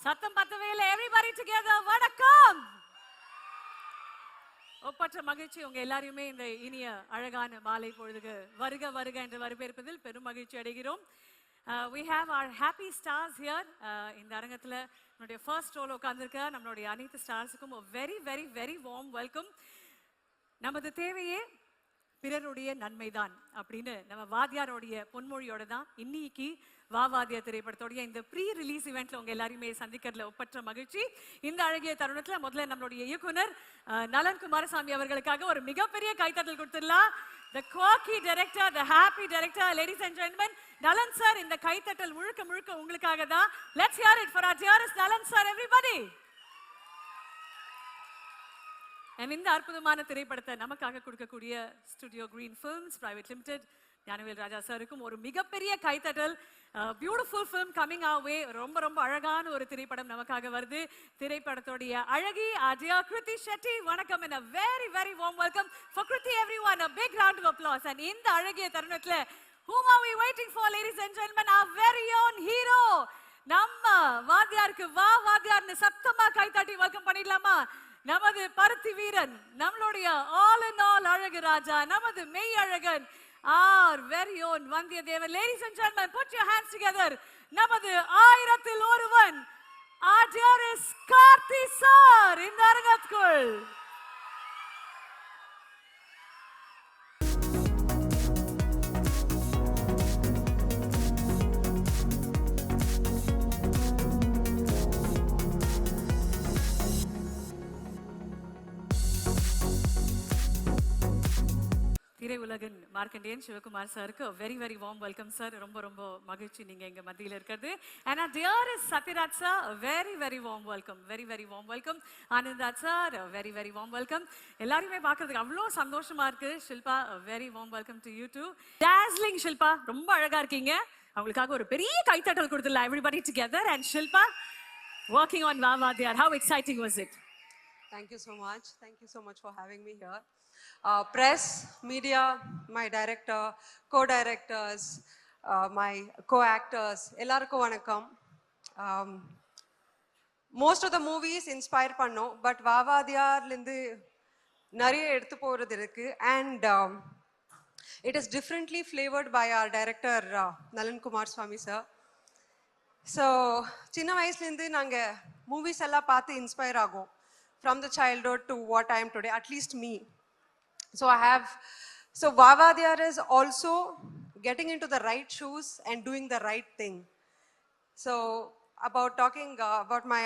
சத்தம் பத்தவே இல்லை. everybody together வணக்கம். ஒப்பற்ற மகிழ்ச்சி உங்க எல்லாரையுமே இந்த இனிய அழகான மாலை பொழுதுக்கு வருக வருக என்று வரவேற்பதில் பெரும் மகிழ்ச்சி அடைகிறோம். We have our happy stars here. இந்த அரங்கத்தில் நம்மளுடைய ஃபர்ஸ்ட் ரோல் உட்கார்ந்துருக்க நம்மளுடைய அனைத்து ஸ்டார்ஸுக்கும் very very very warm welcome. நமது தேவையே பிறருடைய நன்மைதான் அப்படின்னு நம்ம வாத்தியாரோடைய பொன்மொழியோட தான் இன்னைக்கு வாவாதியா திரைப்படத்தோடைய இந்த ப்ரீ ரிலீஸ் இவெண்ட்ல உங்க எல்லாரையுமே சந்திக்கிறதுல ஒப்பற்ற மகிழ்ச்சி. இந்த அழகிய தருணத்துல முதல்ல நம்மளுடைய இயக்குனர் நலன் குமாரசாமி அவர்களுக்காக ஒரு மிகப்பெரிய கைத்தட்டல் கொடுத்துடலாம். The quirky director, the happy director, ladies and gentlemen, Nalan sir, இந்த கைத்தட்டல் முழுக்க முழுக்க உங்களுக்காக தான். Let's hear it for our dearest Nalan sir, everybody. இந்த அற்புதமான திரைப்படத்தை நமக்காக கொடுக்கக்கூடிய Studio Green films private Limited Gnanavel Raja சாருக்கும் ஒரு மிகப்பெரிய கைத்தட்டல். Beautiful film coming our way. ரொம்ப ரொம்ப அழகான ஒரு திரைப்படம் நமக்காக வருது. திரைப்படத்தோடைய அழகி அஜயா கிருதி ஷெட்டி. வணக்கம் and a very very warm welcome for Kriti everyone. A big round of applause. And இந்த அழகிய தருணத்துல whom are we waiting for, ladies and gentlemen? Our very own hero. நம்ம வாத்தியாருக்கு வா வாத்தியார்னு சத்தமா கைத்தட்டி வெல்கம் பண்ணிடலாமா? நமது பருத்தி வீரன், நம்மளுடைய ஆல் இன் ஆல் அழகு ராஜா, நமது மெய் அழகன், our very own Vandiyathevan. Ladies and gentlemen, put your hands together. நமது ஆயிரத்தில் ஒருவன், our dearest கார்த்தி சார் இந்த அரங்கத்துக்குள். திரை உலகின் மார்க்கண்டேயன் சிவகுமார் சாருக்கு very very warm welcome sir. ரொம்ப ரொம்ப மகிழ்ச்சி நீங்க எங்க மத்தியில் இருக்கிறது. And our dearest Sathyaraj sir, very very warm welcome, very very warm welcome. Anand sir, very very warm welcome. எல்லாரையுமே பார்க்கிறதுக்கு அவ்வளோ சந்தோஷமா இருக்கு. Shilpa, very warm welcome to you too. Dazzling Shilpa, ரொம்ப அழகா இருக்கீங்க. அவங்களுக்காக ஒரு பெரிய கைத்தட்டல் கொடுத்துடலாம். Everybody together. And Shilpa, working on Vaavadiyar, how exciting was it? Thank you so much. Thank you so much for having me here. Press, media, my director, co-directors, my co-actors, ellarukku vanakkam. Most of the movies inspire pannom, but Vaavadiyar lindu nariya eduthu poradhu irukku, and it is differently flavored by our director Nalan Kumarswamy sir. So chinna vayasla lindu naanga movies ella paathu inspire agum from the childhood to what I am today, at least me. So Vaavadiyar is also getting into the right shoes and doing the right thing. So about talking about my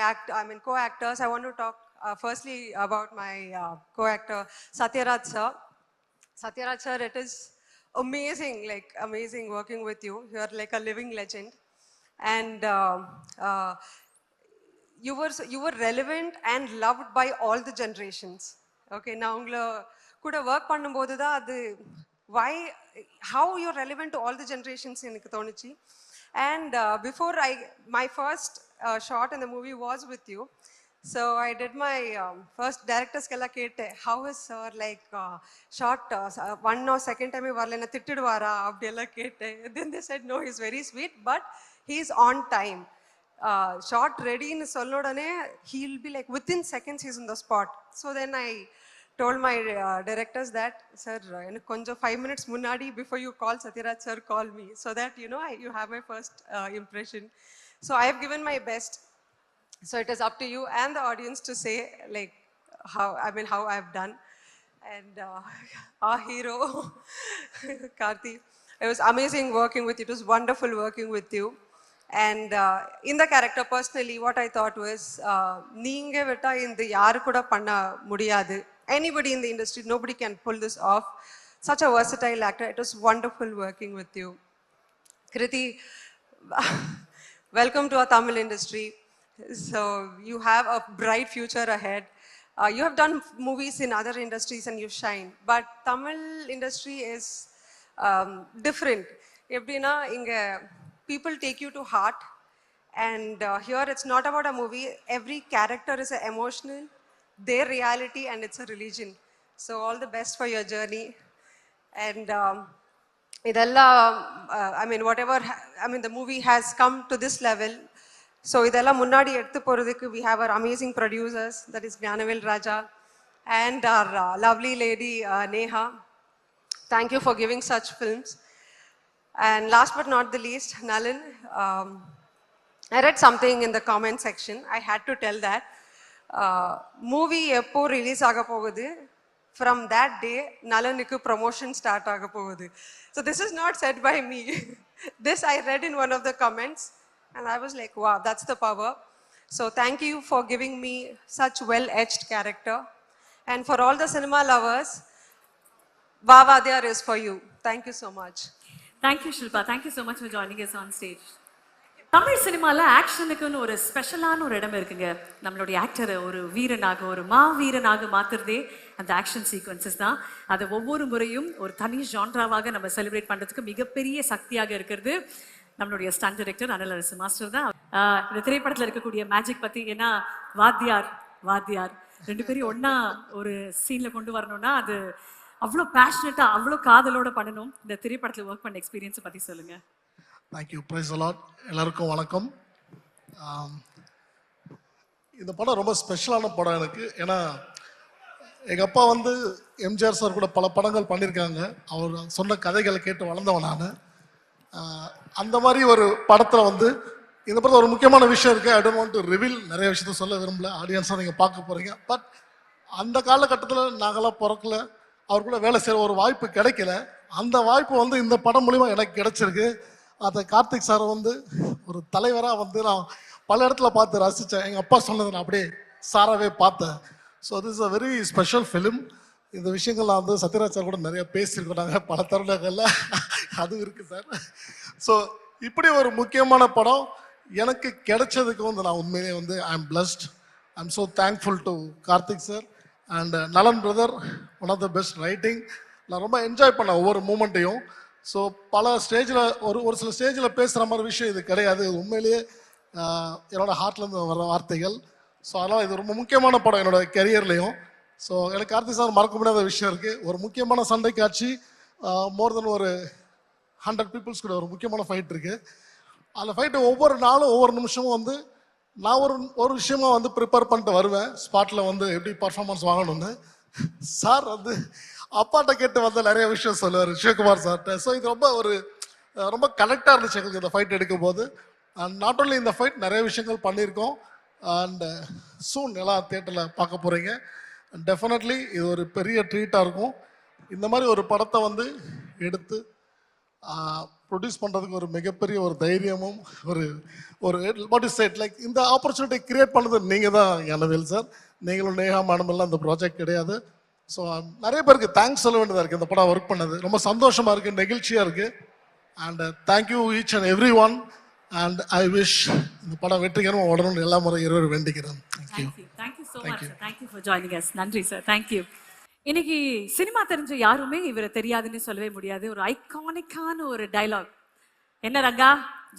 co-actors, I want to talk firstly about my co-actor Satyaraj sir. Satyaraj sir, it is amazing working with you. You are like a living legend, and you were relevant and loved by all the generations. Okay, now கூட work பண்ணும்போது தான் அது how you're relevant to all the generations எனக்கு தோணுச்சு. And before my first shot in the movie was with you, so I did my first director's kella kette, how is sir like shot one or second time varlena thittiduvara abdi ella kette. Then they said no, he's very sweet but he's on time. Shot ready in sollodane he'll be like within seconds he's in the spot. So then I told my directors that sir konja 5 minutes munadi before you call Satyaraj sir, call me so that you have my first impression. So I have given my best, so it is up to you and the audience to say like how I have done. And our hero Karthi, it was amazing working with you. It was wonderful working with you. And in the character, personally, what I thought was neenga vetta inda yaru kuda panna mudiyadu. Anybody in the industry, nobody can pull this off. Such a versatile actor. It was wonderful working with you. Kriti, welcome to our Tamil industry. So you have a bright future ahead. You have done movies in other industries and you shine. But Tamil industry is different. Eppdina inga people take you to heart. And here it's not about a movie. Every character is emotional, their reality, and it's a religion. So all the best for your journey. And idella the movie has come to this level so இதெல்லாம் முன்னாடி எடுத்து போகிறதுக்கு we have our amazing producers, that is Gnanavel Raja and our lovely lady Neha. Thank you for giving such films. And last but not the least, Nalin, I read something in the comment section. I had to tell that. Movie எப்போ release ஆக போகுது, from that day Nalanukku promotion start ஆக போகுது. So this is not said by me. This I read in one of the comments and I was like, wow, that's the power. So thank you for giving me such well-etched character. And for all the cinema lovers, Vavadiyar is for you. Thank you so much. Thank you, Shilpa. Thank you so much for joining us on stage. Tamil சினிமாவில் ஆக்ஷனுக்குன்னு ஒரு ஸ்பெஷலான ஒரு இடம் இருக்குங்க. நம்மளுடைய ஆக்டரை ஒரு வீரனாக, ஒரு வீரனாக மாற்றுறதே அந்த ஆக்ஷன் சீக்வன்சஸ் தான். அதை ஒவ்வொரு முறையும் ஒரு தனி ஜான்ராவாக நம்ம செலிப்ரேட் பண்ணுறதுக்கு மிகப்பெரிய சக்தியாக இருக்கிறது நம்மளுடைய ஸ்டண்ட் டைரக்டர் அனில் அரசு மாஸ்டர் தான். இந்த திரைப்படத்தில் இருக்கக்கூடிய மேஜிக் பற்றி, ஏன்னா வாத்தியார் ரெண்டு பேரும் ஒன்றா ஒரு சீனில் கொண்டு வரணும்னா அது அவ்வளோ பேஷனட்டாக, அவ்வளோ காதலோடு பண்ணணும். இந்த திரைப்படத்தில் ஒர்க் பண்ண எக்ஸ்பீரியன்ஸை பற்றி சொல்லுங்கள். Thank you, praise a lot. எல்லாருக்கும் வணக்கம். இந்த படம் ரொம்ப ஸ்பெஷலான படம் எனக்கு. ஏன்னா எங்கள் அப்பா வந்து எம்ஜிஆர் சார் கூட பல படங்கள் பண்ணியிருக்காங்க. அவர் சொன்ன கதைகளை கேட்டு வளர்ந்தவன் நான். அந்த மாதிரி ஒரு படத்தில் வந்து இந்த படத்தில் ஒரு முக்கியமான விஷயம் இருக்குது. I don't want to reveal, நிறைய விஷயத்த சொல்ல விரும்பல. ஆடியன்ஸாக நீங்கள் பார்க்க போகிறீங்க. பட் அந்த காலகட்டத்தில் நாங்களாம் பிறக்கல, அவர் கூட வேலை செய்கிற ஒரு வாய்ப்பு கிடைக்கல. அந்த வாய்ப்பு வந்து இந்த படம் மூலிமா எனக்கு கிடைச்சிருக்கு. அதை கார்த்திக் சாரை வந்து ஒரு தலைவராக வந்து நான் பல இடத்துல பார்த்து ரசித்தேன். எங்கள் அப்பா சொன்னதை நான் அப்படியே சாராகவே பார்த்தேன். So this is a very special film. இந்த விஷயங்கள் நான் வந்து சத்யராஜ் சார் கூட நிறைய பேசியிருக்கோம் நாங்கள் பல தருணங்களில். அதுவும் இருக்குது சார். ஸோ இப்படி ஒரு முக்கியமான படம் எனக்கு கிடைச்சதுக்கு வந்து நான் உண்மையிலே வந்து I am blessed. I am so thankful to Karthik sir and Nalan brother. One of the best writing. நான் ரொம்ப என்ஜாய் பண்ணேன் ஒவ்வொரு மூமெண்ட்டையும். ஸோ பல ஸ்டேஜில் ஒரு சில ஸ்டேஜில் பேசுகிற மாதிரி விஷயம் இது கிடையாது. இது உண்மையிலேயே என்னோடய ஹார்ட்லேருந்து வர வார்த்தைகள். ஸோ அதனால் இது ரொம்ப முக்கியமான படம் என்னோடய கெரியர்லேயும். ஸோ எனக்கு கார்த்திக் சார் மறக்க முடியாத விஷயம் இருக்குது. ஒரு முக்கியமான சண்டை காட்சி, மோர் தென் ஒரு 100 பீப்புள்ஸ் கூட ஒரு முக்கியமான ஃபைட் இருக்குது. அந்த ஃபைட்டு ஒவ்வொரு நாளும் ஒவ்வொரு நிமிஷமும் வந்து நான் ஒரு விஷயமா வந்து ப்ரிப்பேர் பண்ணிட்டு வருவேன். ஸ்பாட்டில் வந்து எப்படி பர்ஃபார்மன்ஸ் வாங்கணும்னு. சார் வந்து அப்பாட்ட கேட்டு வந்து நிறைய விஷயம் சொல்லுவார் சிவகுமார் சார்கிட்ட. ஸோ இது ரொம்ப கனெக்டாக இருந்துச்சு எங்களுக்கு இந்த ஃபைட் எடுக்கும் போது. அண்ட் நாட் ஓன்லி இந்த ஃபைட், நிறைய விஷயங்கள் பண்ணியிருக்கோம். அண்ட் சூன் எல்லாம் தியேட்டரில் பார்க்க போகிறீங்க. டெஃபினெட்லி இது ஒரு பெரிய ட்ரீட்டாக இருக்கும். இந்த மாதிரி ஒரு படத்தை வந்து எடுத்து ப்ரொடியூஸ் பண்ணுறதுக்கு ஒரு மிகப்பெரிய ஒரு தைரியமும் ஒரு வாட் இஸ் செட் லைக் இந்த ஆப்பர்ச்சுனிட்டி கிரியேட் பண்ணது நீங்கள் தான் ஞானவேல் சார். நீங்களும் நேஹா மேடமெல்லாம் இந்த ப்ராஜெக்ட் கிடையாது. ஸோ நிறைய பேருக்கு தேங்க்ஸ் சொல்ல வேண்டியதாக இருக்குது. இந்த படம் ஒர்க் பண்ணது ரொம்ப சந்தோஷமாக இருக்குது, நெகிழ்ச்சியாக இருக்குது. And thank you each and every one. And I wish இந்த படம் வெற்றிகரமாக உடனும் எல்லா முறை இருவர் வேண்டிக்கிறேன். Thank you so much sir. Thank you for joining us. நன்றி சார். தேங்க்யூ. இன்னைக்கு சினிமா தெரிஞ்ச யாருமே இவரை தெரியாதுன்னு சொல்லவே முடியாது. ஒரு ஐகானிக்கான ஒரு டைலாக், என்ன ரங்கா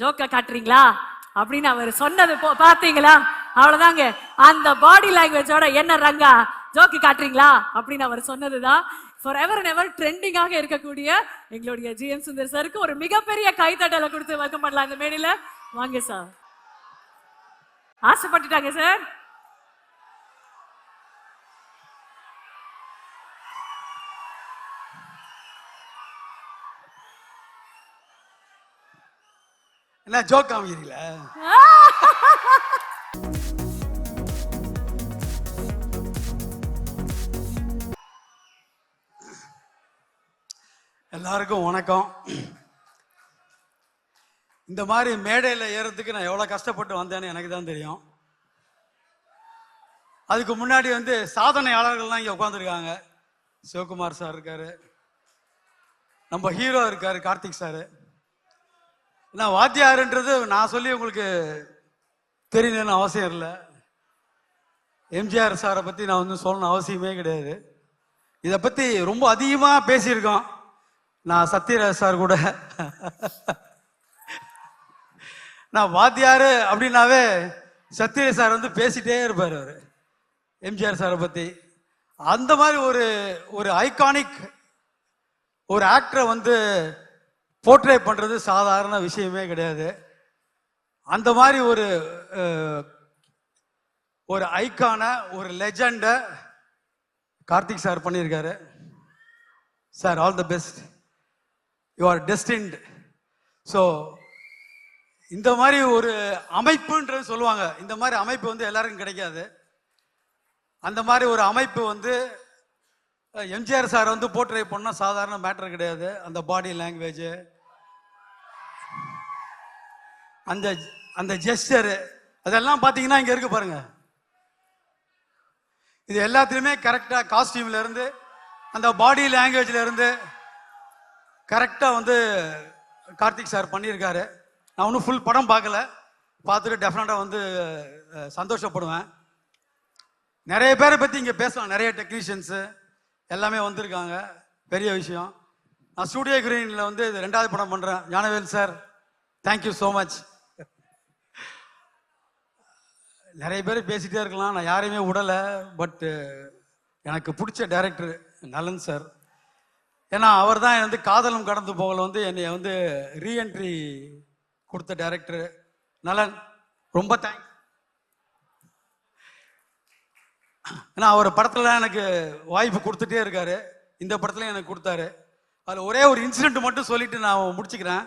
ஜோக்கா காட்டுறீங்களா அப்படின்னு அவர் சொன்னது பார்த்தீங்களா? அவ்வளோதாங்க. அந்த பாடி லாங்குவேஜோட என்ன ரங்கா ஜோக்கு காட்டுறீங்களா அப்படின்னு அவர் சொன்னதுதான் ஃபார் எவர் அண்ட் எவர் ட்ரெண்டிங்காக இருக்கக்கூடிய எங்களுடைய ஜிஎம் சுந்தர் சாருக்கு ஒரு மிகப்பெரிய கைத்தட்டலை கொடுத்து வெல்கம் பண்ணலாம் இந்த மேடையில. வாங்க சார். ஆசைப்பட்டுட்டாங்க சார். என்ன ஜோக் காமிக்கிறீங்களா? எல்லாருக்கும் வணக்கம். இந்த மாதிரி மேடையில் ஏறதுக்கு நான் எவ்வளோ கஷ்டப்பட்டு வந்தேன்னு எனக்கு தான் தெரியும். அதுக்கு முன்னாடி வந்து சாதனையாளர்கள்லாம் இங்கே உட்காந்துருக்காங்க. சிவகுமார் சார் இருக்காரு, நம்ம ஹீரோ இருக்காரு கார்த்திக் சார். நான் வாத்தியாருன்றது நான் சொல்லி உங்களுக்கு தெரியணும்னு அவசியம் இல்லை. எம்ஜிஆர் சாரை பற்றி நான் வந்து சொல்லணும் அவசியமே கிடையாது. இதை பற்றி ரொம்ப அதிகமாக பேசியிருக்கோம். நான் சத்யராஜ் சார் கூட நான் வாத்தியார் அப்படின்னாவே சத்யராஜ் சார் வந்து பேசிட்டே இருப்பார் அவர் எம்ஜிஆர் சாரை பற்றி. அந்த மாதிரி ஒரு ஐகானிக் ஒரு ஆக்டரை வந்து போர்ட்ரே பண்ணுறது சாதாரண விஷயமே கிடையாது. அந்த மாதிரி ஒரு ஒரு ஐக்கான ஒரு லெஜண்டை கார்த்திக் சார் பண்ணியிருக்காரு. Sir, all the best. You are destined. So இந்த மாதிரி ஒரு அமைப்புன்றது சொல்லுவாங்க. இந்த மாதிரி அமைப்பு வந்து எல்லாருக்கும் கிடைக்காது. அந்த மாதிரி ஒரு அமைப்பு வந்து எம்ஜிஆர் சார் வந்து போர்ட்ரே பண்ணால் சாதாரண மேட்டர் கிடையாது. அந்த பாடி லாங்குவேஜ், அந்த அந்த ஜெஸ்டரு, அதெல்லாம் பார்த்தீங்கன்னா இங்கே இருக்கு பாருங்க. இது எல்லாத்துலேயுமே கரெக்டாக காஸ்டியூம்ல இருந்து அந்த பாடி லாங்குவேஜ்ல இருந்து கரெக்டாக வந்து கார்த்திக் சார் பண்ணியிருக்காரு. நான் ஒன்றும் ஃபுல் படம் பார்க்கல, பார்த்துட்டு டெஃபினட்டாக வந்து சந்தோஷப்படுவேன். நிறைய பேரை பற்றி இங்கே பேசலாம், நிறைய டெக்னீஷியன்ஸு எல்லாமே வந்திருக்காங்க, பெரிய விஷயம். நான் ஸ்டூடியோ கிரீனில் வந்து இது 2வது படம் பண்ணுறேன். Gnanavel sir, thank you so much. நிறைய பேர் பேசிகிட்டே இருக்கலாம், நான் யாரையுமே விடலை. பட்டு எனக்கு பிடிச்ச டைரக்டர் நலன் சார். ஏன்னா அவர் தான் வந்து காதலும் கடந்து போகல வந்து என்னை வந்து ரீஎன்ட்ரி கொடுத்த டைரக்டர் நலன். ரொம்ப தேங்க்ஸ். ஏன்னா அவர் படத்தில் எனக்கு வாய்ப்பு கொடுத்துட்டே இருக்காரு. இந்த படத்துலையும் எனக்கு கொடுத்தாரு. அதில் ஒரே ஒரு இன்சிடென்ட் மட்டும் சொல்லிட்டு நான் முடிச்சுக்கிறேன்.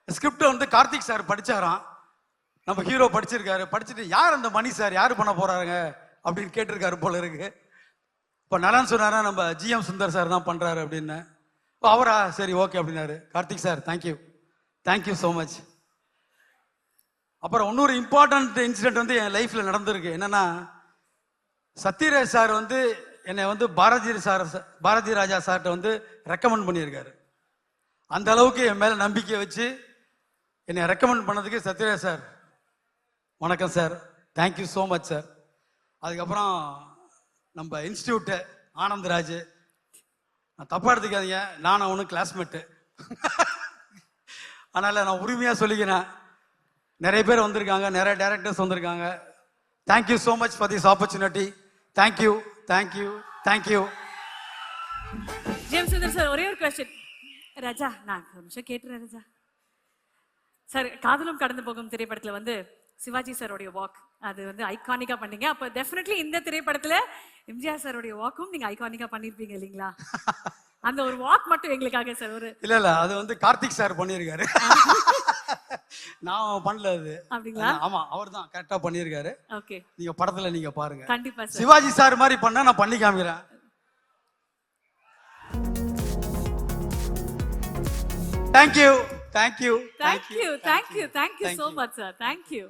ஸ்கிரிப்டை வந்து கார்த்திக் சார் படித்தாராம். நம்ம ஹீரோ படிச்சிருக்காரு. படிச்சுட்டு யார் அந்த மணி சார், யார் பண்ண போறாருங்க அப்படின்னு கேட்டிருக்காரு போல இருக்கு. இப்போ நலன் சொன்னாரா, நம்ம GM சுந்தர் சார் தான் பண்றாரு அப்படின்னு. அவரா, சரி ஓகே அப்படின்னாரு. Karthik sir, thank you, thank you so much. அப்புறம் இன்னொரு இம்பார்ட்டன்ட் இன்சிடென்ட் வந்து என் லைஃப்ல நடந்திருக்கு. என்னன்னா, சத்யராஜ் சார் வந்து என்னை வந்து பாரதி ராஜா சார்கிட்ட வந்து ரெக்கமெண்ட் பண்ணியிருக்காரு. அந்த அளவுக்கு என் மேல நம்பிக்கை வச்சு என்னை ரெக்கமெண்ட் பண்ணதுக்கு சத்யராஜ் சார் வணக்கம் sir, thank you so much sir. அதுக்கப்புறம் நம்ம இன்ஸ்டியூட்டு ஆனந்த்ராஜ், நான் தப்பா எடுத்துக்காதீங்க, நான் அவனும் கிளாஸ்மேட்டு. அதனால நான் உரிமையாக சொல்லிக்கிறேன். நிறைய பேர் வந்திருக்காங்க, நிறைய டைரக்டர்ஸ் வந்திருக்காங்க. Thank you so much for this opportunity. Thank you, thank you, thank you. James Sundar sir, ஒரே ஒரு கொஸ்டின். ராஜா, நான் ஒரு நிமிஷம் கேட்டுறேன். ராஜா சார், காதலும் கடந்து போகும் திரைப்படத்துல வந்து சிவாஜி சாரோடைய வாக் அது வந்து ஐகானிக்கா பண்ணீங்க. அப்ப டெஃபினெட்லி இந்த திரைப்படத்துல எம்ஜிஆர் சாரோடைய வாக்கும் நீங்க ஐகானிக்கா பண்ணிருப்பீங்க இல்லீங்களா? அந்த ஒரு வாக் மட்டும் எங்களுக்காக சார். ஒரு இல்ல அது வந்து கார்த்திக் சார் பண்ணியிருக்காரு. நான் பண்ணல அது. அப்படிங்களா? ஆமா, அவர் தான் கரெக்டா பண்ணியிருக்காரு. ஓகே, நீங்க படத்துல நீங்க பாருங்க. கண்டிப்பா சார். சிவாஜி சார் மாதிரி பண்ணா நான் பண்ணி காமிக்கிறேன். Thank you, thank you, thank you, thank you, thank you so much sir. Thank you,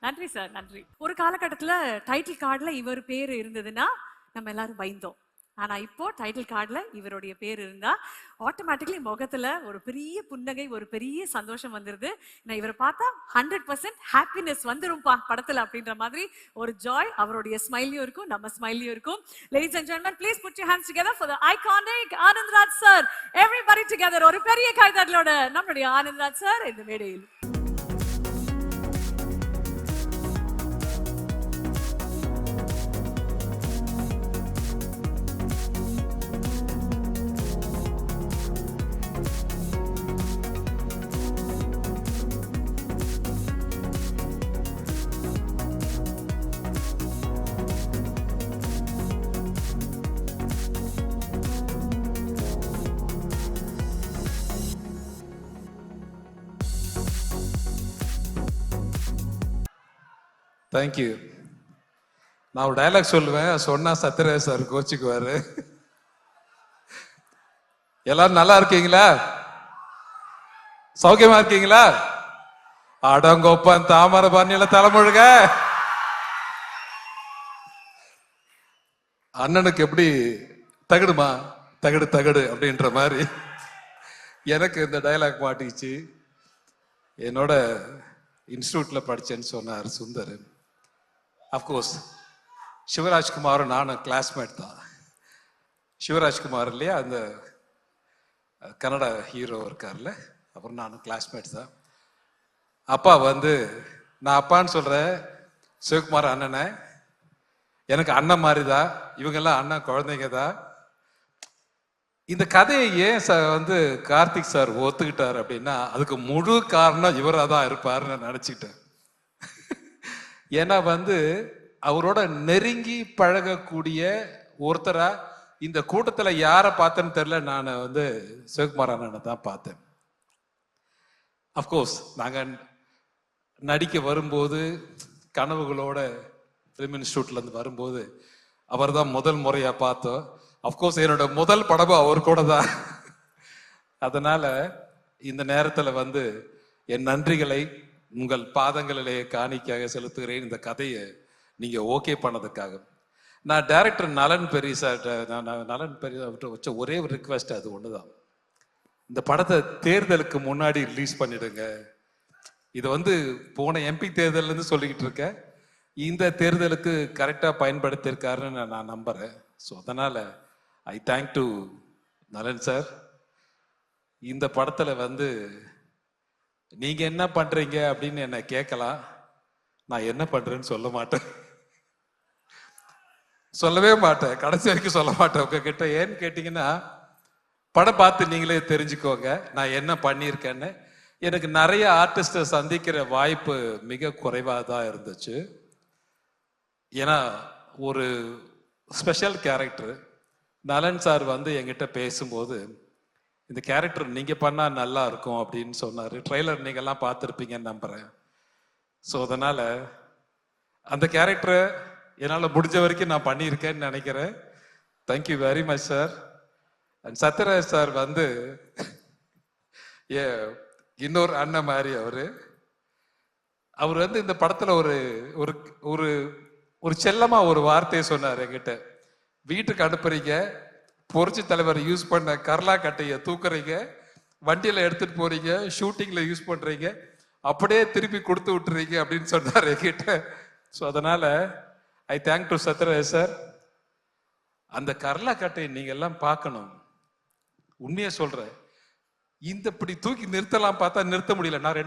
நன்றி சார், நன்றி. ஒரு காலகட்டத்துல டைட்டில் கார்டுல இவர் பேர் இருந்ததுன்னா நம்ம எல்லாரும் பயந்தோம். ஆனா இப்போ டைட்டில் கார்டுல இவருடைய பேர் இருந்தா ஆட்டோமேட்டிக்கலி முகத்துல ஒரு பெரிய புன்னகை, ஒரு பெரிய சந்தோஷம் வந்துருது. நான் இவரை பார்த்தா 100% ஹாப்பினஸ் வந்துரும்பா படத்துல அப்படின்ற மாதிரி ஒரு ஜாய் அவருடைய ஸ்மைல்லையும் இருக்கும், நம்ம ஸ்மைல்லையும் இருக்கும். Ladies and gentlemen, please put your hands together for the iconic Anand Raj sir. Everybody together. ஒரு பெரிய கைதட்டலோட நம்மளுடைய ஆனந்த் ராஜ் சார் இந்த மேடையில். தேங்க்யூ. நான் ஒரு டைலாக் சொல்லுவேன், சொன்னா சத்யராஜ் சார் கோச்சுக்குவாரு. எல்லாரும் நல்லா இருக்கீங்களா? சௌக்கியமா இருக்கீங்களா? அடங்கொப்பன் தாமரை பண்ணியில தலைமுழுக. அண்ணனுக்கு எப்படி தகடுமா, தகடு தகடு அப்படின்ற மாதிரி எனக்கு இந்த டைலாக் மாட்டிச்சு. என்னோட இன்ஸ்டியூட்ல படிச்சேன்னு சொன்னார் சுந்தர். அஃப்கோர்ஸ் சிவராஜ்குமாரும் நானும் கிளாஸ்மேட் தான். சிவராஜ்குமார் இல்லையா, அந்த கன்னட ஹீரோ இருக்கார்ல, அப்புறம் நானும் கிளாஸ்மேட் தான். அப்பா வந்து, நான் அப்பான்னு சொல்றேன், சிவகுமார் அண்ணனை, எனக்கு அண்ணன் மாதிரி தான், இவங்கெல்லாம் அண்ணன் குழந்தைங்க தான். இந்த கதையை ஏன் வந்து கார்த்திக் சார் ஒத்துக்கிட்டார் அப்படின்னா, அதுக்கு முழு காரணம் இவராக தான் இருப்பாருன்னு நான் நினச்சிக்கிட்டேன். ஏன்னா வந்து அவரோட நெருங்கி பழகக்கூடிய ஒருத்தரா இந்த கூட்டத்துல யாரை பார்த்தேன்னு தெரியல, நான் வந்து சிவகுமார் அண்ணனை தான் பார்த்தேன். அஃப்கோர்ஸ் நாங்க நடிக்க வரும்போது கனவுகளோட ஃபிலிம் இன்ஸ்டியூட்ல இருந்து வரும்போது அவர் தான் முதல் முறையா பார்த்தோம். அஃப்கோர்ஸ் என்னோட முதல் படமும் அவர் கூட தான். அதனால இந்த நேரத்துல வந்து என் நன்றிகளை உங்கள் பாதங்களிலே காணிக்காக செலுத்துகிறேன். இந்த கதையை நீங்க ஓகே பண்ணதுக்காக. நான் டைரக்டர் நலன் பெரிய சார்ட்ட நலன் பெரிய வச்ச ஒரே ஒரு ரிக்வெஸ்ட் அது ஒண்ணுதான், இந்த படத்தை தேர்தலுக்கு முன்னாடி ரிலீஸ் பண்ணிடுங்க. இது வந்து போன எம்பி தேர்தல் இருந்து சொல்லிக்கிட்டு இருக்கேன், இந்த தேர்தலுக்கு கரெக்டா பயன்படுத்தியிருக்காருன்னு நான் நம்புறேன். ஸோ அதனால ஐ தேங்க் டு நலன் சார். இந்த படத்துல வந்து நீங்க என்ன பண்றீங்க அப்படின்னு என்ன கேட்கலாம், நான் என்ன பண்றேன்னு சொல்ல மாட்டேன், சொல்லவே மாட்டேன், கடைசி வரைக்கும் சொல்ல மாட்டேன் உங்ககிட்ட. ஏன்னு கேட்டீங்கன்னா படம் பார்த்து நீங்களே தெரிஞ்சுக்கோங்க நான் என்ன பண்ணியிருக்கேன்னு. எனக்கு நிறைய ஆர்டிஸ்டை சந்திக்கிற வாய்ப்பு மிக குறைவாக தான் இருந்துச்சு. ஏன்னா ஒரு ஸ்பெஷல் கேரக்டர் நலன் சார் வந்து என்கிட்ட பேசும்போது இந்த கேரக்டர் நீங்க பண்ணா நல்லா இருக்கும் அப்படின்னு சொன்னாரு. ட்ரெய்லர் நீங்க எல்லாம் பார்த்துருப்பீங்கன்னு நம்புறேன். ஸோ அதனால அந்த கேரக்டரை என்னால் முடிஞ்ச வரைக்கும் நான் பண்ணியிருக்கேன்னு நினைக்கிறேன். Thank you very much sir. And Sathyaraj sir வந்து இன்னொரு அண்ணன் மாதிரி அவர் வந்து இந்த படத்துல ஒரு ஒரு ஒரு செல்லமா ஒரு வார்த்தையை சொன்னார் என்கிட்ட. வீட்டுக்கு அனுப்புறீங்க, புரட்சி தலைவர் யூஸ் பண்ண கர்லா கட்டையை தூக்குறீங்க, வண்டியில எடுத்துட்டு போறீங்க, ஷூட்டிங்ல யூஸ் பண்றீங்க, அப்படியே திருப்பி கொடுத்து விட்டுறீங்க அப்படின்னு சொன்னார் என்கிட்ட. ஸோ அதனால ஐ தேங்க் டு சத்யராஜ் சார். அந்த கர்லா கட்டையை நீங்க எல்லாம் பார்க்கணும். உண்மையை சொல்றேன், இந்த இப்படி தூக்கி நிறுத்தலாம் பார்த்தா நிறுத்த முடியல. நான்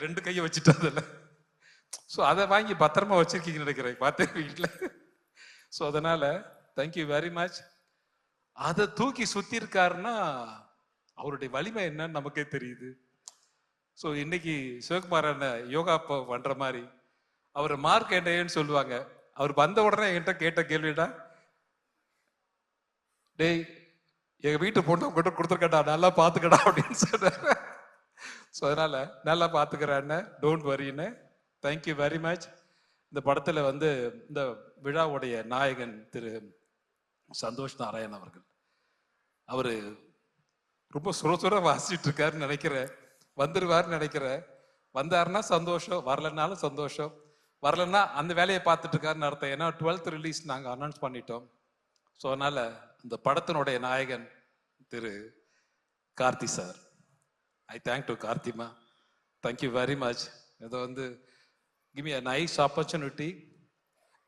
ரெண்டு கையை வச்சுட்டேன் அதில். ஸோ அதை வாங்கி பத்திரமா வச்சிருக்கீங்கன்னு நினைக்கிறேன், பார்த்தேன் வீட்டில். ஸோ அதனால தேங்க்யூ வெரி மச். அதை தூக்கி சுத்தி இருக்காருன்னா அவருடைய வலிமை என்னன்னு நமக்கே தெரியுது. ஸோ இன்னைக்கு சிவகுமார் அண்ணன் யோகா பண்ற மாதிரி அவர் மார்க் என்னன்னு சொல்லுவாங்க. அவர் வந்த உடனே என்கிட்ட கேட்ட கேள்விடா, டேய் எங்க வீட்டு பொண்ணு உங்ககிட்ட கொடுத்துருக்கடா, நல்லா பாத்துக்கடா அப்படின்னு சொன்னாரு. ஸோ அதனால நல்லா பாத்துக்கிறேன்னு, டோன்ட் வரின்னு. Thank you very much. இந்த படத்துல வந்து இந்த விழாவுடைய நாயகன் திரு சந்தோஷ் நாராயண் அவர்கள், அவரு ரொம்ப சுர வாசிச்சுட்டு இருக்காருன்னு நினைக்கிறேன். வந்துருவாருன்னு நினைக்கிறேன். வந்தாருன்னா சந்தோஷம், வரலன்னாலும் சந்தோஷம். வரலன்னா அந்த வேலையை பார்த்துட்டு இருக்காருன்னு அர்த்தம். ஏன்னா 12th ரிலீஸ் நாங்கள் அனௌன்ஸ் பண்ணிட்டோம். ஸோ அதனால இந்த படத்தினுடைய நாயகன் Thiru Karthi sir, I thank to கார்த்திமா. Thank you very much. இதை வந்து give me a nice opportunity.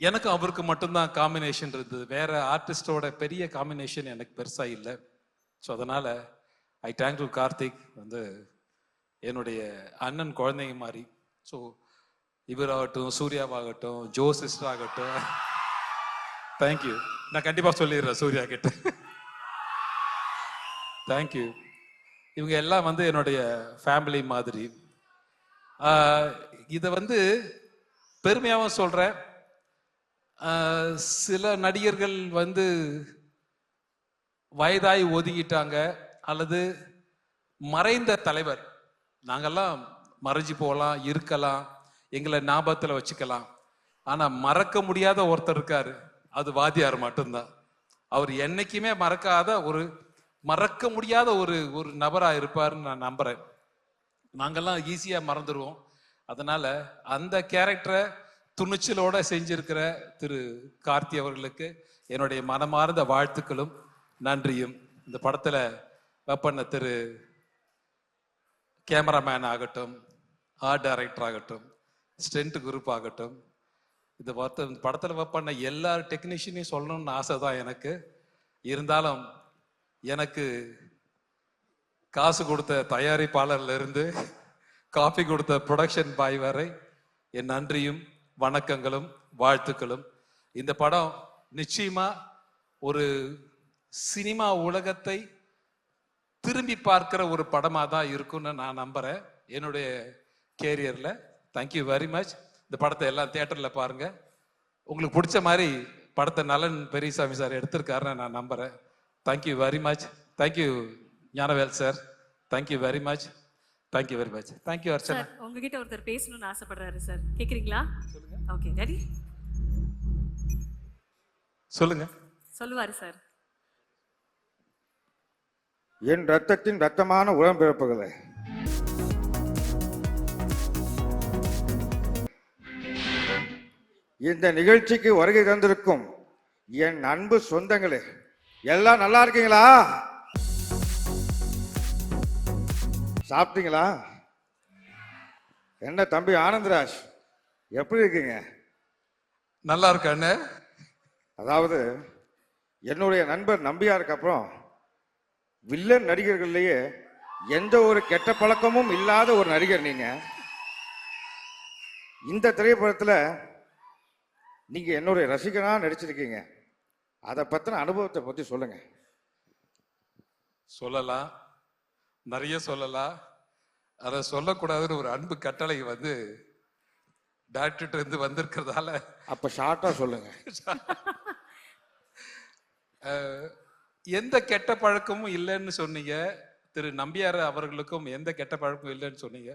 எனக்கு அவருக்கு மட்டும்தான் காம்பினேஷன் இருந்தது, வேற ஆர்டிஸ்டோட பெரிய காம்பினேஷன் எனக்கு பெருசா இல்லை. ஸோ அதனால ஐ தேங்க் டு கார்த்திக். வந்து என்னுடைய அண்ணன் குழந்தைங்க மாதிரி. ஸோ இவராகட்டும், சூர்யாவாகட்டும், ஜோ சிஸ்டர் ஆகட்டும், தேங்க்யூ. நான் கண்டிப்பா சொல்லிடுறேன் சூர்யா கிட்ட. தேங்க்யூ. இவங்க எல்லாம் வந்து என்னுடைய ஃபேமிலி மாதிரி. இதை வந்து பெருமையாகவும் சொல்றேன். சில நடிகர்கள் வந்து வயதாய் ஒதுங்கிட்டாங்க, அல்லது மறைந்த தலைவர். நாங்கெல்லாம் மறைஞ்சு போகலாம், இருக்கலாம், எங்களை ஞாபகத்தில் வச்சுக்கலாம். ஆனா மறக்க முடியாத ஒருத்தர் இருக்காரு, அது வாத்தியார் மட்டும்தான். அவர் என்னைக்குமே மறக்க முடியாத ஒரு நபரா இருப்பாருன்னு நான் நம்புறேன். நாங்கெல்லாம் ஈஸியா மறந்துடுவோம். அதனால அந்த கேரக்டரை துணிச்சலோட செஞ்சிருக்கிற திரு கார்த்தி அவர்களுக்கு என்னுடைய மனமார்ந்த வாழ்த்துக்களும் நன்றியும். இந்த படத்துல பண்ண திரு கேமராமேன் ஆகட்டும், ஆர்ட் டைரக்டர் ஆகட்டும், ஸ்டென்ட் குரூப் ஆகட்டும், இந்த படத்துல பண்ண எல்லா டெக்னீஷியனையும் சொல்லணும்னு ஆசை தான் எனக்கு. இருந்தாலும் எனக்கு காசு கொடுத்த தயாரிப்பாளர்ல இருந்து காபி கொடுத்த ப்ரொடக்ஷன் பாய் வரை என் நன்றியும் வணக்கங்களும் வாழ்த்துக்களும். இந்த படம் நிச்சயமா ஒரு சினிமா உலகத்தை திரும்பி பார்க்கிற ஒரு படமா தான் இருக்கும்னு நான் நம்புறேன் என்னுடைய கேரியர்ல. Thank you very much. இந்த படத்தை எல்லாம் தியேட்டரில் பாருங்க. உங்களுக்கு பிடிச்ச மாதிரி படத்தை நலன் பெரியசாமி சார் எடுத்திருக்காருன்னு நான் நம்புறேன். Thank you very much. Thank you Gnanavel sir. Thank you very much. Thank you very much. Thank you Archana. Sir உங்ககிட்ட ஒருத்தர் பேசணும்னு ஆசைப்படுறாரு சார், கேக்குறீங்களா? சொல்லுங்க. Okay, ready? சொல்லுங்க. சொல்லுவாரு சார். என் ரத்தத்தின் ரத்தமான உடன்பிறப்புகளே, இந்த நிகழ்ச்சிக்கு வருகை தந்திருக்கும் என் அன்பு சொந்தங்களே, எல்லாம் நல்லா இருக்கீங்களா? சாப்பிட்டீங்களா? என்ன தம்பி ஆனந்தராஜ், எப்படி இருக்கீங்க? நல்லா இருக்கானே. அதாவது என்னுடைய நண்பர் நம்பியாருக்கு அப்புறம் வில்லன் நடிகர்கள்லயே எந்த ஒரு கெட்ட பழக்கமும் இல்லாத ஒரு நடிகர் நீங்க. இந்த திரைப்படத்தில் நீங்க என்னுடைய ரசிகனா நடிச்சிருக்கீங்க. அதை பத்தின அனுபவத்தை பத்தி சொல்லுங்க. சொல்லலாம், நிறைய சொல்லலாம். அதை சொல்லக்கூடாதுன்னு ஒரு அன்பு கட்டளை டைரக்டர் இருந்து வந்திருக்கிறதால அப்ப ஷார்ட்டா சொல்லுங்க. எந்த கெட்ட பழக்கமும் இல்லைன்னு சொன்னீங்க. திரு நம்பியார் அவர்களுக்கும் எந்த கெட்ட பழக்கமும் இல்லைன்னு சொன்னீங்க.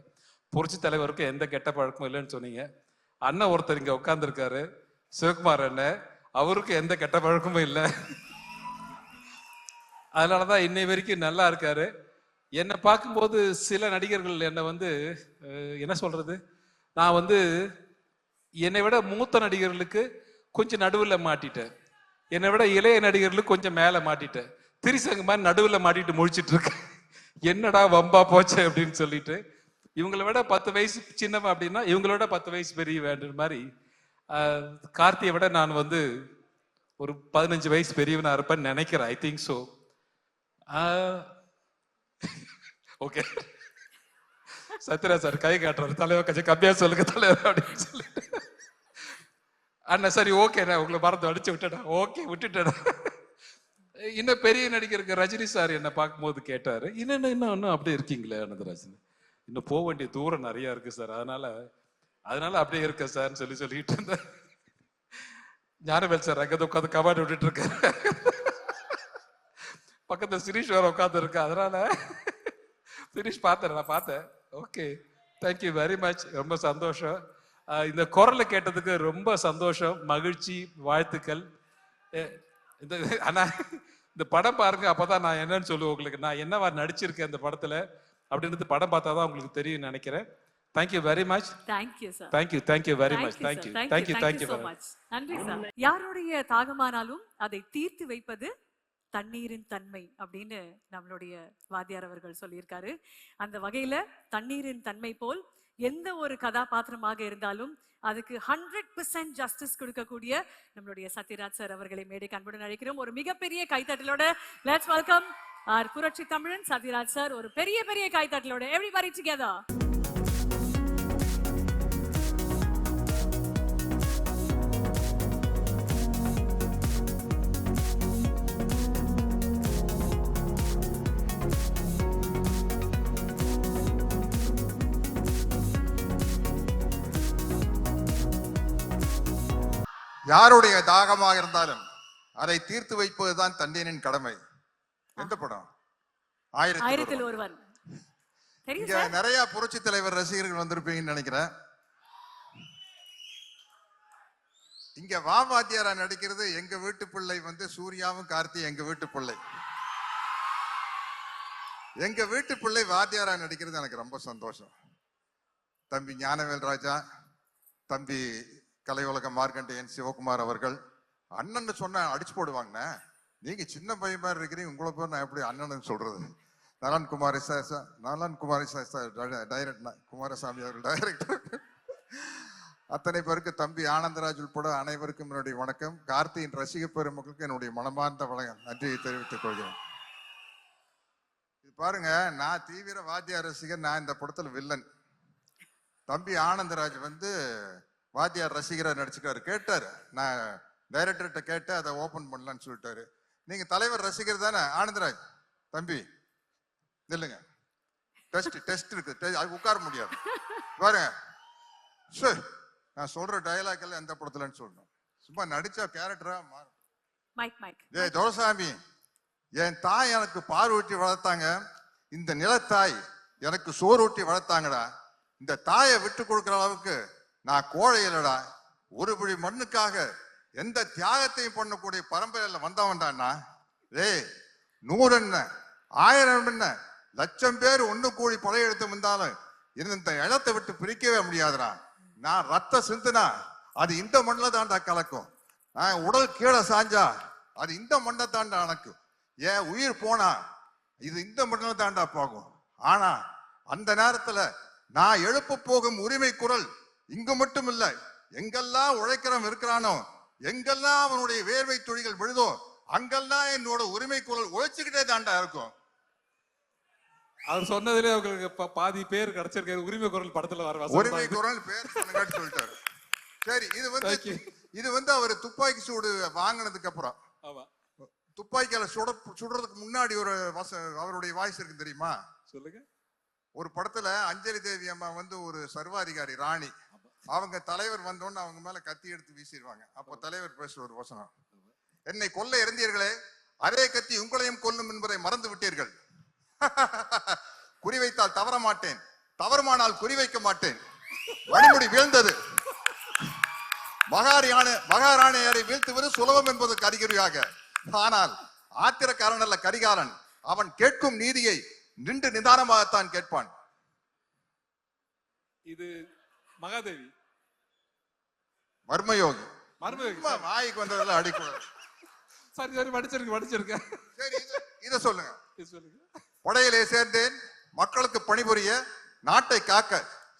புரட்சி தலைவருக்கும் எந்த கெட்ட பழக்கமும் இல்லைன்னு சொன்னீங்க. அண்ணன் ஒருத்தர் இங்க உட்கார்ந்துருக்காரு, சிவகுமார் அண்ணன், அவருக்கும் எந்த கெட்ட பழக்கமும் இல்லை. அதனாலதான் இன்னை வரைக்கும் நல்லா இருக்காரு. என்னை பார்க்கும்போது சில நடிகர்கள் என்னை என்ன சொல்றது, நான் என்னை விட மூத்த நடிகர்களுக்கு கொஞ்சம் நடுவில் மாட்டிட்டேன், என்னை விட இளைய நடிகர்களுக்கு கொஞ்சம் மேலே மாட்டிட்டேன். திரிசங்க மாதிரி நடுவில் மாட்டிட்டு முழிச்சிட்டு இருக்கேன். என்னடா வம்பா போச்சு அப்படின்னு சொல்லிட்டு. இவங்களை விட 10 வயசு சின்னவன் அப்படின்னா இவங்களோட 10 வயசு பெரிய வேண்டுற மாதிரி. கார்த்தியை விட நான் ஒரு 15 வயசு பெரியவனா இருப்பேன்னு நினைக்கிறேன். I think so. Okay, Sathyaraj sir கை காட்டுறாரு, தலைவர் கொஞ்சம் கம்மியா சொல்லுங்க தலைவர் அப்படின்னு சொல்லிட்டு. அண்ணா சரி ஓகே, நான் உங்களை மறந்து அடிச்சு விட்டேன். ஓகே விட்டுட்டேன். இன்னும் பெரிய நடிகருக்கு ரஜினி சார் என்ன பார்க்கும்போது கேட்டாரு, இன்னும் அப்படியே இருக்கீங்களே அனந்தராஜன், இன்னும் போக வேண்டிய தூரம் நிறைய இருக்கு சார், அதனால அப்படியே இருக்க சார்ன்னு சொல்லிட்டு இருந்தேன். ஞானவேல் சார் அங்கே உட்காந்து கபாடி விட்டுட்டு இருக்காரு, பக்கத்துல சிரீஷ் வேற உட்காந்து இருக்கு. அதனால சிரீஷ் நான் பார்த்தேன். Okay, thank you very much. ரொம்ப சந்தோஷம். இந்த குரலை கேட்டதுக்கு ரொம்ப சந்தோஷம், மகிழ்ச்சி, வாழ்த்துக்கள். ஆனா இந்த படம் பாருங்க, அப்பதான் நான் என்னன்னு சொல்லுவேன் உங்களுக்கு, நான் என்னவா நடிச்சிருக்கேன் இந்த படத்துல அப்படின்றது படம் பார்த்தாதான் உங்களுக்கு தெரியும் நினைக்கிறேன். Thank you very much. Thank you sir. Thank you very much. Thank you so much. நன்றி சார். யாருடைய தாகமானாலும் அதை தீர்த்து வைப்பது தண்ணீரின் தன்மை அப்படின்னு நம்மளுடைய வாத்தியார் அவர்கள் சொல்லியிருக்காரு. அந்த வகையில தண்ணீரின் தன்மை போல் எந்த ஒரு கதாபாத்திரமாக இருந்தாலும் அதுக்கு 100% ஜஸ்டிஸ் கொடுக்கக்கூடிய நம்மளுடைய சத்யராஜ் சார் அவர்களை மேடைக்கு அன்புடன் அழைக்கிறோம். ஒரு மிகப்பெரிய கைத்தட்டலோட லெட்ஸ் வெல்கம் ஆர் புரட்சி தமிழன் சத்யராஜ் சார். ஒரு பெரிய கைத்தட்டலோட எவ்ரிபடி டுகெதர். யாருடைய தாகமாக இருந்தாலும் அதை தீர்த்து வைப்பதுதான் தண்ணீரின் கடமை. எந்த படம்? ஆயிரத்தில் ஒருவன். இங்க நிறைய புரட்சி தலைவர் ரசிகர்கள் வந்திருப்பீங்கன்னு நினைக்கிறேன். இங்க வாத்தியாரா நடிக்கிறது எங்க வீட்டு பிள்ளை சூர்யாவும் கார்த்தி எங்க வீட்டு பிள்ளை. எங்க வீட்டு பிள்ளை வாத்தியாரா நடிக்கிறது எனக்கு ரொம்ப சந்தோஷம். தம்பி ஞானவேல் ராஜா, தம்பி கலை உலக மார்க்கண்டேயன் சிவகுமார் அவர்கள் அண்ணன் சொன்ன அடிச்சு போடுவாங்க. நீங்க சின்ன பையன் மாதிரி இருக்கிறீங்க, உங்களை பேர் நான் எப்படி அண்ணன் சொல்றது? நலன் குமாரசாமி அவர்கள் டைரக்டர். அத்தனை பேருக்கு, தம்பி ஆனந்தராஜ் உட்பட அனைவருக்கும் என்னுடைய வணக்கம். கார்த்தியின் ரசிக பெருமக்களுக்கு என்னுடைய மனமார்ந்த நன்றியை தெரிவித்துக் கொள்கிறேன். இது பாருங்க, நான் தீவிர வாத்தியார் ரசிகர். நான் இந்த படத்துல வில்லன். தம்பி ஆனந்தராஜ் வாத்தியார் ரசிகரா நடிச்சுக்காரு. கேட்டாரு, நான் டைரக்டர்கிட்ட கேட்டு அதை ஓபன் பண்ணலான்னு சொல்லிட்டாரு. நீங்க தலைவர் ரசிகர் தானே ஆனந்தராஜ்? தம்பி இல்லைங்க, டெஸ்ட் இருக்கு, உட்கார முடியாது பாருங்க. நான் சொல்ற டயலாக் எல்லாம் எந்த படத்துலன்னு சொல்லணும். சும்மா நடிச்சா கேரக்டரா மாறும். மைக் ஏய் துரைசாமி, என் தாய் எனக்கு பால் ஊட்டி வளர்த்தாங்க, இந்த நிலத்தாய் எனக்கு சோறு ஊட்டி வளர்த்தாங்கடா. இந்த தாயை விட்டு கொடுக்குற அளவுக்கு நான் கோழை இல்லடா. ஒரு பிடி மண்ணுக்காக எந்த தியாகத்தையும் பண்ணக்கூடிய பரம்பரையில வந்தவன்டான்னா. ஏய் 100 என்ன 1000 என்ன லட்சம் பேர் ஒண்ணு கூடி படையெடுத்து வந்தாலும் இந்த இடத்தை விட்டு பிரிக்கவே முடியாதுடா. நான் ரத்த சிந்துனா அது இந்த மண்ணில் தாண்டா கலக்கும். நான் உடல் கீழே சாஞ்சா அது இந்த மண்ணை தாண்டா அணக்கும். ஏன் உயிர் போனா இது இந்த மண்ணில் தாண்டா போகும். ஆனா அந்த நேரத்துல நான் எழுப்ப போகும் உரிமை குரல் இங்கு மட்டும் இல்லை, எங்கெல்லாம் உழைக்கிறவன் இருக்கிறானோ, எங்கெல்லாம் அவனுடைய வேர்வை துளிகள் விழுதோ, அங்கெல்லாம் என்னோட உரிமை குரல் உழைச்சுக்கிட்டே தாண்டா இருக்கும். அவர் சொன்னதுல உங்களுக்கு பாதி பேர் கிடைச்சிருக்காரு. உரிமை குரல் படத்துல வர உரிமை குரல் பேர் சொல்லிட்டாரு. சரி, இது வந்து அவர் துப்பாக்கி சூடு வாங்கினதுக்கு அப்புறம், துப்பாக்கியால சுடுறதுக்கு முன்னாடி ஒரு அவருடைய வாய்ஸ் இருக்கு தெரியுமா? சொல்லுங்க. ஒரு படத்துல அஞ்சலி தேவி அம்மா வந்து ஒரு சர்வாதிகாரி ராணி, அவங்க தலைவர் வந்தோன்னு அவங்க மேல கத்தி எடுத்து வீசிடுவாங்க. அப்போ தலைவர் பேசுற ஒரு வசனம், என்னை கொல்ல இருந்தீர்களே, அதே கத்தி உங்களையும் கொல்லும் என்பதை மறந்து விட்டீர்கள். குறிவைத்தால் தவற மாட்டேன், தவறுமானால் குறிவைக்க மாட்டேன். வழிமுடி வீழ்ந்தது. மகாராணியாரை வீழ்த்துவது சுலபம் என்பதற்கு அறிகுறியாக. ஆனால் ஆத்திரக்காரன் அல்ல கரிகாலன், அவன் கேட்கும் நீதியை நின்று நிதானமாகத்தான் கேட்பான். இது மகாதேவி மர்மயோகி. மர்மயோகி வாய்க்கு வந்ததெல்லாம் அடிக்கூடாது. சரி படிச்சிருக்கேன். சரி, இத சொல்லுங்க. படையிலே சேர்ந்தேன் மக்களுக்கு பணிபுரிய, நாட்டை காக்க.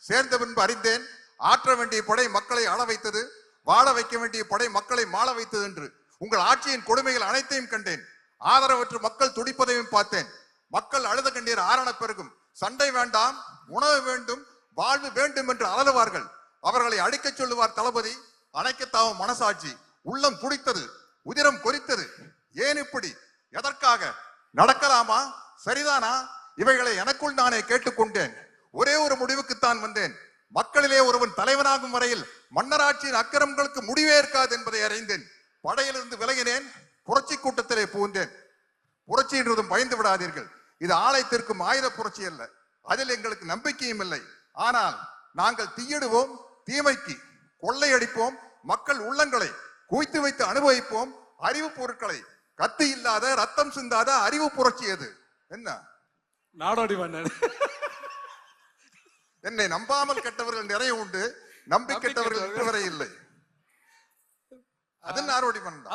சேர்ந்த பின்பு அறிந்தேன் ஆற்ற வேண்டிய படை மக்களை ஆள வைத்தது, வாழ வைக்க வேண்டிய படை மக்களை மாள வைத்தது என்று. உங்கள் ஆட்சியின் கொடுமைகள் அனைத்தையும் கண்டேன். ஆதரவற்று மக்கள் துடிப்பதையும் பார்த்தேன். மக்கள் அழுத கண்ணீர் ஆரண பெருகும். சண்டை வேண்டாம், உணவு வேண்டும், வாழ்வு வேண்டும் என்று அலறுவார்கள். அவர்களை அடிக்க சொல்லுவார் தளபதி. அணைக்கத்தாவும் மனசாட்சி. உள்ளம் குடித்தது, உதிரம் கொறித்தது. ஏன் இப்படி? எதற்காக? நடக்கலாமா? சரிதானா? இவைகளை எனக்குள் நானே கேட்டுக்கொண்டேன். ஒரே ஒரு முடிவுக்குத்தான் வந்தேன். மக்களிலே ஒருவன் தலைவனாகும் வரையில் மன்னராட்சியின் அக்கிரமங்களுக்கு முடிவே இருக்காது என்பதை அறிந்தேன். படையிலிருந்து விலகினேன். புரட்சி கூட்டத்திலே புகுந்தேன். புரட்சி என்றதும் பயந்து விடாதீர்கள். இது ஆலயத்திற்கும் ஆயுத புரட்சி அல்ல. அதில் எங்களுக்கு நம்பிக்கையும் இல்லை. ஆனால் நாங்கள் தீயிடுவோம், தீமைக்கு கொள்ளையடிப்போம், மக்கள் உள்ளங்களை குவித்து வைத்து அனுபவிப்போம். அறிவு பொருட்களை கத்தி இல்லாத ரத்தம் சிந்தாத அறிவு புரட்சி அது. என்ன நாடோடி மன்னன். என்னை நம்பாமல் கெட்டவர்கள் நிறைய உண்டு, நம்பி கெட்டவர்கள் இதுவரை இல்லை. அது நாடோடி மன்னன்.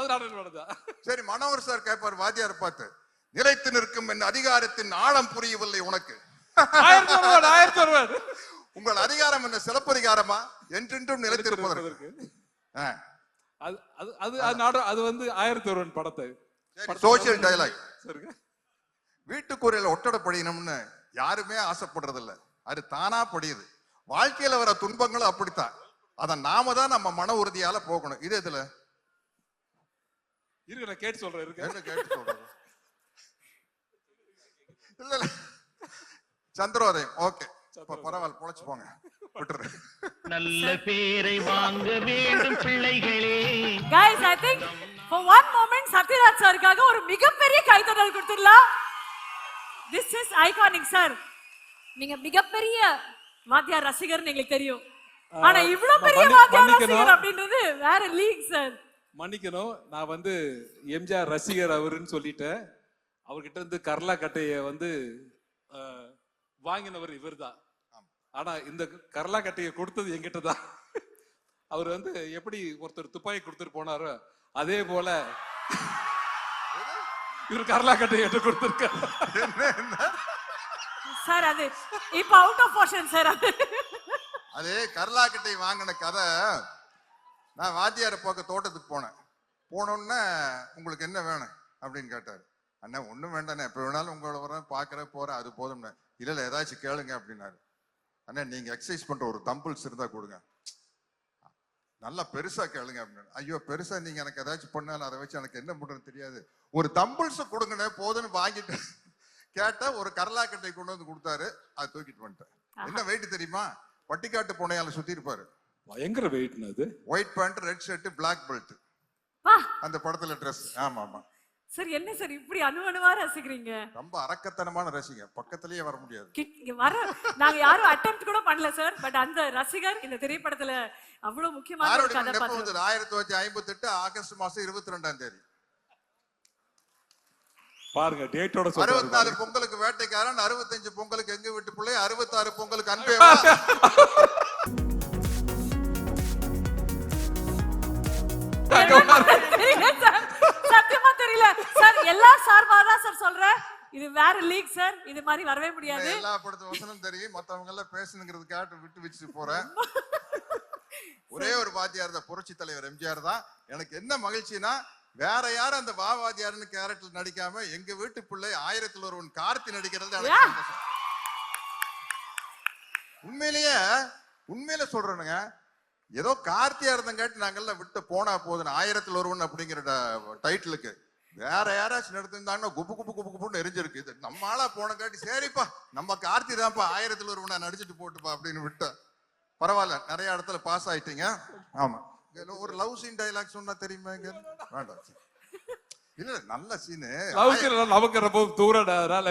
சரி, மனோகர் சார் கேட்பார் வாத்தியார் பார்த்து, நிலைத்து நிற்கும் என் அதிகாரத்தின் ஆழம் புரியவில்லை உனக்கு. உங்கள் அதிகாரம் என்ன சிலப்பதிகாரமா? என்றென்றும் நிலைத்திருப்பதற்கு. அது வந்து 1001 படத்தை சோசியல் டயலாக். வீட்டுக்குறையில ஒட்டடை படிக்கணும்னு யாருமே ஆசைப்படுறது இல்ல, அது தானா படியுது. வாழ்க்கையில வர துன்பங்களும் அப்படித்தான். அத நாம தான் நம்ம மன உறுதியால போகணும். இது எதுல இருக்கு? நான் கேட்டு சொல்றேன். கேட்டு சொல்றேன். இல்ல சந்திரோதயம். ஓகே, பரவாயில்ல, பொழைச்சு போங்க, விட்டுரு. நல்ல பேரை வாங்க வேண்டும் பிள்ளைகளே. Guys, I think for one moment Sathyaraj சாருக்காக ஒரு மிகப்பெரிய கைத்தட்டல் கொடுத்துடலாம். This is iconic sir. நீங்க மிகப்பெரிய வாத்தியார் ரசிகர்னு எங்களுக்கு தெரியும். ஆனா இவ்வளவு பெரிய வாத்தியார் ரசிகர் அப்படின்றது வேற லீக் சார். மன்னிக்கணும், நான் வந்து எம்ஜிஆர் ரசிகர் அவருன்னு சொல்லிட்டேன். அவர்கிட்ட இருந்து கர்லா கட்டைய வந்து வாங்கினவர் இவர் தான். ஆனா இந்த கர்லா கட்டையை கொடுத்தது என்கிட்ட தான். அவர் வந்து எப்படி ஒருத்தர் துப்பாக்கி கொடுத்துட்டு போனாரோ அதே போல இவர் கர்லா கட்டையை என்கிட்ட கொடுத்திருக்காரு. சார் அது இப்ப அவுட் ஆஃப் போர்ஷன் சார். அது கர்லா கட்டை வாங்கின கதை. நான் வாத்தியார பார்க்க தோட்டத்துக்கு போனேன். போனோன்னே உங்களுக்கு என்ன வேணும் அப்படின்னு கேட்டாரு. அண்ணா ஒன்றும் வேண்டாண்ணே, எப்போ வேணாலும் உங்களோட வரேன், பார்க்குறேன், போகிறேன், அது போதும்ண்ணே. இல்லை ஏதாச்சும் கேளுங்க அப்படின்னாரு. அண்ணா நீங்கள் எக்ஸசைஸ் பண்ணுற ஒரு தம்பிள்ஸ் இருந்தால் கொடுங்க, நல்லா பெருசாக கேளுங்க அப்படின்னு. ஐயோ பெருசாக நீங்கள் எனக்கு ஏதாச்சும் பண்ணாலும் அதை வச்சு எனக்கு என்ன பண்ணுறதுன்னு தெரியாது, ஒரு தம்பிள்ஸை கொடுங்கண்ணே போதுன்னு வாங்கிட்டு கேட்டால் ஒரு கரலாக்கட்டை கொண்டு வந்து கொடுத்தாரு. அதை தூக்கிட்டு வந்துட்டேன். என்ன வெயிட் தெரியுமா? பட்டிக்காட்டு பூனையால சுற்றி இருப்பாரு. பயங்கர வெயிட்னு அது. White pant, red shirt, black belt. வா அந்த படத்துல ட்ரெஸ். ஆமா ஆமா. சார் என்ன சார் இப்படி அணுவணுவா ரசிக்கிறீங்க? ரொம்ப அரக்கத்தனமான ரசிகன், பக்கத்திலேயே வர முடியாது. இங்க வர நாங்க யாரும் அட்டெம்ப்ட் கூட பண்ணல சார். பட் அந்த ரசிகர் இந்த திரைப்படத்துல அவ்வளவு முக்கியமான ஒரு யாரோட நெப்பம் கதாபாத்திரம். வந்தது? 1958 ஆகஸ்ட் மாசம் 22ஆம் தேதி. பாருங்க டேட்டோட சொல்றாரு. 64 பொங்கலுக்கு வேட்டைக்காரன், 65 பொங்கலுக்கு எங்க வீட்டு பிள்ளை, 66 பொங்கலுக்கு அன்பே வா. தெரியல சார். சத்தியமா தெரியல சார். எல்லா சார்பாதான் சார் சொல்றேன். இது வேற லீக் சார். இது மாதிரி வரவே முடியாது. எல்லா படத்து வசனம் தெரியும், மத்தவங்க எல்லாம் பேசணுங்கிறதுக்காக விட்டு வச்சுட்டு போறேன். ஒரே ஒரு வாத்தியார் தான், புரட்சி தலைவர் எம்ஜிஆர் தான். எனக்கு என்ன மகிழ்ச்சினா, வேற யாரும் அந்த வாத்தியார்னு கேரக்டர் நடிக்காம எங்க வீட்டு பிள்ளை 1000ல் ஒருவன் கார்த்தி நடிக்கிறது எனக்கு சந்தோஷம். உண்மையிலே சொல்றேனுங்க, ஏதோ கார்த்தியா இருந்தங்காட்டி நாங்கெல்லாம் விட்டு போனா போதும் 1000ல் ஒருவன் அப்படிங்கிற டைட்டிலுக்கு. வேற யாராச்சும் நடத்திருந்தாங்கன்னா குப்பு குப்பு குப்பு குப்புன்னு எரிஞ்சிருக்கு. இது நம்ம ஆளா போனங்காட்டி சரிப்பா நம்ம கார்த்தி தான்ப்பா 1000ல் ஒருவனை நடிச்சுட்டு போட்டுப்பா அப்படின்னு விட்டேன். பரவாயில்ல, நிறைய இடத்துல பாஸ் ஆயிட்டீங்க. ஆமா, ஒரு லவ் சீன் டைலாக் சொன்னா தெரியுமா? வேண்டாம், இல்ல நல்ல சீனு. நமக்கு ரொம்ப தூரம்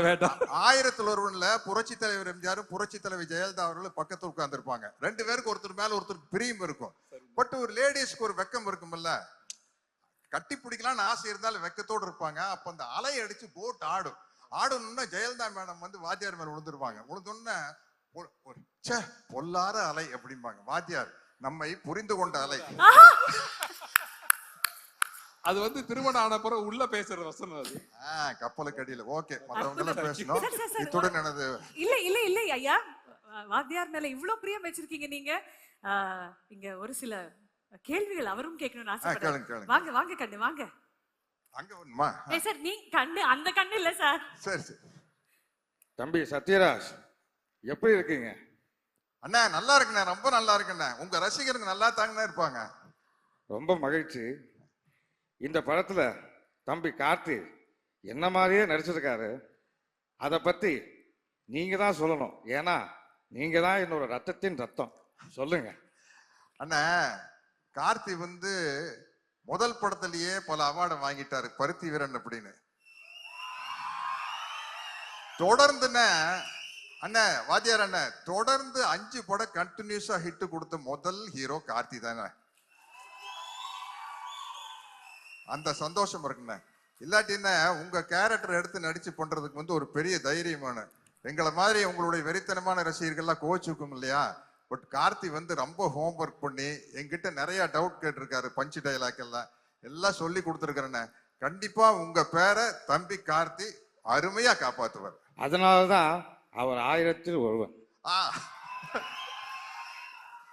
வேண்டாம். 1000ல் ஒருவன்ல புரட்சி தலைவர் எம்ஜிஆரும் புரட்சி தலைவர் ஜெயலலிதா அவர்களும் பக்கத்துல உட்கார்ந்து இருப்பாங்க. 2 பேருக்கு ஒருத்தர் மேல ஒருத்தருக்கு பிரியம் இருக்கும். பட் ஒரு லேடிஸ்க்கு ஒரு வெக்கம் இருக்கும்ல, கட்டி பிடிக்கலாம்னு ஆசை இருந்தாலும் வெக்கத்தோடு இருப்பாங்க. அப்ப அந்த அலை அடிச்சு போட் ஆடணும்னா ஜெயலலிதா மேடம் வந்து வாத்தியார் மேல விழுந்துருவாங்க. விழுந்தோன்னா பொல்லாத அலை அப்படிம்பாங்க. வாத்தியார் நம்மை புரிந்து கொண்ட அலை. அது வந்து திருமணம் ஆன பிறகு உள்ள பேசுற வசனம் அது. கப்பலுக்கு அடியில. ஓகே, மத்தவங்க எல்லாம் பேசணும். இத்துடன் எனது இல்ல இல்ல இல்ல ஐயா, வாத்தியார் மேல இவ்ளோ பிரியம் வச்சிருக்கீங்க நீங்க. இங்க ஒரு சில கேள்விகள் அவரும் கேட்கணும்னு ஆசைப்படுறேன். வாங்க வாங்க கண்ணு வாங்க. அங்க வரணுமா? சார் நீ கண்ணு, அந்த கண்ணு இல்ல சார். சரி சரி. தம்பி சத்யராஜ் எப்படி இருக்கீங்க? அண்ணா நல்லா இருக்குண்ணே, ரொம்ப நல்லா இருக்குண்ணே. உங்க ரசிகருக்கு நல்லா தாங்கண்ணா இருப்பாங்க. ரொம்ப மகிழ்ச்சி. இந்த படத்துல தம்பி கார்த்தி என்ன மாதிரியே நடிச்சிருக்காரு. அதை பத்தி நீங்க தான் சொல்லணும். ஏன்னா நீங்க தான் என்னோட ரத்தத்தின் ரத்தம். சொல்லுங்க அண்ணா. கார்த்தி வந்து முதல் படத்திலேயே பல அவார்டை வாங்கிட்டாரு, பருத்தி வீரன் அப்படின்னு. தொடர்ந்துண்ணே அண்ணா வாத்தியார் அண்ணா தொடர்ந்து 5 படம் கண்டினியூஸா ஹிட் கொடுத்த முதல் ஹீரோ கார்த்தி தானே. அந்த சந்தோஷம் இருக்குண்ணே. இல்லாட்டின்னா உங்க கேரக்டர் எடுத்து நடிச்சு பண்றதுக்கு வந்து ஒரு பெரிய தைரியமான, எங்களை மாதிரி உங்களுடைய வெறித்தனமான ரசிகர்கள்லாம் கோச்சுக்கும் இல்லையா. பட் கார்த்தி வந்து ரொம்ப ஹோம்ஒர்க் பண்ணி என்கிட்ட நிறைய டவுட் கேட்டிருக்காரு. பஞ்சு டைலாக் எல்லாம் சொல்லி கொடுத்துருக்கிறேண்ணே. கண்டிப்பா உங்க பேரை தம்பி கார்த்தி அருமையா காப்பாத்துவார். அதனாலதான் அவர் 1000ல் ஒருவன்.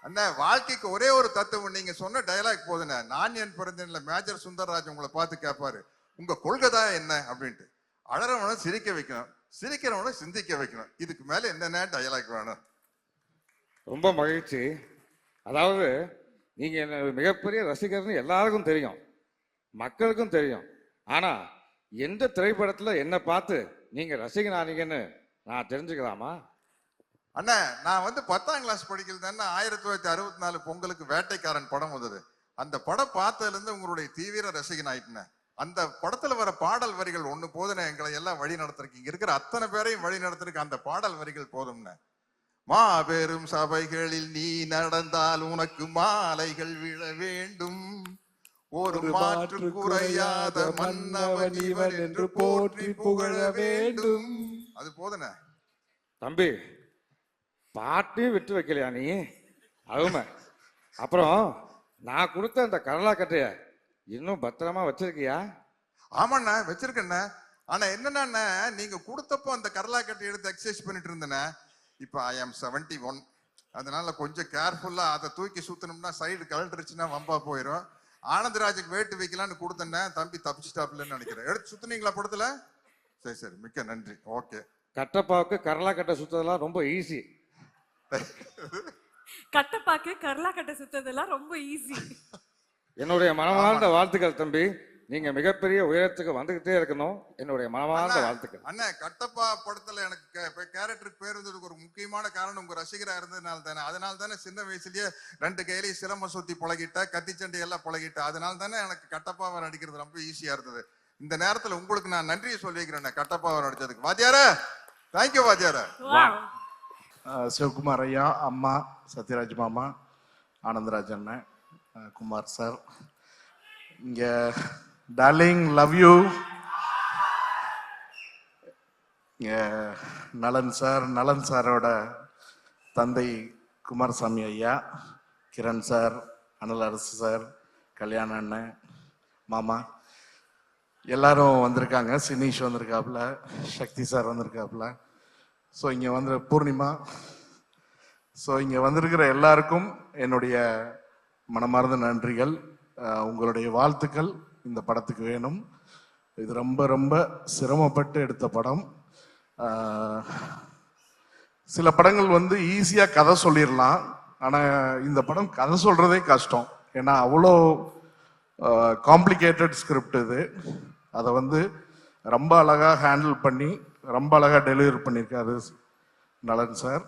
அண்ணா வாழ்க்கைக்கு ஒரே ஒரு தத்துவம், நீங்க சொன்ன டயலாக் போதுண்ணே. நான் என் பிறந்தேன்ல மேஜர் சுந்தர்ராஜ் உங்களை பார்த்து கேட்பாரு, உங்க கொள்கை தான் என்ன அப்படின்ட்டு. அழறவனை சிரிக்க வைக்கணும், சிரிக்கிறவனை சிந்திக்க வைக்கணும். இதுக்கு மேல என்னென்ன டயலாக் வேணும்? ரொம்ப மகிழ்ச்சி. அதாவது நீங்க என்ன மிகப்பெரிய ரசிகர்னு எல்லாருக்கும் தெரியும், மக்களுக்கும் தெரியும். ஆனா எந்த திரைப்படத்துல என்ன பார்த்து நீங்க ரசிகனானீங்கன்னு நான் தெரிஞ்சுக்கலாமா? அண்ணா நான் வந்து 10ஆம் கிளாஸ் படிக்கிறது தானே 1964 பொங்கலுக்கு வேட்டைக்காரன் படம் வந்தது. அந்த படம் பார்த்ததுல இருந்து உங்களுடைய தீவிர ரசிகன் ஆயிட்டுனேன். அந்த படத்துல வர பாடல் வரிகள் ஒண்ணு போதுன்னு எங்களை எல்லாம் வழி நடத்துறதுக்கு, இங்க இருக்கிற அத்தனை பேரையும் வழி நடத்துறதுக்கு அந்த பாடல் வரிகள் போதும்னு. மாபெரும் சபைகளில் நீ நடந்தால் உனக்கு மாலைகள் விழ வேண்டும், ஒரு மாற்று குறையாத மன்னவன் இவன் என்று போற்றி புகழ வேண்டும். அது போதுன தம்பி. பாட்டையும் விட்டு வைக்கலையா நீ? அருமை. அப்புறம் நான் கொடுத்த அந்த கடலா கட்டைய இன்னும் பத்திரமா வச்சிருக்கியா? ஆமாண்ணா வச்சிருக்கேண்ணா. ஆனா என்னன்னா நீங்க கொடுத்தப்போ அந்த கடலா கட்டை எடுத்து எக்ஸசைஸ் பண்ணிட்டு இருந்தேண்ணே. இப்ப I am 71, அதனால கொஞ்சம் கேர்ஃபுல்லா அதை தூக்கி சுத்தணும்னா சைடு கலண்டுருச்சுன்னா வம்பா போயிடும். ஆனந்தராஜுக்கு வேட்டு வைக்கலான்னு கொடுத்தேன்னே, தம்பி தப்பிச்சுட்டாப்லன்னு நினைக்கிறேன். எடுத்து சுத்துனீங்களா படத்துல? சரி சரி, மிக்க நன்றி. ஓகே. கட்டப்பாவுக்கு கரலா கட்டை சுத்ததெல்லாம் ரொம்ப ஈஸி. கட்டப்பாக்கு கரலா கட்டை சுத்ததெல்லாம் ரொம்ப ஈஸி. என்னுடைய மனமார்ந்த வாழ்த்துக்கள் தம்பி. நீங்கள் மிகப்பெரிய உயரத்துக்கு வந்துக்கிட்டே இருக்கணும். என்னுடைய மனமார்ந்த வாழ்த்துக்கள். அண்ணா கட்டப்பா படத்துல எனக்கு கேரக்டருக்கு பேர் வந்ததுக்கு ஒரு முக்கியமான காரணம் உங்க ரசிகரா இருந்ததுனால தானே. அதனால தானே சின்ன வயசுலயே 2 கையிலையும் சிலம்ப சுத்தி பழகிட்ட, கத்திச்சண்டை எல்லாம் பழகிட்ட. அதனால தானே எனக்கு கட்டப்பாவை நடிக்கிறது ரொம்ப ஈஸியா இருந்தது. இந்த நேரத்துல உங்களுக்கு நான் நன்றியை சொல்லிக்கிறேன் கட்டப்பாவை நடிச்சதுக்கு. வாத்தியாரா, தேங்க்யூ வாத்தியாரா. சிவகுமார் ஐயா, அம்மா சத்யராஜ் மாமா, ஆனந்தராஜ் அண்ணன், குமார் சார், இங்கே டார்லிங் லவ் யூ, இங்கே நலன் சாரோட தந்தை குமாரசாமி ஐயா, கிரண் சார், அனல் அரசு சார், கல்யாண அண்ணன், மாமா எல்லாரும் வந்திருக்காங்க. சினீஷ் வந்திருக்காப்புல, சக்தி சார் வந்திருக்காப்புல. ஸோ இங்கே வந்து பூர்ணிமா, ஸோ இங்கே வந்திருக்கிற எல்லாருக்கும் என்னுடைய மனமார்ந்த நன்றிகள். உங்களுடைய வாழ்த்துக்கள் இந்த படத்துக்கு வேணும். இது ரொம்ப ரொம்ப சிரமப்பட்டு எடுத்த படம். சில படங்கள் வந்து ஈஸியாக கதை சொல்லிடலாம், ஆனால் இந்த படம் கதை சொல்கிறதே கஷ்டம். ஏன்னா அவ்வளோ காம்ப்ளிகேட்டட் ஸ்கிரிப்ட் இது. அதை வந்து ரொம்ப அழகாக ஹேண்டில் பண்ணி ரொம்ப அழகாக டெலிவரி பண்ணியிருக்காரு நலன் சார்.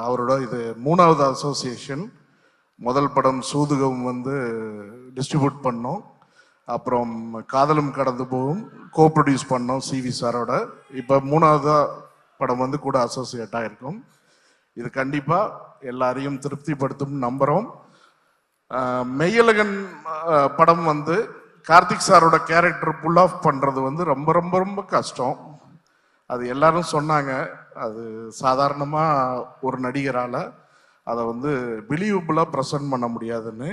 அவரோட இது 3வது அசோசியேஷன். முதல் படம் சூதுகம் வந்து டிஸ்ட்ரிபியூட் பண்ணோம், அப்புறம் காதலும் கடந்து போகும் கோ ப்ரொடியூஸ் பண்ணோம் சிவி சாரோட. இப்போ 3வது படம் வந்து கூட அசோசியேட் ஆகிருக்கும். இது கண்டிப்பாக எல்லாரையும் திருப்திப்படுத்தும் நம்புகிறோம். மெய்யழகன் படம் வந்து கார்த்திக் சாரோட கேரக்டர் புல் ஆஃப் பண்ணுறது வந்து ரொம்ப ரொம்ப ரொம்ப கஷ்டம். அது எல்லாரும் சொன்னாங்க. அது சாதாரணமாக ஒரு நடிகரால் அதை வந்து பிலீவபுளாக ப்ரெசன்ட் பண்ண முடியாதுன்னு.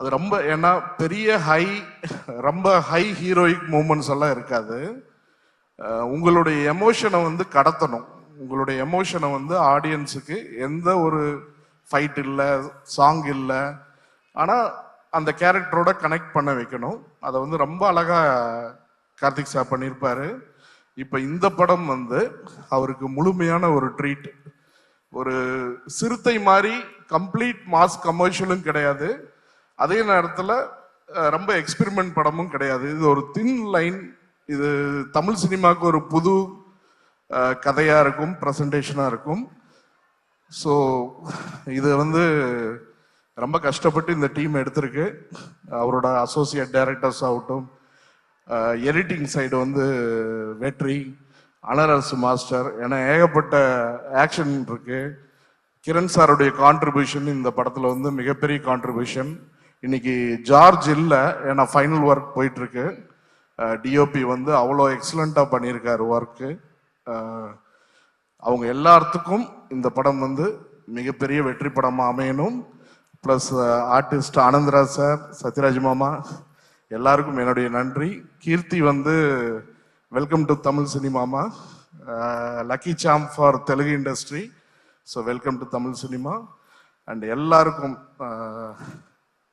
அது ரொம்ப, ஏன்னா பெரிய ரொம்ப ஹை ஹீரோயிக் மூமெண்ட்ஸ் எல்லாம் இருக்காது. உங்களுடைய எமோஷனை வந்து கடத்தணும். உங்களுடைய எமோஷனை வந்து ஆடியன்ஸுக்கு எந்த ஒரு ஃபைட் இல்லை, சாங் இல்லை, ஆனால் அந்த கேரக்டரோட கனெக்ட் பண்ண வைக்கணும். அதை வந்து ரொம்ப அழகாக கார்த்திக் சார் பண்ணியிருப்பாரு. இப்போ இந்த படம் வந்து அவருக்கு முழுமையான ஒரு ட்ரீட். ஒரு சிறுத்தை மாதிரி கம்ப்ளீட் மாஸ் கமர்ஷியலும் கிடையாது, அதே நேரத்தில் ரொம்ப எக்ஸ்பெரிமெண்ட் படமும் கிடையாது. இது ஒரு தின் லைன். இது தமிழ் சினிமாவுக்கு ஒரு புது கதையாக இருக்கும், ப்ரெசன்டேஷனாக இருக்கும். ஸோ இது வந்து ரொம்ப கஷ்டப்பட்டு இந்த டீம் எடுத்திருக்கு. அவரோட அசோசியேட் டைரக்டர்ஸ் ஆகட்டும், எடிட்டிங் சைடு வந்து வெற்றி, அனரசு மாஸ்டர், ஏன்னா ஏகப்பட்ட ஆக்ஷன் இருக்கு. கிரண் சாருடைய கான்ட்ரிபியூஷன் இந்த படத்தில் வந்து மிகப்பெரிய கான்ட்ரிபியூஷன். இன்னைக்கு ஜார்ஜ் இல்லை, ஏன்னா ஃபைனல் ஒர்க் போயிட்டு இருக்கு. டிஓபி வந்து அவ்வளோ எக்ஸலண்ட்டாக பண்ணியிருக்காரு ஒர்க்கு. அவங்க எல்லாத்துக்கும் இந்த படம் வந்து மிகப்பெரிய வெற்றி படமாக அமையணும். Plus artist Anandraj sir, Sathyaraj மாமா எல்லாருக்கும் என்னுடைய நன்றி. கீர்த்தி வந்து வெல்கம் டு தமிழ் சினிமாமா, lucky charm for Telugu industry. So welcome to Tamil cinema. And எல்லாருக்கும்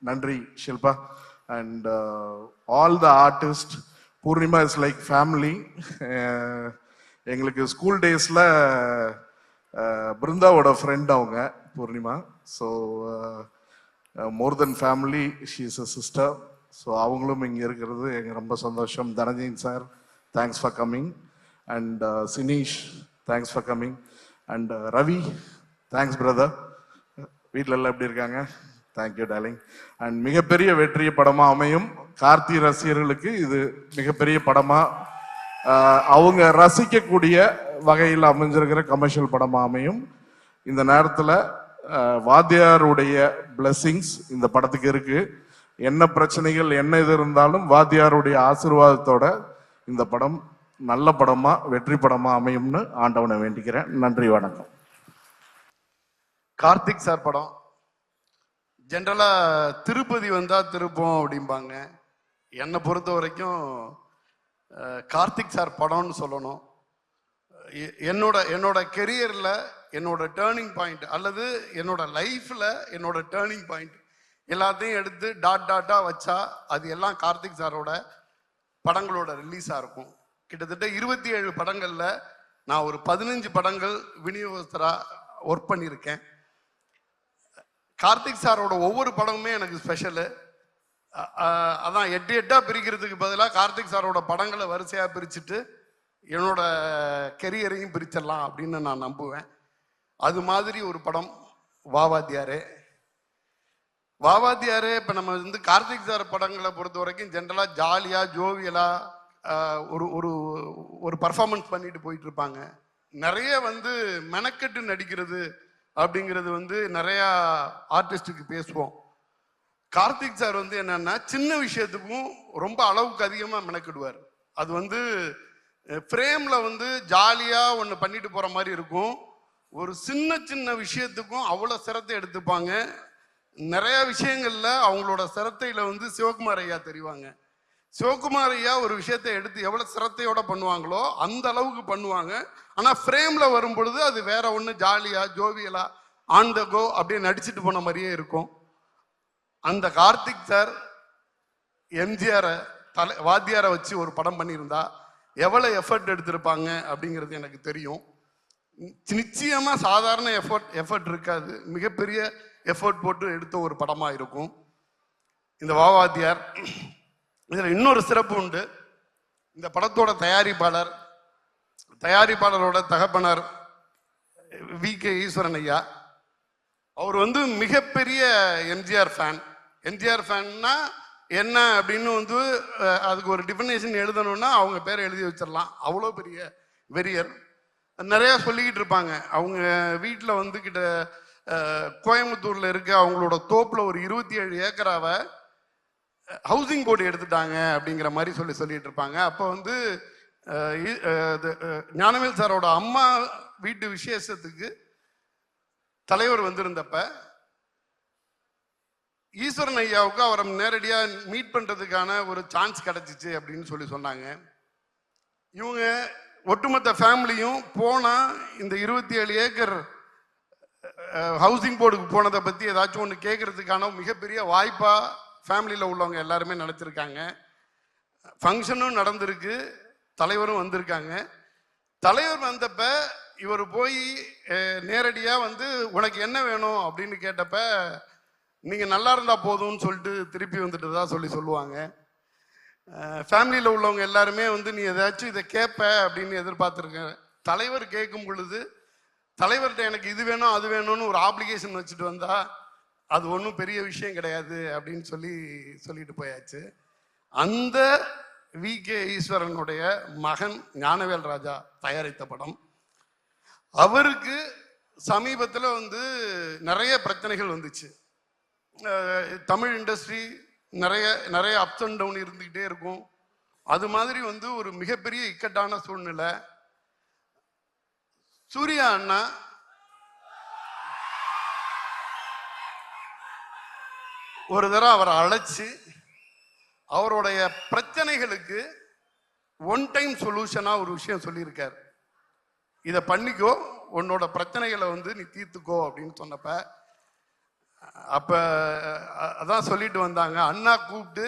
நன்றி Shilpa. And all the artist. Poornima is like family. எங்களுக்கு ஸ்கூல் டேஸில் பிருந்தாவோட ஃப்ரெண்ட் அவங்க Poornima. So more then family, she is a sister. So அவங்களும் இங்கே இருக்கிறது எங்கள் ரொம்ப சந்தோஷம். Dhananjayan sir, thanks for coming. And Sineesh, thanks for coming. And Ravi, thanks brother. வீட்டில் எல்லாம் எப்படி இருக்காங்க? Thank you darling. அண்ட் மிகப்பெரிய வெற்றிய படமாக அமையும். கார்த்தி ரசிகர்களுக்கு இது மிகப்பெரிய படமாக அவங்க ரசிக்கக்கூடிய வகையில் அமைஞ்சிருக்கிற கமர்ஷியல் படமாக அமையும். இந்த நேரத்தில் வாத்தியாருடைய பிளெஸிங்ஸ் இந்த படத்துக்கு இருக்கு. என்ன பிரச்சனைகள் என்ன இது இருந்தாலும் வாத்தியாருடைய ஆசீர்வாதத்தோட இந்த படம் நல்ல படமா வெற்றி படமா அமையும்னு ஆண்டவனை வேண்டிக்கிறேன். நன்றி, வணக்கம். கார்த்திக் சார் படம் ஜென்ரலா திருப்பதி வந்தா திருப்பம் அப்படிம்பாங்க. என்னை பொறுத்த வரைக்கும் கார்த்திக் சார் படம்னு சொல்லணும். என்னோட கெரியர்ல என்னோட டேர்னிங் பாயிண்ட் அல்லது என்னோட லைஃப்ல என்னோட டேர்னிங் பாயிண்ட் எல்லாத்தையும் எடுத்து டாட்டா வச்சா அது எல்லாம் கார்த்திக் சாரோட படங்களோட ரிலீஸா இருக்கும். கிட்டத்தட்ட 27 படங்கள்ல நான் ஒரு 15 படங்கள் விநியோகஸ்தரா ஒர்க் பண்ணியிருக்கேன். கார்த்திக் சாரோட ஒவ்வொரு படமுமே எனக்கு ஸ்பெஷலு. அதான் 8 பிரிக்கிறதுக்கு பதிலாக கார்த்திக் சாரோட படங்களை வரிசையாக பிரிச்சுட்டு என்னோட கெரியரையும் பிரிச்சிடலாம் அப்படின்னு நான் நம்புவேன். அது மாதிரி ஒரு படம் வாவாத்தியாரே. வாவாத்தியாரே இப்போ நம்ம வந்து கார்த்திக் சார் படங்களை பொறுத்த வரைக்கும் ஜென்ரலாக ஜாலியாக ஜோவியலாக ஒரு ஒரு ஒரு பர்ஃபார்மன்ஸ் பண்ணிட்டு போயிட்டு இருப்பாங்க. நிறைய வந்து மெனக்கெட்டு நடிக்கிறது அப்படிங்கிறது வந்து நிறையா ஆர்டிஸ்டுக்கு பேசுவோம். கார்த்திக் சார் வந்து என்னன்னா சின்ன விஷயத்துக்கும் ரொம்ப அளவுக்கு அதிகமாக மெனக்கிடுவார். அது வந்து ஃப்ரேம்ல வந்து ஜாலியாக ஒன்று பண்ணிட்டு போகிற மாதிரி இருக்கும். ஒரு சின்ன சின்ன விஷயத்துக்கும் அவ்வளோ சிரத்தை எடுத்துப்பாங்க. நிறைய விஷயங்கள்ல அவங்களோட சிரத்தையில வந்து சிவகுமார் ஐயா தெரிவாங்க. சிவகுமார் ஐயா ஒரு விஷயத்தை எடுத்து எவ்வளவு சிரத்தையோட பண்ணுவாங்களோ அந்த அளவுக்கு பண்ணுவாங்க. ஆனா ஃப்ரேம்ல வரும் பொழுது அது வேற ஒண்ணு ஜாலியா ஜோவியலா ஆன் த கோ அப்படியே நடிச்சுட்டு போன மாதிரியே இருக்கும். அந்த கார்த்திக் சார் எம்ஜிஆரை வாத்தியாரை வச்சு ஒரு படம் பண்ணியிருந்தா எவ்வளவு எஃபர்ட் எடுத்திருப்பாங்க அப்படிங்கிறது எனக்கு தெரியும். நிச்சயமா சாதாரண எஃபர்ட் இருக்காது, மிகப்பெரிய எஃபர்ட் போட்டு எடுத்த ஒரு படமா இருக்கும் இந்த வாவாத்தியார். இதுல இன்னொரு சிறப்பு உண்டு. இந்த படத்தோட தயாரிப்பாளரோட தகப்பனர் வி.கே. ஈஸ்வரன் ஐயா. அவர் வந்து மிகப்பெரிய எம்ஜிஆர் ஃபேன். எம்ஜிஆர் ஃபேன்னா என்ன அப்படின்னு வந்து அதுக்கு ஒரு டிஃபினேஷன் எழுதணும்னா அவங்க பேரை எழுதி வச்சிடலாம், அவ்வளோ பெரிய வெறியர். நிறையா சொல்லிக்கிட்டு இருப்பாங்க. அவங்க வீட்டில் வந்து கோயம்புத்தூர்ல இருக்க அவங்களோட தோப்புல ஒரு 27 ஏக்கராவை ஹவுசிங் போர்டு எடுத்துட்டாங்க அப்படிங்கிற மாதிரி சொல்லிட்டு இருப்பாங்க. அப்போ வந்து ஞானவேல் சாரோட அம்மா வீட்டு விசேஷத்துக்கு தலைவர் வந்திருந்தப்ப ஈஸ்வரன் ஐயாவுக்கு அவரை நேரடியாக மீட் பண்றதுக்கான ஒரு சான்ஸ் கிடைச்சிச்சு அப்படின்னு சொன்னாங்க. இவங்க ஒட்டுமொத்த ஃபேமிலியும் போனா இந்த 27 ஏக்கர் ஹவுசிங் போர்டுக்கு போனதை பற்றி ஏதாச்சும் ஒன்று கேட்கறதுக்கான மிகப்பெரிய வாய்ப்பா ஃபேமிலியில் உள்ளவங்க எல்லாருமே நினச்சிருக்காங்க. ஃபங்க்ஷனும் நடந்திருக்கு, தலைவரும் வந்திருக்காங்க. தலைவர் வந்தப்ப இவர் போய் நேரடியாக வந்து உனக்கு என்ன வேணும் அப்படின்னு கேட்டப்ப நீங்கள் நல்லா இருந்தா போதும்னு சொல்லிட்டு திருப்பி வந்துட்டு தான் சொல்லுவாங்க. ஃபேமிலியில் உள்ளவங்க எல்லாருமே வந்து நீ ஏதாச்சும் இதை கேட்ப அப்படின்னு எதிர்பார்த்துருக்கேன். தலைவர் கேட்கும் பொழுது தலைவர்கிட்ட எனக்கு இது வேணும் அது வேணும்னு ஒரு ஆப்ளிகேஷன் வச்சுட்டு வந்தா அது ஒன்றும் பெரிய விஷயம் கிடையாது அப்படின்னு சொல்லிட்டு போயாச்சு. அந்த வி.கே. ஈஸ்வரனுடைய மகன் ஞானவேல் ராஜா தயாரித்த படம். அவருக்கு சமீபத்தில் வந்து நிறைய பிரச்சனைகள் வந்துச்சு. தமிழ் இண்டஸ்ட்ரி நிறைய அப்ஸ் அண்ட் டவுன் இருந்துக்கிட்டே இருக்கும். அது மாதிரி வந்து ஒரு மிகப்பெரிய இக்கட்டான சூழ்நிலை. சூர்யா அண்ணா ஒரு தடவை அவரை அழைச்சு அவருடைய பிரச்சனைகளுக்கு ஒன் டைம் சொல்யூஷனா ஒரு விஷயம் சொல்லியிருக்கார். இதை பண்ணிக்கோ, உன்னோட பிரச்சனைகளை வந்து நீ தீர்த்துக்கோ அப்படின்னு சொன்னப்ப அப்ப அதான் சொல்லிட்டு வந்தாங்க. அண்ணா கூப்பிட்டு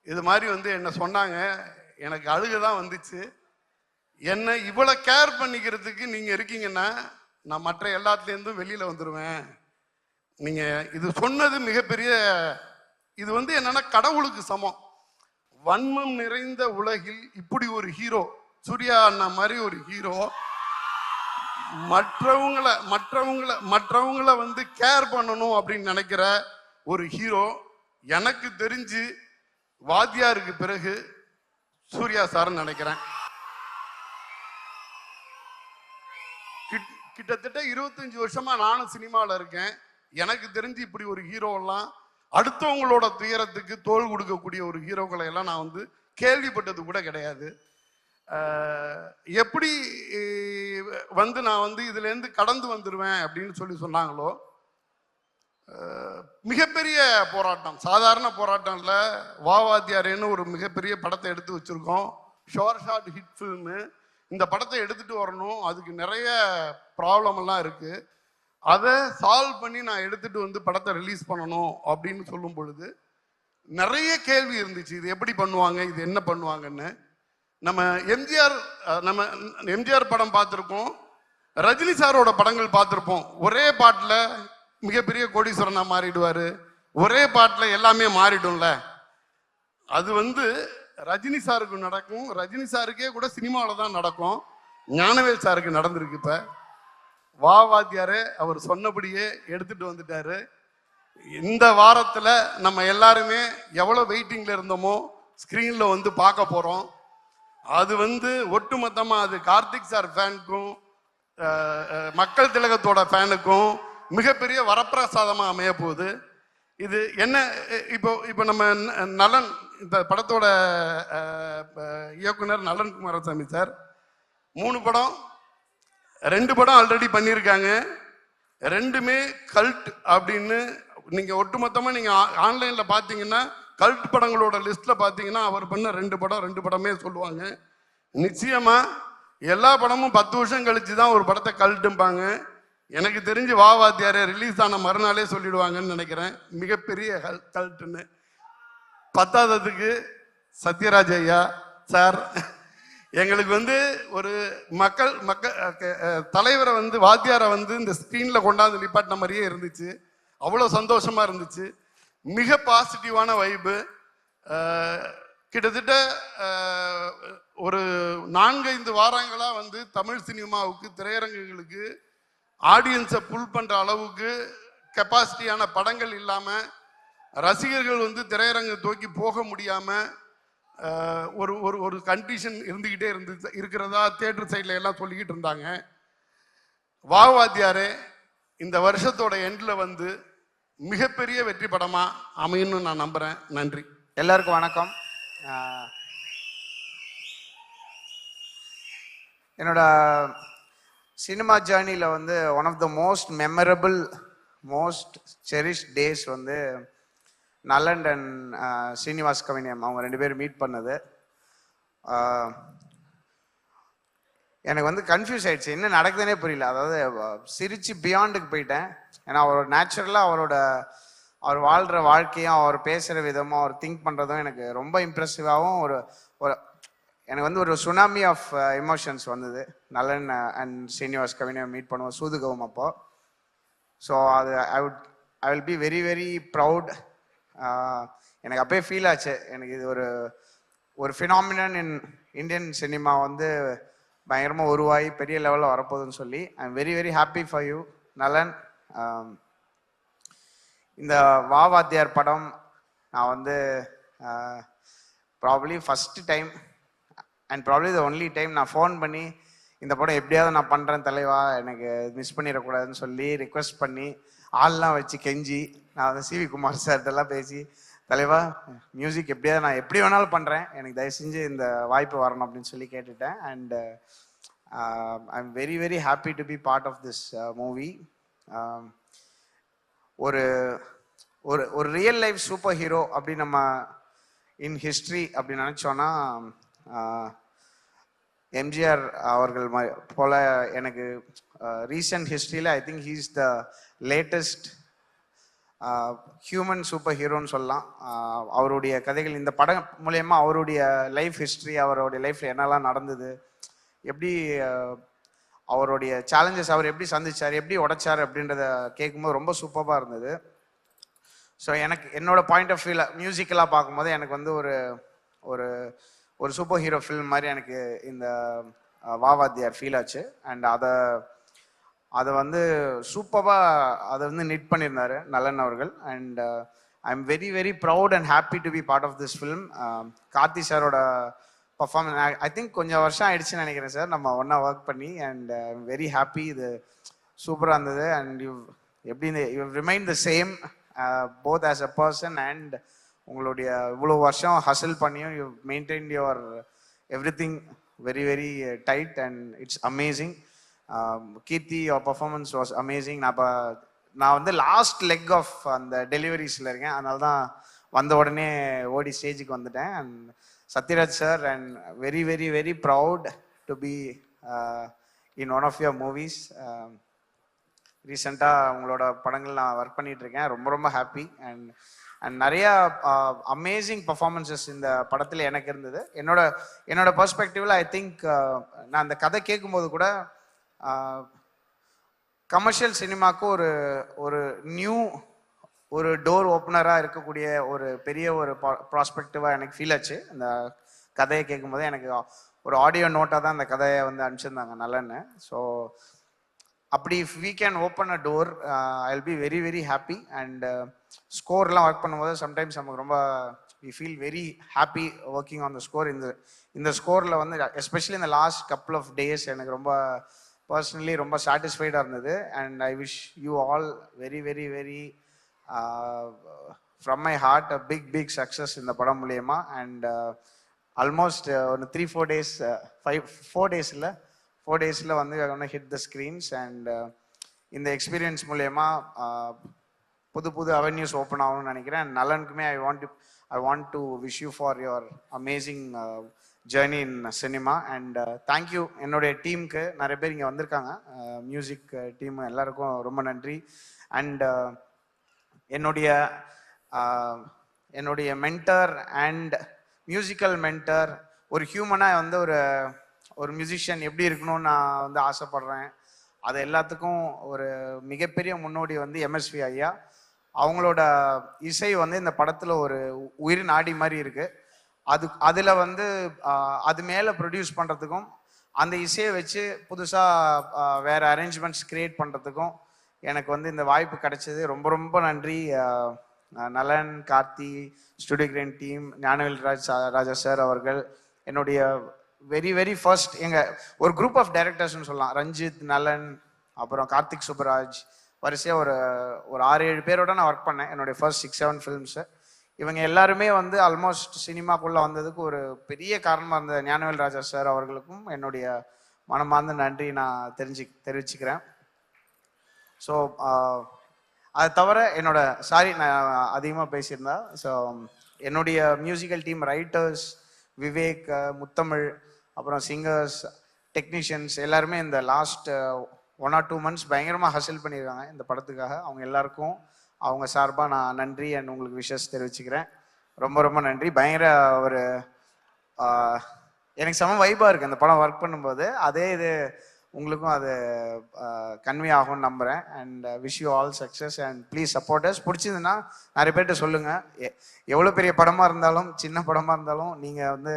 இது மாதிரி வந்து என்ன சொன்னாங்க, எனக்கு அழுகதான் வந்துச்சு. என்ன இவ்வளவு கேர் பண்ணிக்கிறதுக்கு நீங்க இருக்கீங்கன்னா நான் மற்ற எல்லாத்துலேருந்தும் வெளியில வந்துடுவேன். நீங்க இது சொன்னது மிகப்பெரிய, இது வந்து என்னன்னா கடவுளுக்கு சமம். வன்மம் நிறைந்த உலகில் இப்படி ஒரு ஹீரோ, சூர்யா அண்ணா மாதிரி ஒரு ஹீரோ மற்றவங்கள வந்து கேர் பண்ணணும் அப்படின்னு நினைக்கிற ஒரு ஹீரோ எனக்கு தெரிஞ்சு வாத்தியாருக்கு பிறகு சூர்யா சார்ன்னு நினைக்கிறேன். கிட்டத்தட்ட 25 வருஷமா நானும் சினிமாவில் இருக்கேன். எனக்கு தெரிஞ்சு இப்படி ஒரு ஹீரோவெல்லாம் அடுத்தவங்களோட துயரத்துக்கு தோள் கொடுக்கக்கூடிய ஒரு ஹீரோக்களை எல்லாம் நான் வந்து கேள்விப்பட்டது கூட கிடையாது. எப்படி வந்து நான் வந்து இதுலேருந்து கடந்து வந்துடுவேன் அப்படின்னு சொன்னாங்களோ, மிகப்பெரிய போராட்டம், சாதாரண போராட்டம் இல்லை. வாவாத்தியாரேன்னு ஒரு மிகப்பெரிய படத்தை எடுத்து வச்சிருக்கோம், ஷார்ட் ஹிட் ஃபில்மு. இந்த படத்தை எடுத்துட்டு வரணும், அதுக்கு நிறைய ப்ராப்ளம் எல்லாம் இருக்கு. அதை சால்வ் பண்ணி நான் எடுத்துட்டு வந்து படத்தை ரிலீஸ் பண்ணணும் அப்படின்னு சொல்லும் பொழுது நிறைய கேள்வி இருந்துச்சு. இது எப்படி பண்ணுவாங்க, இது என்ன பண்ணுவாங்கன்னு. நம்ம எம்ஜிஆர் படம் பார்த்துருக்கோம், ரஜினி சாரோட படங்கள் பார்த்துருப்போம். ஒரே பாட்டில் மிகப்பெரிய கோடீஸ்வரனா மாறிடுவாரு, ஒரே பாட்டில் எல்லாமே மாறிடும்ல. அது வந்து ரஜினி சாருக்கு நடக்கும், ரஜினி சாருக்கே கூட சினிமாவில் தான் நடக்கும். ஞானவேல் சாருக்கு நடந்திருக்கு. இப்போ வா வாத்தியாரே அவர் சொன்னபடியே எடுத்துட்டு வந்துட்டாரு. இந்த வாரத்தில் நம்ம எல்லாருமே எவ்வளோ வெயிட்டிங்கில் இருந்தோமோ ஸ்க்ரீனில் வந்து பார்க்க போகிறோம். அது வந்து ஒட்டுமொத்தமாக அது கார்த்திக் சார் ஃபேனுக்கும் மக்கள் திலகத்தோட ஃபேனுக்கும் மிகப்பெரிய வரப்பிரசாதமாக அமைய போகுது. இது என்ன, இப்போ நம்ம நலன், இந்த படத்தோட இயக்குனர் நலன் குமாரசாமி சார் 3 படம், 2 படம் ஆல்ரெடி பண்ணியிருக்காங்க. 2மே கல்ட் அப்படின்னு நீங்கள் ஒட்டுமொத்தமாக நீங்கள் ஆன்லைனில் பார்த்தீங்கன்னா கல்ட் படங்களோட லிஸ்ட்டில் பார்த்தீங்கன்னா அவர் பண்ண 2 படமே சொல்லுவாங்க. நிச்சயமாக எல்லா படமும் 10 வருஷம் கழிச்சு தான் ஒரு படத்தை கல்ட்டும்பாங்க. எனக்கு தெரிஞ்சு வா வாத்தியாரே ரிலீஸ் ஆன மறுநாளே சொல்லிடுவாங்கன்னு நினைக்கிறேன் மிகப்பெரிய கல்ட்டுன்னு. 10ஆவதுக்கு சத்யராஜ் ஐயா சார் எங்களுக்கு வந்து ஒரு மக்கள் தலைவரை வந்து வாத்தியாரை வந்து இந்த ஸ்க்ரீனில் கொண்டாந்து நிப்பாட்டின மாதிரியே இருந்துச்சு. அவ்வளோ சந்தோஷமா இருந்துச்சு. மிக பாசிட்டிவான வைப்பு. கிட்டத்தட்ட ஒரு 4-5 வாரங்களாக வந்து தமிழ் சினிமாவுக்கு திரையரங்குகளுக்கு ஆடியன்ஸை புல் பண்ணுற அளவுக்கு கெப்பாசிட்டியான படங்கள் இல்லாமல் ரசிகர்கள் வந்து திரையரங்கு தூக்கி போக முடியாமல் ஒரு ஒரு ஒரு கண்டிஷன் இருந்துக்கிட்டே இருக்கிறதா தியேட்டர் சைடில் எல்லாம் சொல்லிக்கிட்டு இருந்தாங்க. வா வாத்தியாரே இந்த வருஷத்தோட எண்டில் வந்து மிகப்பெரிய வெற்றி படமாக அமையும்னு நான் நம்புகிறேன். நன்றி. எல்லாருக்கும் வணக்கம். என்னோட சினிமா ஜேர்னியில் வந்து one of the most memorable, most cherished days வந்து நலன் அண்ட் ஸ்ரீனிவாஸ் கவினியம் அவங்க 2 பேரும் மீட் பண்ணது. எனக்கு வந்து கன்ஃபியூஸ் ஆயிடுச்சு, என்ன நடக்குதுன்னே புரியல. அதாவது சிரிச்சு பியாண்டுக்கு போயிட்டேன். ஏன்னா அவர் நேச்சுரலாக அவர் வாழ்கிற வாழ்க்கையும் அவர் பேசுகிற விதமும் அவர் திங்க் பண்ணுறதும் எனக்கு ரொம்ப இம்ப்ரெசிவாகவும் ஒரு எனக்கு வந்து ஒரு சுனாமி ஆஃப் எமோஷன்ஸ் வந்தது நலன் அண்ட் ஸ்ரீனிவாஸ் கவினியம் மீட் பண்ணுவோம் சூதுகவும் அப்போ. ஸோ அது ஐ will be very very proud. எனக்கு அப்பயே ஃபீல் ஆச்சு, எனக்கு இது ஒரு ஃபினாமினன் இன் இந்தியன் சினிமா வந்து பயங்கரமாக உருவாகி பெரிய லெவலில் வரப்போகுதுன்னு சொல்லி ஐ am very very happy for you நலன். இந்த வா வாத்தியார் படம் நான் வந்து probably first time and probably the only time நான் ஃபோன் பண்ணி இந்த படம் எப்படியாவது நான் பண்ணுறேன் தலைவா, எனக்கு மிஸ் பண்ணிடக்கூடாதுன்னு சொல்லி ரிக்வெஸ்ட் பண்ணி ஆள்லாம் வச்சு கெஞ்சி நான் வந்து சிவி குமார் சார்ட்டெல்லாம் பேசி தலைவா மியூசிக் எப்படியாவது நான் எப்படி வேணாலும் பண்ணுறேன், எனக்கு தயவு செஞ்சு இந்த வாய்ப்பு வரணும் அப்படின்னு சொல்லி கேட்டுட்டேன். And I am very very happy to be part of this movie. ஒரு ஒரு ரியல் லைஃப் சூப்பர் ஹீரோ அப்படி நம்ம இன் ஹிஸ்ட்ரி அப்படி நினச்சோன்னா எம்ஜிஆர் அவர்கள் போல எனக்கு ரீசன்ட் ஹிஸ்ட்ரியில் I think he is the latest human super ஹீரோன்னு சொல்லலாம். அவருடைய கதைகள் இந்த படம் மூலயமா அவருடைய லைஃப் ஹிஸ்ட்ரி, அவருடைய லைஃப்பில் என்னெல்லாம் நடந்தது, எப்படி அவருடைய சேலஞ்சஸ் அவர் எப்படி சந்திச்சார், எப்படி உடைச்சார் அப்படின்றத கேட்கும்போது ரொம்ப சூப்பராக இருந்தது. ஸோ எனக்கு என்னோட பாயிண்ட் ஆஃப் வியூவில் மியூசிக்கலாக பார்க்கும்போது எனக்கு வந்து ஒரு ஒரு சூப்பர் ஹீரோ ஃபில்ம் மாதிரி எனக்கு இந்த வா வாத்தியார் ஃபீல் ஆச்சு. அண்ட் அதை வந்து சூப்பராக அதை வந்து நிட் பண்ணியிருந்தார் நலன் அவர்கள். And I am very very proud and happy to be part of this film. Karthi சாரோட பர்ஃபார்மன்ஸ் ஐ திங்க் கொஞ்சம் வருஷம் ஆயிடுச்சுன்னு நினைக்கிறேன் சார் நம்ம ஒன்றா ஒர்க் பண்ணி. And I am very happy, இது சூப்பராக இருந்தது. அண்ட் எப்படி you remain the same both as a person and உங்களுடைய இவ்வளோ வருஷம் ஹசில் பண்ணியும் you maintain your everything very very tight and it's amazing. Keerthi your performance was amazing. நான் வந்து லாஸ்ட் லெக் ஆஃப் அந்த டெலிவரிஸில் இருக்கேன், அதனால தான் வந்த உடனே ஓடி ஸ்டேஜுக்கு வந்துட்டேன். And Sathyaraj sir, and very very very proud to be in one of your movies. ரீசெண்டாக உங்களோட படங்கள் நான் ஒர்க் பண்ணிட்டு இருக்கேன், ரொம்ப ரொம்ப ஹாப்பி. அண்ட் நிறையா அமேசிங் பர்ஃபார்மன்ஸஸ் இந்த படத்தில் எனக்கு இருந்தது. என்னோட பெர்ஸ்பெக்டிவில் ஐ திங்க் நான் அந்த கதை கேட்கும்போது கூட கமர்ஷியல் சினிமாவுக்கு ஒரு நியூ ஒரு டோர் ஓப்பனராக இருக்கக்கூடிய ஒரு பெரிய ஒரு ப்ராஸ்பெக்டிவாக எனக்கு ஃபீல் ஆச்சு. அந்த கதையை கேட்கும்போது எனக்கு ஒரு ஆடியோ நோட்டாக தான் அந்த கதையை வந்து அனுப்பிச்சிருந்தாங்க நல்லன்னு. ஸோ அப்படி if we can open a door I will be very very happy. And ஸ்கோர்லாம் ஒர்க் பண்ணும்போது சம்டைம்ஸ் நமக்கு ரொம்ப we feel very happy working on the score. இந்த ஸ்கோரில் வந்து எஸ்பெஷலி இந்த லாஸ்ட் கப்புள் ஆஃப் டேஸ் எனக்கு ரொம்ப பர்சனலி ரொம்ப சாட்டிஸ்ஃபைடாக இருந்தது. And I wish you all very very very from my heart a big success இந்த படம் மூலியமா. அண்ட் ஆல்மோஸ்ட் ஒரு 3-4 days 4 டேஸில் வந்து ஹிட் த ஸ்க்ரீன்ஸ். அண்ட் இந்த எக்ஸ்பீரியன்ஸ் மூலயமா புது அவென்யூஸ் ஓப்பன் ஆகணும்னு நினைக்கிறேன். அண்ட் நலனுக்குமே I want to wish you for your amazing journey in cinema. And thank you என்னுடைய டீமுக்கு, நிறைய பேர் இங்கே வந்திருக்காங்க, மியூசிக் டீம் எல்லாருக்கும் ரொம்ப நன்றி. அண்ட் என்னுடைய மென்டர் அண்ட் மியூசிக்கல் மென்டர், ஒரு ஹியூமனாக வந்து ஒரு மியூசிஷியன் எப்படி இருக்கணும்னு நான் வந்து ஆசைப்படுறேன். அது எல்லாத்துக்கும் ஒரு மிகப்பெரிய முன்னோடி வந்து எம்எஸ்வி ஐயா. அவங்களோட இசை வந்து இந்த படத்தில் ஒரு உயிர் நாடி மாதிரி இருக்குது. அதில் வந்து அது மேலே ப்ரொடியூஸ் பண்ணுறதுக்கும் அந்த இசையை வச்சு புதுசாக வேறு அரேஞ்ச்மெண்ட்ஸ் க்ரியேட் பண்ணுறதுக்கும் எனக்கு வந்து இந்த வாய்ப்பு கிடைச்சது. ரொம்ப ரொம்ப நன்றி. Nalan, Karthi, Studio Green team, Gnanavel Raja sir அவர்கள், என்னுடைய வெரி வெரி ஃபர்ஸ்ட் ஒரு குரூப் ஆஃப் டைரக்டர்ஸ்னு சொல்லலாம். ரஞ்சித், நலன், அப்புறம் கார்த்திக் சுப்பராஜ், வரிசையாக ஒரு 6-7 பேரோட நான் ஒர்க் பண்ணேன் என்னுடைய ஃபர்ஸ்ட் 6-7 ஃபிலிம்ஸு. இவங்க எல்லாருமே வந்து ஆல்மோஸ்ட் சினிமாக்குள்ளே வந்ததுக்கு ஒரு பெரிய காரணமாக இருந்த ஞானவேல் ராஜா சார் அவர்களுக்கும் என்னுடைய மனமார்ந்த நன்றி நான் தெரிவிச்சுக்கிறேன். ஸோ அது தவிர நான் அதிகமாக பேசியிருந்தா, ஸோ என்னுடைய மியூசிக்கல் டீம் ரைட்டர்ஸ் விவேக், முத்தமிழ், அப்புறம் சிங்கர்ஸ், டெக்னீஷியன்ஸ் எல்லாருமே இந்த லாஸ்ட் 1 or 2 months பயங்கரமாக ஹசில் பண்ணியிருக்காங்க இந்த படத்துக்காக. அவங்க எல்லாருக்கும் அவங்க சார்பாக நான் நன்றி அண்ட் உங்களுக்கு விஷஸ் தெரிவிச்சுக்கிறேன். ரொம்ப ரொம்ப நன்றி. பயங்கர ஒரு எனக்கு செம வைபாக இருக்குது இந்த படம் ஒர்க் பண்ணும்போது. அதே இது உங்களுக்கும் அது கன்வே ஆகும்னு நம்புகிறேன். And wish you all success and please support us. பிடிச்சதுன்னா நிறைய பேர்கிட்ட சொல்லுங்கள். எவ்வளோ பெரிய படமாக இருந்தாலும் சின்ன படமாக இருந்தாலும் நீங்கள் வந்து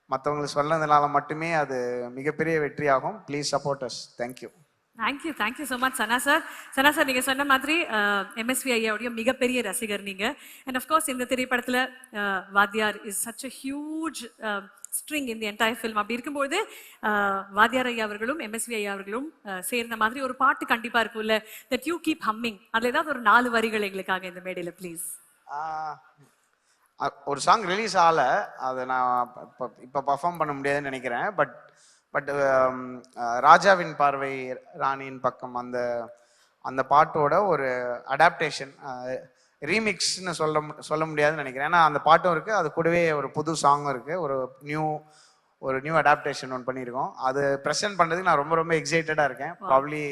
மற்றவங்களுக்கு சொன்னதுனால மட்டுமே அது மிகப்பெரிய வெற்றி ஆகும். Please support us. Thank you. Thank you so much Sana sir. Sana sir, நீங்கள் சொன்ன மாதிரி எம்எஸ்வி ஐயாவுடைய மிகப்பெரிய ரசிகர் நீங்கள். அண்ட் அஃப்கோர்ஸ் இந்த திரைப்படத்தில் வாத்தியார் is such a huge string in the entire film. அப்படி இருக்கும்போது வாத்தியார் ஐயா அவர்களும் எம்எஸ்வி ஐயா அவர்களும் சேர்ந்த மாதிரி ஒரு பாட்டு கண்டிப்பாக இருக்கும்ல, தட் யூ கீப் ஹம்மிங். அதில் ஏதாவது ஒரு 4 வரிகள் எங்களுக்காக இந்த மேடையில் ப்ளீஸ். ஒரு சாங் ரிலீஸ் ஆகலை, அதை நான் இப்போ பர்ஃபார்ம் பண்ண முடியாதுன்னு நினைக்கிறேன். பட் ராஜாவின் பார்வை ராணியின் பக்கம் அந்த பாட்டோட ஒரு அடாப்டேஷன் ரீமிக்ஸ்னு சொல்ல முடியாதுன்னு நினைக்கிறேன். ஏன்னா அந்த பாட்டும் இருக்குது, அது கூடவே ஒரு புது சாங்கும் இருக்குது, ஒரு நியூ அடாப்டேஷன் ஒன்று பண்ணியிருக்கோம். அது ப்ரெசென்ட் பண்ணுறதுக்கு நான் ரொம்ப ரொம்ப எக்ஸைட்டடாக இருக்கேன். ப்ராப்ளி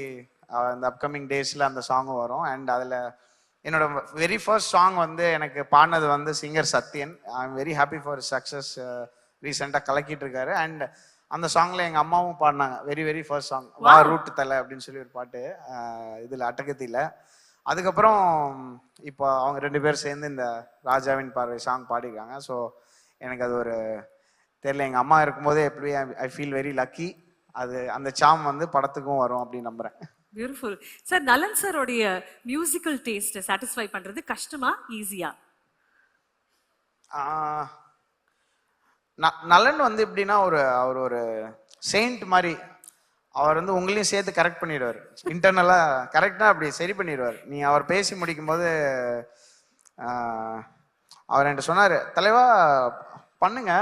இந்த அப்கமிங் டேஸில் அந்த சாங்கும் வரும். அண்ட் அதில் என்னோட வெரி ஃபர்ஸ்ட் சாங் வந்து எனக்கு பாடினது வந்து singer Sathyan. I am very happy for success. ரீசெண்டாக கலக்கிட்டு இருக்காரு. அண்ட் அந்த சாங்ல எங்கள் அம்மாவும் பாடினாங்க. வெரி வெரி ஃபர்ஸ்ட் சாங் வா ரூட் தலை அப்படின்னு சொல்லி ஒரு பாட்டு இதில் அட்டகத்தியில். அதுக்கப்புறம் இப்போ அவங்க 2 பேர் சேர்ந்து இந்த ராஜாவின் பார்வை சாங் பாடிருக்காங்க. ஸோ எனக்கு அது ஒரு தெரியல, எங்கள் அம்மா இருக்கும்போதே எப்படி ஐ ஃபீல் வெரி லக்கி. அந்த சாம் வந்து படத்துக்கும் வரும் அப்படின்னு நம்புகிறேன். Beautiful sir. நலன் சாரோடைய மியூசிக்கல் டேஸ்ட் சாட்டிஸ்ஃபை பண்றது கஷ்டமா ஈஸியா? நலன் வந்து எப்படின்னா அவர் ஒரு செயின்ட் மாதிரி. அவர் வந்து உங்களையும் சேர்த்து கரெக்ட் பண்ணிடுவார். இன்டர்னலாக கரெக்டாக அப்படி சரி பண்ணிடுவார். நீ அவர் பேசி முடிக்கும் போது அவர் என்கிட்ட சொன்னார், தலைவா பண்ணுங்க,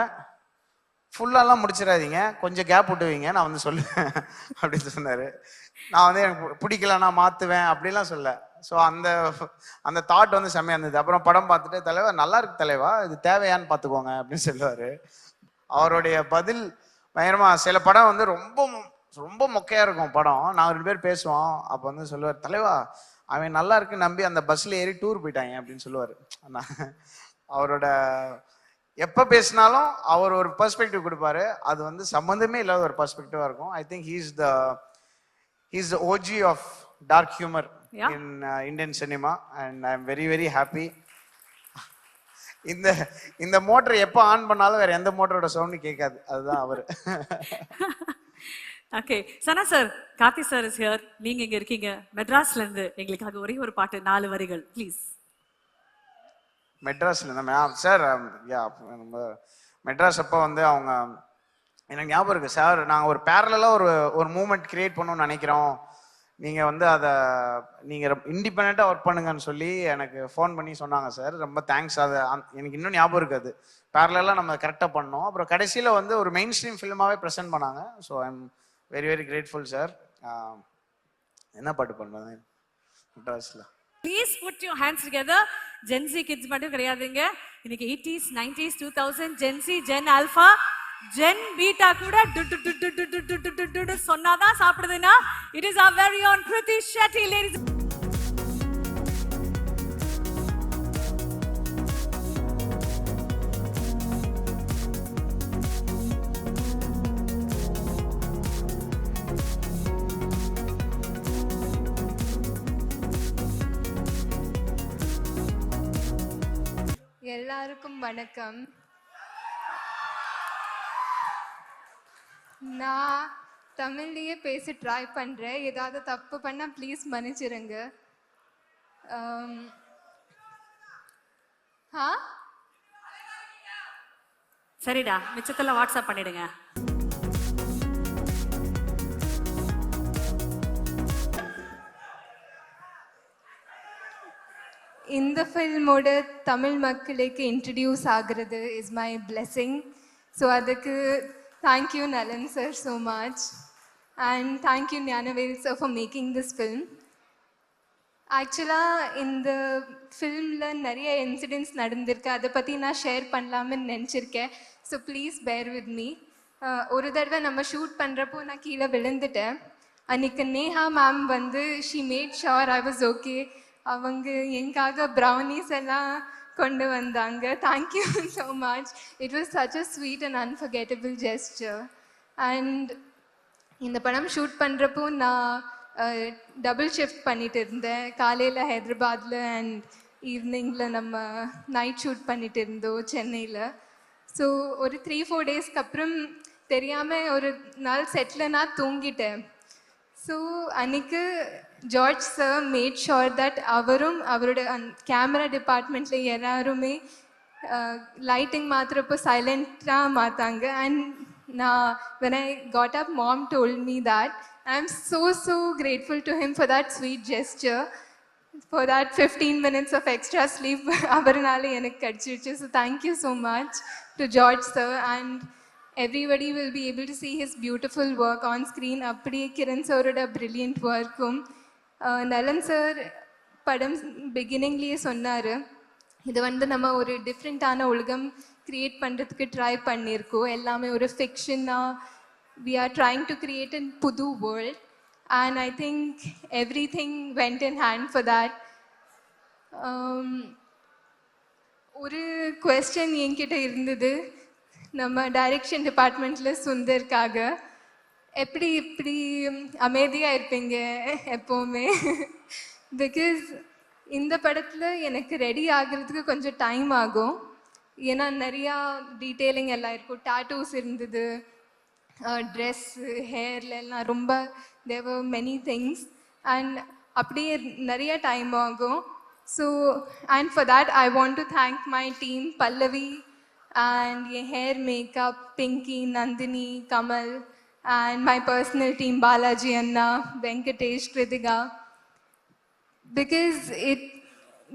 ஃபுல்லாலாம் முடிச்சிடாதீங்க, கொஞ்சம் கேப் விட்டுவீங்க, நான் வந்து சொல்லுவேன் அப்படின்னு சொன்னார். நான் வந்து எனக்கு பிடிக்கலன்னா மாற்றுவேன் அப்படிலாம் சொல்ல. ஸோ அந்த தாட் வந்து செம்மையாக இருந்தது. அப்புறம் படம் பார்த்துட்டு, தலைவா நல்லா இருக்கு தலைவா, இது தேவையான்னு பார்த்துக்கோங்க அப்படின்னு சொல்லுவார். அவருடைய பதில் பயங்கரமாக. சில படம் வந்து ரொம்ப ரொம்ப மொக்கையாக இருக்கும் படம். நாங்கள் 2 பேர் பேசுவோம். அப்போ வந்து சொல்லுவார், தலைவா அவன் நல்லா இருக்கு நம்பி அந்த பஸ்ஸில் ஏறி டூர் போயிட்டாங்க அப்படின்னு சொல்லுவார். அவரோட எப்போ பேசினாலும் அவர் ஒரு பெர்ஸ்பெக்டிவ் கொடுப்பாரு. அது வந்து சம்மந்தமே இல்லாத ஒரு பெர்ஸ்பெக்டிவாக இருக்கும். I think he's the OG of dark humor Yeah. in Indian cinema, and I'm very very happy. இந்த மோட்டர் எப்போ ஆன் பண்ணாலும் வேற எந்த மோட்டரோட சவுண்டு கேட்காது, அதுதான் அவரு. Okay Sana sir, Karthi sir is here. நீங்க இங்க இருக்கீங்க மெட்ராஸ்ல இருந்து, எங்களுக்காக ஒரே ஒரு பாட்டு 4 வரிகள் ப்ளீஸ். மெட்ராஸ்ல இருந்தா சார், நம்ம மெட்ராஸ் அப்போ வந்து அவங்க எனக்கு ஞாபகம் இருக்கு சார், நாங்கள் ஒரு பேரலாக ஒரு மூமெண்ட் கிரியேட் பண்ணணும்னு நினைக்கிறோம், நீங்கள் வந்து அதை நீங்கள் இண்டிபெண்ட்டாக ஒர்க் பண்ணுங்கன்னு சொல்லி எனக்கு ஃபோன் பண்ணி சொன்னாங்க சார். ரொம்ப தேங்க்ஸ். அதை எனக்கு இன்னும் ஞாபகம் இருக்காது. பேரலாக நம்ம கரெக்டாக பண்ணோம். அப்புறம் கடைசியில் வந்து ஒரு மெயின் ஸ்ட்ரீம் ஃபிலிமாகவே ப்ரெசென்ட் பண்ணாங்க. So I am very very grateful sir. என்ன பாட்டு பண்ணுறது மெட்ராஸில்? Please put your hands together. Gen Z kids மட்டும் கிடையாதுங்க, இன்னைக்கு 80s 90s 2000 Gen Z Gen Alpha Gen Beta கூட சொன்னாதான் சாப்பிடுதுன்னா it is our very own Kriti Shetty, ladies. எல்லாருக்கும் வணக்கம். நான் தமிழ்லயே பேச ட்ரை பண்ணுறேன். ஏதாவது தப்பு பண்ணால் ப்ளீஸ் மன்னிச்சிருங்க. சரிடா, மிச்சத்தில் வாட்ஸ்அப் பண்ணிடுங்க. இந்த ஃபில்மோட தமிழ் மக்களுக்கு இன்ட்ரடியூஸ் ஆகிறது இஸ் மை பிளெஸிங். ஸோ அதுக்கு தேங்க்யூ நலன் sir so much, and thank you Gnanavel sir for making this film. ஆக்சுவலாக இந்த ஃபில்மில் நிறைய இன்சிடென்ட்ஸ் நடந்திருக்கு, அதை பற்றி நான் ஷேர் பண்ணலாம்னு நினச்சிருக்கேன். So please bear with me. ஒரு தடவை நம்ம ஷூட் பண்ணுறப்போ நான் கீழே விழுந்துட்டேன். அன்றைக்கி நேஹா மேம் வந்து she mat sure I was okay. அவங்க எங்காக ப்ரௌனிஸ் எல்லாம் கொண்டு வந்தாங்க. Thank you so much. It was such a sweet and unforgettable gesture. And இந்த படம் ஷூட் பண்ணுறப்போ நான் டபுள் ஷிஃப்ட் பண்ணிட்டு இருந்தேன். காலையில் ஹைதராபாத்தில் அண்ட் ஈவினிங்கில் நம்ம நைட் ஷூட் பண்ணிட்டு இருந்தோம் சென்னையில். ஸோ ஒரு 3-4 டேஸ்க்கு அப்புறம் தெரியாமல் ஒரு நாள் செட்டில் நான் தூங்கிட்டேன். ஸோ அன்றைக்கு George sir mat sure that அவரும் அவரோட கேமரா டிபார்ட்மெண்ட்டில் எல்லாருமே லைட்டிங் மாத்திரப்போ சைலண்ட்டாக மாற்றாங்க. அண்ட் நான் when I got up, mom told me that. I'm so grateful to him for that sweet gesture, for that 15 minutes of extra sleep அவர்னால எனக்கு கிடச்சிருச்சு. So thank you so much to George sir, and everybody will be able to see his beautiful work on screen. அப்படியே கிரண் சாரோட brilliant workum. நலன் sir படம் பிகினிங்லேயே சொன்னார், இது வந்து நம்ம ஒரு டிஃப்ரெண்ட்டான உலகம் க்ரியேட் பண்ணுறதுக்கு ட்ரை பண்ணியிருக்கோம். எல்லாமே ஒரு ஃபிக்ஷனாக we are trying to create a புது world, and I think everything went in hand for that. ஒரு கொஸ்டின் என்கிட்ட இருந்தது நம்ம டைரக்ஷன் டிபார்ட்மெண்ட்டில் சுந்தர்க்காக. எப்படி இப்படி அமைதியாக இருப்பீங்க எப்போவுமே? பிகாஸ் இந்த படத்தில் எனக்கு ரெடி ஆகிறதுக்கு கொஞ்சம் டைம் ஆகும். ஏன்னா நிறையா டீட்டெயிலிங் எல்லாம் இருக்கும். டாட்டூஸ் இருந்தது, ட்ரெஸ்ஸு, ஹேர்ல எல்லாம் ரொம்ப there were many things, and அப்படியே நிறைய டைம் ஆகும். So and for that I want to thank my team Pallavi and your hair makeup Pinky, Nandini, Kamal, and my personal team Balaji Anna, Venkatesh, Kritika, because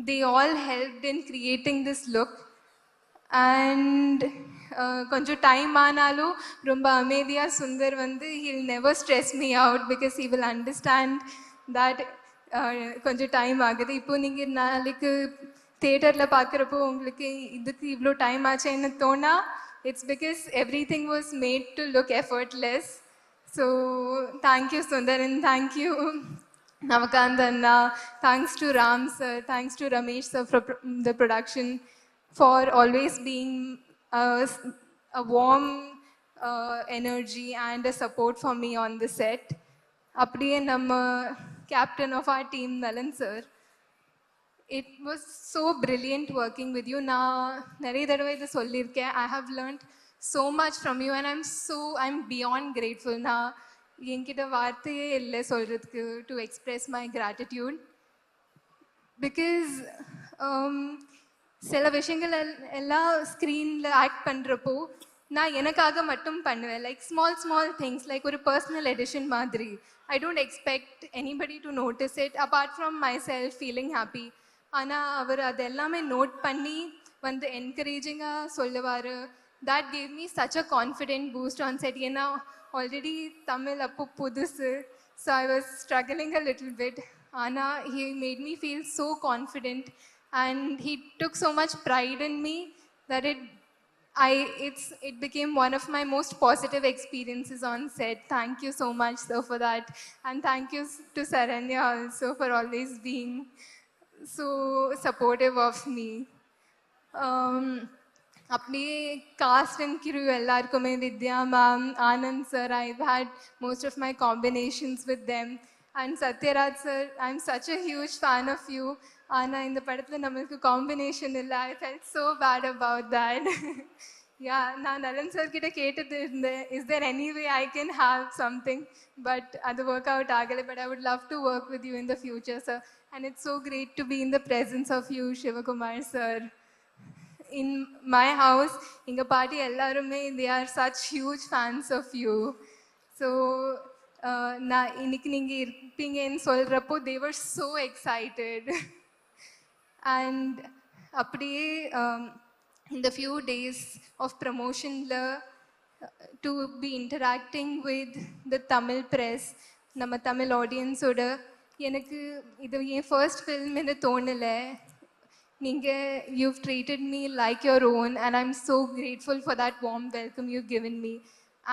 they all helped in creating this look. And கொஞ்சம் time ஆனாலும் ரொம்ப அமைதியாக சுந்தர் வந்து he'll never stress me out because he will understand that கொஞ்சம் time ஆகுது. இப்போ நீங்கள் நாளைக்கு தியேட்டரில் பார்க்குறப்போ உங்களுக்கு இதுக்கு இவ்வளோ டைம் ஆச்சுன்னு தோணா, it's because every thing was made to look effortless. So thank you Sundar, and thank you Navakant Anna, thanks to Ram sir, thanks to Ramesh sir for the production, for always being a warm energy and a support for me on the set. அப்படியே நம்ம captain of R team நலன் sir, it was so brilliant working with you. நான் நிறைய தடவை இதை சொல்லியிருக்கேன். I have learned so much from you and I'm beyond grateful. நான் என்கிட்ட வார்த்தையே இல்லை சொல்கிறதுக்கு to express my gratitude. Because சில விஷயங்கள் எல்லாம் ஸ்க்ரீனில் ஆக்ட் பண்ணுறப்போ நான் எனக்காக மட்டும் பண்ணுவேன். லைக் ஸ்மால் திங்ஸ், லைக் ஒரு பர்சனல் எடிஷன் மாதிரி. I don't expect anybody to notice it apart from my self feeling happy. ஆனால் அவர் அது எல்லாமே நோட் பண்ணி வந்து என்கரேஜிங்காக சொல்லுவார். that gave me such a confident boost on set. ஏன்னா ஆல்ரெடி தமிழ் அப்போ புதுசு, so I was struggling a little bit. ஆனால் he made me feel so confident and he took so much pride in me that it became one of my most positive experiences on set. Thank you so much, sir, for that. And thank you to Saranya also for always being so supportive of me. அப்படியே cast and crew எல்லாருக்குமே, Vidya ma'am, Anand sir, I've had most of my combinations with them. And Satyaraj sir, I'm such a huge fan of you. ஆனால் இந்த படத்தில் நம்மளுக்கு combination இல்லை. I felt so bad about that. Yeah, நான் நலன் sir கிட்ட கேட்டுட்டு இருந்தேன், is there any way I can have something, but அது ஒர்க் அவுட் ஆகலை. But I would love to work with you in the future sir. And it's so great to be in the presence of you, Sivakumar sir. In my house, எங்கள் பாட்டி எல்லாருமே they are such huge fans of you. So நான் இன்னைக்கு நீங்கள் இருப்பீங்கன்னு சொல்கிறப்போ they were so excited. And அப்படியே in the few days of promotion to be interacting with the Tamil press, நம்ம தமிழ் ஆடியன்ஸோட, எனக்கு இது என் ஃபர்ஸ்ட் ஃபில்ம்னு தோணலை. நீங்கள் you've treated me like your own and I'm so grateful for that warm welcome you've given me.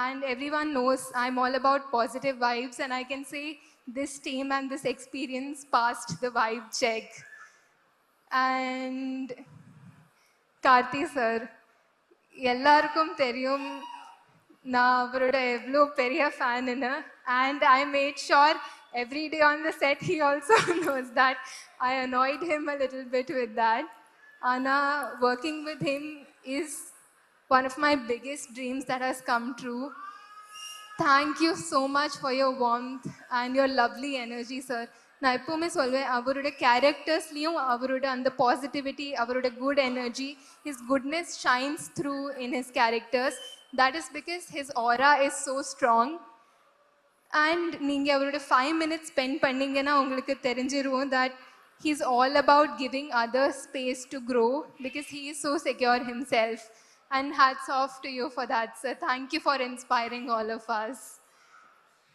And everyone knows I'm all about positive vibes, and I can say this team and this experience passed the vibe check. And Karthi sir, எல்லாருக்கும் தெரியும் நான் அவரோட எவ்வளோ பெரிய ஃபேனுன்னு. And I made sure every day on the set he also knows that. I annoyed him a little bit with that. Anna, working with him is one of my biggest dreams that has come true. Thank you so much for your warmth and your lovely energy, sir. நான் எப்போவுமே சொல்வேன், அவரோட கேரக்டர்ஸ்லேயும் அவரோட அந்த positivity, அவரோட good energy, his goodness shines through in his characters. That is because his ஆரா is so strong. And நீங்கள் அவரோட 5 minutes ஸ்பெண்ட் பண்ணிங்கன்னா உங்களுக்கு தெரிஞ்சிருவோம் that he's all about giving others space to grow because he is so secure himself. And hats off to you for that, sir. Thank you for inspiring all of us.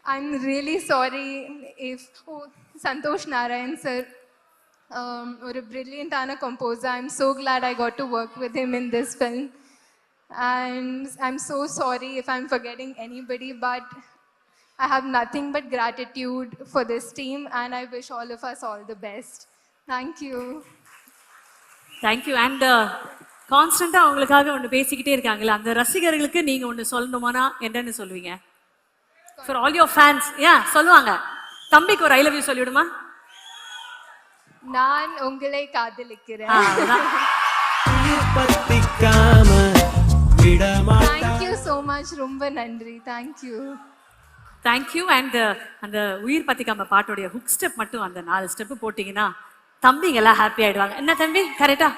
I'm really sorry if Santosh Narayan sir, a brilliant composer. I'm so glad I got to work with him in this film. And I'm so sorry if I'm forgetting anybody, but I have nothing but gratitude for this team and I wish all of us all the best. Thank you. Thank you. And கான்ஸ்டண்டா அவங்களுக்காக ஒன்று பேசிக்கிட்டே இருக்காங்களே, அந்த ரசிகர்களுக்கு நீங்க ஒன்று சொல்லணுமானா என்னன்னு சொல்லுவீங்க? For all your fans. சொல்லுவாங்க. தம்பிக்கு ஒரு ஐ லவ் யூ சொல்லிவிடுமா? நான் உங்களை காதலிக்கிறேன். Thank you so much. ரொம்ப நன்றி. Thank you. தேங்க்யூ. அண்ட் அந்த உயிர் பத்திக்காம பாட்டோடைய ஹுக் ஸ்டெப் மட்டும் அந்த 4 ஸ்டெப் போட்டிங்கன்னா தம்பிங்க எல்லாம் ஹாப்பி ஆயிடுவாங்க. என்ன தம்பி, கரெக்டா?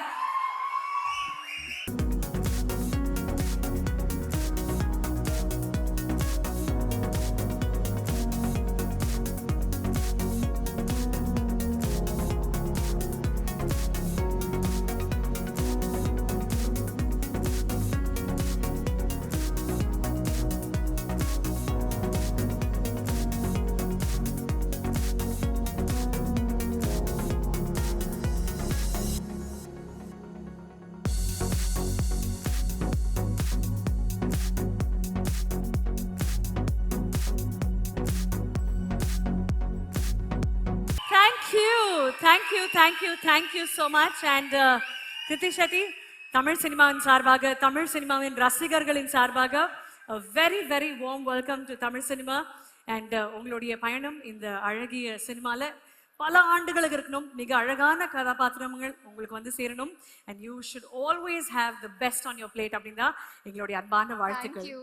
Thank you so much. And Kriti Shetty, Tamil சினிமாவின் சார்பாக, தமிழ் சினிமாவின் ரசிகர்களின் சார்பாக a very warm welcome to Tamil cinema. And உங்களுடைய பயணம் இந்த அழகிய சினிமால பல ஆண்டுகளுக்கு இருக்கணும். மிக அழகான கதாபாத்திரங்கள் உங்களுக்கு வந்து சேரணும். And you should always have the best on your plate அப்படின்னு தான் எங்களுடைய அன்பான வாழ்த்துக்கள். தேங்க்யூ.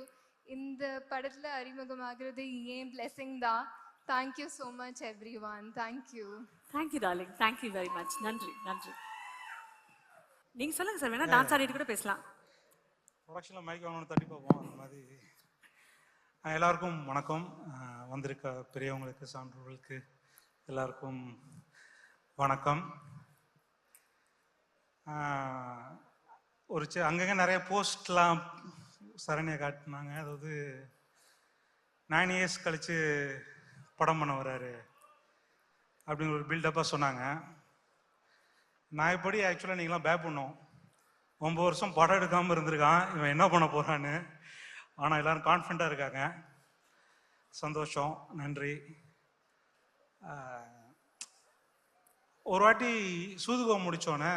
இந்த படத்துல அறிமுகமாகிறது ஏன் பிளெஸிங் தான். Thank you so much every one. Thank you. Thank you darling. Thank you very much. நன்றி நன்றி. நீங்க சொல்லுங்க சார், வேணா டான்ஸ் ஆடிட்டு கூட பேசலாம். ப்ரொடக்ஷனில் மைக் வாங்கணும் தட்டி பார்ப்போம் அந்த மாதிரி. எல்லாருக்கும் வணக்கம். வந்திருக்க பெரியவங்களுக்கு சான்றோர்களுக்கு எல்லாருக்கும் வணக்கம். ஒரு அங்கங்கே நிறைய போஸ்ட்லாம் சரணியை காட்டினாங்க. அதாவது 9 இயர்ஸ் கழித்து படம் பண்ண வர்றாரு அப்படிங்கிற ஒரு பில்டப்பாக சொன்னாங்க. நான் இப்படி ஆக்சுவலாக நீங்களாம் பேக் பண்ணோம். 9 வருஷம் படம் எடுக்காமல் இருந்திருக்கான், இவன் என்ன பண்ண போகிறான்னு. ஆனால் எல்லோரும் கான்ஃபிடண்ட்டாக இருக்காங்க. சந்தோஷம், நன்றி. ஒரு வாட்டி சூதுகோவம் முடித்தோன்னே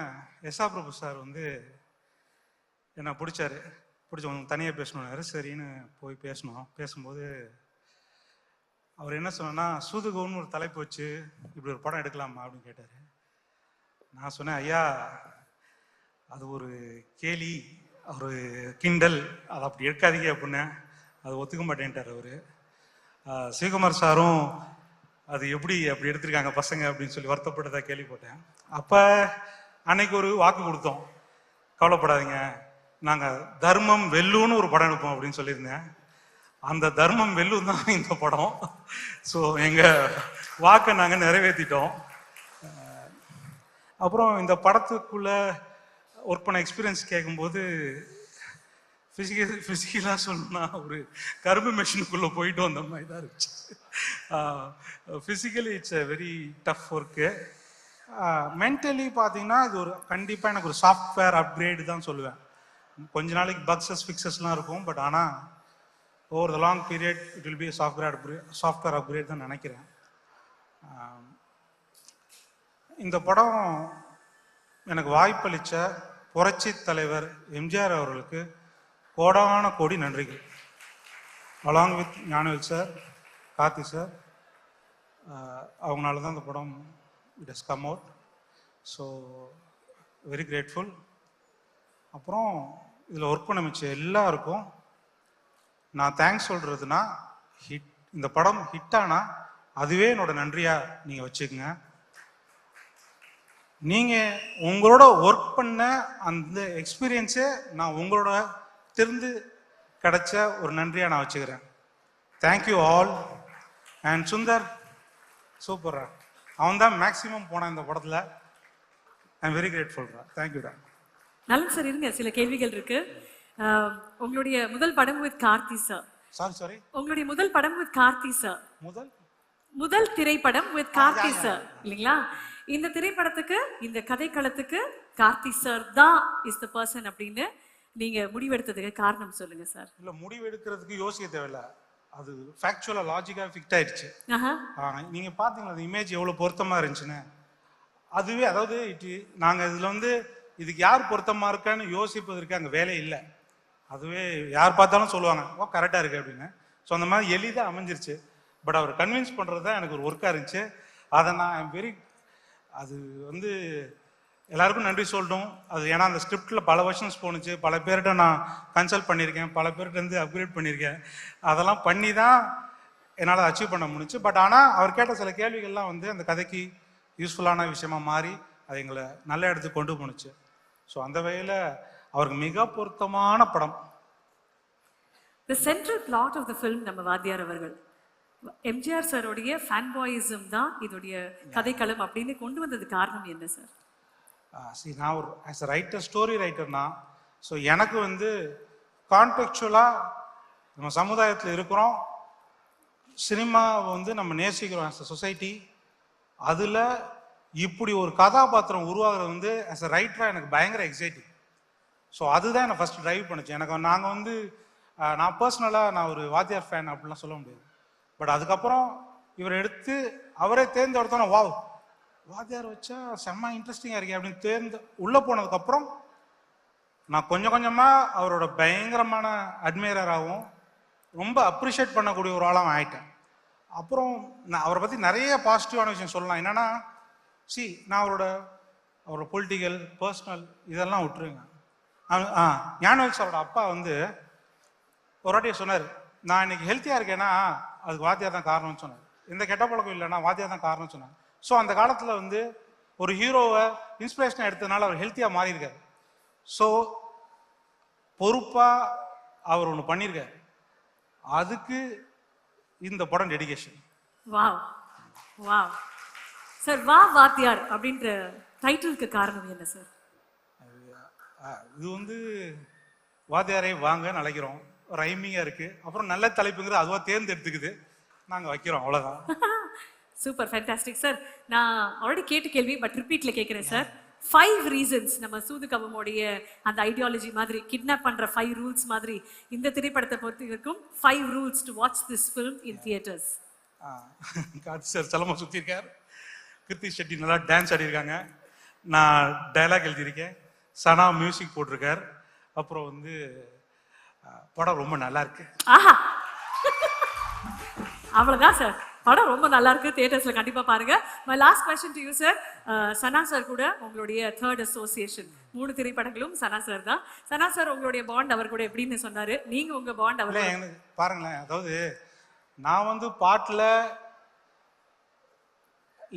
எஸ்ஆ பிரபு சார் வந்து என்னை பிடிச்சவங்க தனியாக பேசணுன்னாரு. சரின்னு போய் பேசணும். பேசும்போது அவர் என்ன சொன்னா, சூதுகோவம்னு ஒரு தலைப்பு வச்சு இப்படி ஒரு படம் எடுக்கலாமா அப்படின்னு கேட்டார். நான் சொன்னேன், ஐயா அது ஒரு கேலி, ஒரு கிண்டல், அதை அப்படி எடுக்காதீங்க அப்படின்னேன். அது ஒத்துக்க மாட்டேன்ட்டார் அவர். சிவகுமார் சாரும் அது எப்படி அப்படி எடுத்திருக்காங்க பசங்க அப்படின்னு சொல்லி வருத்தப்பட்டதாக கேள்விப்பட்டேன். அப்போ அன்னைக்கு ஒரு வாக்கு கொடுத்தோம், கவலைப்படாதீங்க நாங்கள் தர்மம் வெல்லுன்னு ஒரு படம் எடுப்போம் அப்படின்னு சொல்லியிருந்தேன். அந்த தர்மம் வெல்லும் தான் இந்த படம். ஸோ எங்கள் வாக்கை நாங்கள் நிறைவேற்றிட்டோம். அப்புறம் இந்த படத்துக்குள்ளே ஒர்க் பண்ண எக்ஸ்பீரியன்ஸ் கேட்கும்போது ஃபிசிக்கலாக சொல்லணும்னா ஒரு கரும்பு மெஷினுக்குள்ளே போயிட்டு வந்த மாதிரி தான் இருந்துச்சு. Physically it's a very tough work. Mentally பார்த்தீங்கன்னா இது ஒரு கண்டிப்பாக எனக்கு ஒரு சாஃப்ட்வேர் அப்கிரேடு தான் சொல்லுவேன். கொஞ்ச நாளைக்கு பக்ஸஸ் ஃபிக்ஸஸ்லாம் இருக்கும், பட் ஆனால் over the long period it will be software upgrade தான் நினைக்கிறேன். இந்த படம் எனக்கு வாய்ப்பளித்த புரட்சி தலைவர் எம்ஜிஆர் அவர்களுக்கு கோடான கோடி நன்றிகள். Along with Gnanavel sir, Karthi sir, அவங்களால தான் இந்த படம் it has come out. So very grateful. அப்புறம் இதில் ஒர்க் பண்ண மிச்ச எல்லாருக்கும் நான் தேங்க்ஸ் சொல்கிறதுனா, இந்த படம் ஹிட்டானா அதுவே என்னோட நன்றியாக நீங்கள் வச்சுக்கோங்க. நீங்கள் உங்களோட ஒர்க் பண்ண அந்த எக்ஸ்பீரியன்ஸை நான் உங்களோட திருந்து கிடைச்ச ஒரு நன்றியாக நான் வச்சுக்கிறேன். Thank you all. அண்ட் சுந்தர் சூப்பரா, அவன் தான் மேக்ஸிமம் போனான் இந்த படத்தில். ஐ எம் வெரி கிரேட்ஃபுல்ரா. தேங்க்யூடா. நல்ல சார், இருங்க சில கேள்விகள் இருக்கு. உங்களுடைய முதல் படம் வித் கார்த்தி சார். சாரி உங்களுடைய முதல் படம் வித் கார்த்தி சார். முதல் திரைப்படம் வித் கார்த்தி சார் இல்லைங்களா? இந்த திரைப்படத்துக்கு, இந்த கதைக்களத்துக்கு கார்த்தி சார் தான் இஸ் த பர்சன் அப்படின்னு நீங்க முடிவெடுத்ததுக்கு காரணம் சொல்லுங்க சார். இல்ல, முடிவெடுக்கிறதுக்கு யோசிக்க தேவையில்ல, அது ஃபேக்சுவலா லாஜிக்கா ஃபிக்ட் ஆயிடுச்சு. நீங்க பாத்தீங்களா அந்த இமேஜ் எவ்வளவு பொருத்தமா இருந்துச்சுன்னு. அதுவே அதாவது நாங்க இதுல வந்து இதுக்கு யார் பொருத்தமா இருக்கான்னு யோசிப்பதற்கு அங்க வேலை இல்லை. அதுவே யார் பார்த்தாலும் சொல்லுவாங்க ஓ கரெக்டா இருக்கு அப்படின்னு. ஸோ அந்த மாதிரி எளிதாக அமைஞ்சிருச்சு. பட் அவர் கன்வின்ஸ் பண்றது தான் எனக்கு ஒரு ஒர்க்காக இருந்துச்சு. அதை நான் அது வந்து எல்லாருக்கும் நன்றி சொல்லணும். அது ஏன்னா அந்த ஸ்கிரிப்டில் பல வெர்ஷன்ஸ் போணுச்சு, பல பேர்கிட்ட நான் கன்சல்ட் பண்ணியிருக்கேன், பல பேர்கிட்ட இருந்து அப்கிரேட் பண்ணியிருக்கேன். அதெல்லாம் பண்ணி தான் என்னால் அச்சீவ் பண்ண முடிஞ்சு. பட் ஆனால் அவர் கேட்ட சில கேள்விகள்லாம் வந்து அந்த கதைக்கு யூஸ்ஃபுல்லான விஷயமா மாறி அது எங்களை நல்ல இடத்துக்கு கொண்டு போணுச்சு. ஸோ அந்த வகையில் அவருக்கு மிக பொருத்தமான படம். The central plot of the film நம்ம வாத்தியார் அவர்கள் எம்ஜிஆர் சாரோடைய ஃபேன் பாயிசம் தான் இதோடைய கதைக்களம் அப்படின்னு கொண்டு வந்தது காரணம் என்ன சார்? நான் ஒரு ஆஸ் அ ரைட்டர், ஸ்டோரி ரைட்டர்னா, ஸோ எனக்கு வந்து கான்டெக்சுவலாக நம்ம சமுதாயத்தில் இருக்கிறோம், சினிமாவை வந்து நம்ம நேசிக்கிறோம் ஆஸ் அ சொசைட்டி. அதில் இப்படி ஒரு கதாபாத்திரம் உருவாகிறது வந்து ஆஸ் அ ரைட்டராக எனக்கு பயங்கர எக்ஸைட்டிங். ஸோ அதுதான் என்னை ஃபஸ்ட் ட்ரைவ் பண்ணுச்சு. எனக்கு நாங்கள் வந்து நான் பர்சனலாக நான் ஒரு வாத்தியார் ஃபேன் அப்படிலாம் சொல்ல முடியாது. பட் அதுக்கப்புறம் இவர் எடுத்து அவரே தேர்ந்தெடுத்தோன்னா வாவ் வாத்தியார் வச்சா செம்ம இன்ட்ரெஸ்டிங்காக இருக்கே அப்படின்னு உள்ளே போனதுக்கப்புறம் நான் கொஞ்சம் கொஞ்சமாக அவரோட பயங்கரமான அட்மைரராகவும் ரொம்ப அப்ரிஷியேட் பண்ணக்கூடிய ஒரு ஆளாகவும் ஆயிட்டேன். அப்புறம் நான் அவரை பற்றி நிறைய பாசிட்டிவான விஷயம் சொல்லலாம். என்னன்னா நான் அவரோட பொலிட்டிக்கல் பர்சனல் இதெல்லாம் விட்டுருங்க. ஞானவேல் சாரோட அப்பா வந்து ஒரு வாட்டியை சொன்னார், நான் இன்னைக்கு ஹெல்த்தியாக இருக்கேன்னா அதுக்கு வாத்தியார் தான் காரணம்னு சொன்னார். எந்த கெட்ட பழக்கம் இல்லைன்னா வாத்தியார் தான் காரணம்னு சொன்னார். ஸோ அந்த காலத்தில் வந்து ஒரு ஹீரோவை இன்ஸ்பிரேஷனாக எடுத்ததுனால அவர் ஹெல்த்தியாக மாறியிருக்காரு. ஸோ பொறுப்பாக அவர் ஒன்று பண்ணியிருக்காரு. அதுக்கு இந்த படம் டெடிகேஷன். Wow wow sir. வா வாத்தியார் அப்படின்ற டைட்டிலுக்கு காரணம் என்ன சார்? இது வந்து வாத்தியாரை வாங்கன்னு அழைக்கிறோம், ரைமிங்காக இருக்குது. அப்புறம் நல்ல தலைப்புங்கிறது அதுவாக தேர்ந்தெடுத்துக்குது, நாங்கள் வைக்கிறோம், அவ்வளோதான். Super, fantastic sir. நான் ஆல்ரெடி கேட்ட கேள்வி பட் ரிப்பீட்ல கேட்குறேன் சார். 5 ரீசன்ஸ் நம்ம சூதுகவமுடைய அந்த ஐடியாலஜி மாதிரி கிட்னாப் பண்ற 5 ரூல்ஸ் மாதிரி இந்த திரைப்படத்தை பொறுத்த வரைக்கும் 5 rules to watch this film in theatres. Karthi sir செலமா சுற்றிருக்கார், கிருத்தி ஷெட்டி நல்லா டான்ஸ் ஆடிருக்காங்க, நான் டைலாக் எழுதியிருக்கேன், சனா மியூசிக் போட்டிருக்கார். அப்புறம் வந்து படம் ரொம்ப நல்லா இருக்கு. ஆஹா, அவ்வளவுதான் சார். படம் ரொம்ப நல்லா இருக்கு, தியேட்டர்ஸ்ல கண்டிப்பா பாருங்க. My last question to you sir. Sana sir கூட உங்களுடைய 3rd அசோசியேஷன், 3 திரைப்படங்களும் சனா சார் தான். சனா சார் உங்களுடைய பாண்ட் அவர் கூட எப்படின்னு சொன்னாரு, நீங்க உங்க பாண்ட் அவர் பாருங்களேன். அதாவது நான் வந்து பாட்டுல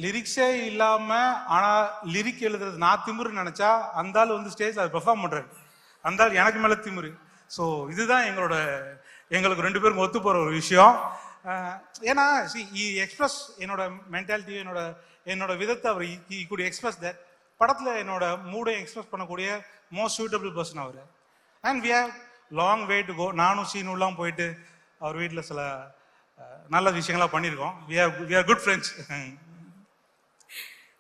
லிரிக்ஸே இல்லாம ஆனா லிரிக் எழுதுறது நான் திமுரு நினைச்சா அந்த ஆள் வந்து ஸ்டேஜ் அதை பெர்ஃபார்ம் பண்றாரு, அந்த ஆள் எனக்கு மேல திமுரு. ஸோ இதுதான் எங்களுக்கு 2 பேருக்கும் ஒத்து போற ஒரு விஷயம். ஏன்னா எக்ஸ்பிரஸ் என்னோட மென்டாலிட்டி, என்னோட விதத்தை அவர் குட் எக்ஸ்பிரஸ் தட். படத்தில் என்னோட மூடை எக்ஸ்பிரஸ் பண்ணக்கூடிய மோஸ்ட் சூட்டபிள் பர்சன் அவர். And we have long way to go. நானும் சீனுலாம் போயிட்டு அவர் வீட்டில் சில நல்ல விஷயங்கள்லாம் பண்ணியிருக்கோம். We are good friends.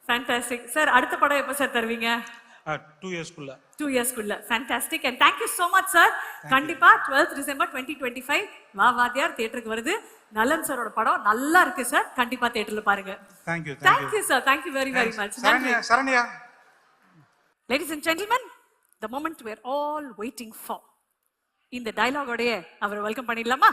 Fantastic sir. அடுத்த படம் எப்போ சார் தருவீங்க? 2 இயர்ஸ்க்குள்ள. 2 இயர்ஸ்க்குள்ள. Fantastic and thank you so much sir. கண்டிப்பா 12th December 2025 வா வாத்தியார் தியேட்டருக்கு வருது. நலன் சாரோட படம் நல்லா இருக்கு சார், கண்டிப்பா தியேட்டர்ல பாருங்க. Thank you sir. Thank you very very much. Saranya. Ladies and gentlemen, the moment we are all waiting for. இந்த டயலாகோடயே அவரை வெல்கம் பண்ணிடலாமா?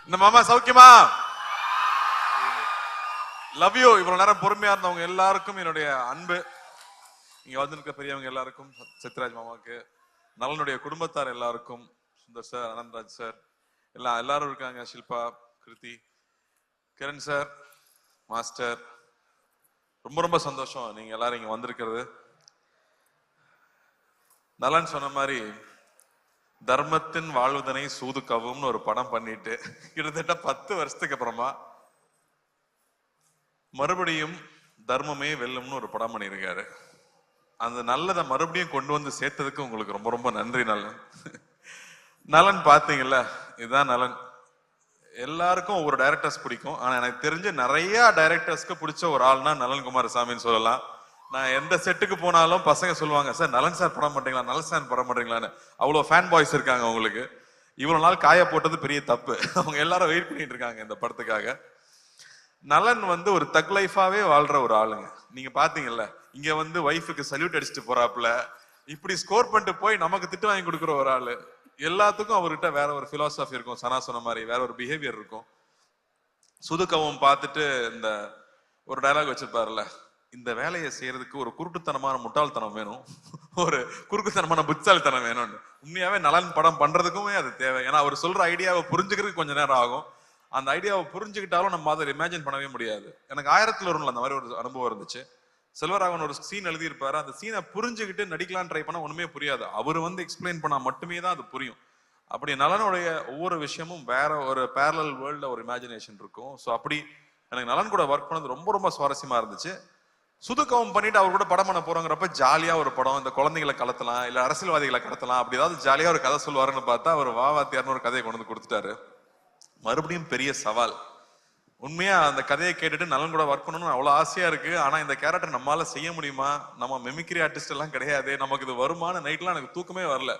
இந்த மாமா சௌக்கியமா? Love you. இவ்வளவு நேரம் பொறுமையா இருந்தவங்க எல்லாருக்கும் என்னுடைய அன்பு. இங்க வந்திருக்க பெரியவங்க எல்லாருக்கும், சத்யராஜ் மாமாவுக்கு, நலனுடைய குடும்பத்தார் எல்லாருக்கும், சுந்தர் சார், அனந்தராஜ் சார், எல்லாரும் இருக்காங்க, ஷில்பா, கிருத்தி, கிரண் சார், மாஸ்டர். ரொம்ப ரொம்ப சந்தோஷம் நீங்க எல்லாரும் இங்க வந்திருக்கிறது. நலன் சொன்ன மாதிரி தர்மத்தின் வாழ்வதனை சூதுகவும்னு ஒரு படம் பண்ணிட்டு கிட்டத்தட்ட 10 வருஷத்துக்கு அப்புறமா மறுபடியும் தர்மமே வெல்லும்னு ஒரு படம் பண்ணியிருக்காரு. அந்த நல்லதை மறுபடியும் கொண்டு வந்து சேர்த்ததுக்கு உங்களுக்கு ரொம்ப ரொம்ப நன்றி நலன். நலன் பாத்தீங்கல்ல, இதுதான் நலன். எல்லாருக்கும் ஒவ்வொரு டைரக்டர்ஸ் பிடிக்கும், ஆனா எனக்கு தெரிஞ்ச நிறைய டைரக்டர்ஸ்க்கு பிடிச்ச ஒரு ஆள்னா நலன் குமாரசாமின்னு சொல்லலாம். நான் எந்த செட்டுக்கு போனாலும் பசங்க சொல்லுவாங்க, சார் நலன் சார் படம் பண்றீங்களா, நலன் சார் படம் பண்றீங்களான்னு. அவ்வளோ ஃபேன் பாய்ஸ் இருக்காங்க அவங்களுக்கு. இவ்வளவு நாள் காய போட்டது பெரிய தப்பு. அவங்க எல்லாரும் வெயிட் பண்ணிட்டு இருக்காங்க இந்த படத்துக்காக. நலன் வந்து ஒரு தக் லைஃபாவே வாழ்ற ஒரு ஆளுங்க. நீங்க பாத்தீங்கல்ல, இங்க வந்து வைஃபுக்கு சல்யூட் அடிச்சுட்டு போறாப்புல, இப்படி ஸ்கோர் பண்ணிட்டு போய் நமக்கு திட்டு வாங்கி கொடுக்குற ஒரு ஆளு. எல்லாத்துக்கும் அவர்கிட்ட வேற ஒரு பிலாசபி இருக்கும், சனா சொன்ன மாதிரி வேற ஒரு பிஹேவியர் இருக்கும். சுதுகவும் பார்த்துட்டு இந்த ஒரு டயலாக் வச்சிருப்பாருல்ல, இந்த வேலையை செய்யறதுக்கு ஒரு குருட்டுத்தனமான முட்டாள்தனம் வேணும், ஒரு குறுக்குத்தனமான புத்தாள்தனம் வேணும்னு. உண்மையாவே நலன் படம் பண்றதுக்குமே அது தேவை. ஏன்னா அவர் சொல்ற ஐடியாவை புரிஞ்சுக்கிறதுக்கு கொஞ்சம் நேரம் ஆகும். அந்த ஐடியாவை புரிஞ்சுக்கிட்டாலும் நம்ம அதை இமேஜின் பண்ணவே முடியாது. எனக்கு 1000ல் ஒருவன்ல அந்த மாதிரி ஒரு அனுபவம் இருந்துச்சு. செல்வராகவன் ஒரு சீன் எழுதியிருப்பாரு, அந்த சீனை புரிஞ்சுக்கிட்டு நடிக்கலாம் ட்ரை பண்ண ஒண்ணுமே புரியாது. அவர் வந்து எக்ஸ்பிளைன் பண்ணா மட்டுமே தான் அது புரியும். அப்படி நலனுடைய ஒவ்வொரு விஷயமும் வேற ஒரு பேரலல் வேர்ல்ட்ல ஒரு இமேஜினேஷன் இருக்கும். ஸோ அப்படி எனக்கு நலன் கூட ஒர்க் பண்ணது ரொம்ப ரொம்ப சுவாரஸ்யமா இருந்துச்சு. சுதுக்கம் பண்ணிட்டு அவர் கூட படம் பண்ண போறோங்கிறப்ப ஜாலியா ஒரு படம், இந்த குழந்தைகளை கடத்தலாம் இல்ல அரசியல்வாதிகளை கடத்தலாம், அப்படி ஏதாவது ஜாலியா ஒரு கதை சொல்லுவாருன்னு பார்த்தா அவர் வாத்தியார்னு ஒரு கதையை கொண்டு வந்து கொடுத்துட்டாரு. மறுபடியும் பெரிய சவால். உண்மையா அந்த கதையை கேட்டுட்டு நலன் கூட ஒர்க் பண்ணணும்னு அவ்வளவு ஆசையா இருக்கு. ஆனா இந்த கேரக்டர் நம்மளால செய்ய முடியுமா? நம்ம மெமிக்ரி ஆர்டிஸ்ட் எல்லாம் கிடையாது, நமக்கு இது வருமான நைட்லாம் எனக்கு தூக்கமே வரல.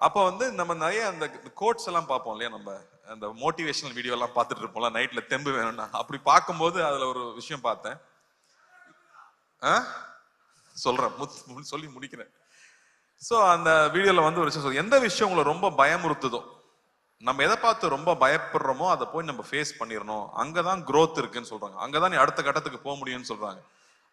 அப்ப வந்து நம்ம நிறைய அந்த கோட்ஸ் எல்லாம் பார்ப்போம் இல்லையா, நம்ம அந்த மோட்டிவேஷனல் வீடியோ எல்லாம் பார்த்துட்டு இருப்போம்ல நைட்ல தெம்பு வேணும்னா. அப்படி பார்க்கும்போது அதுல ஒரு விஷயம் பார்த்தேன். சொல்றேன், சொல்லி முடிக்கிறேன். சோ அந்த வீடியோல வந்து ஒரு விஷயம், எந்த விஷயம் உங்களை ரொம்ப பயமுறுத்துதோ, நம்ம எதை பார்த்து ரொம்ப பயப்படுறோமோ அதை போய் நம்ம ஃபேஸ் பண்ணிடணும், அங்கதான் growth இருக்குன்னு சொல்றாங்க, அங்கதான் நீ அடுத்த கட்டத்துக்கு போக முடியும்னு சொல்றாங்க.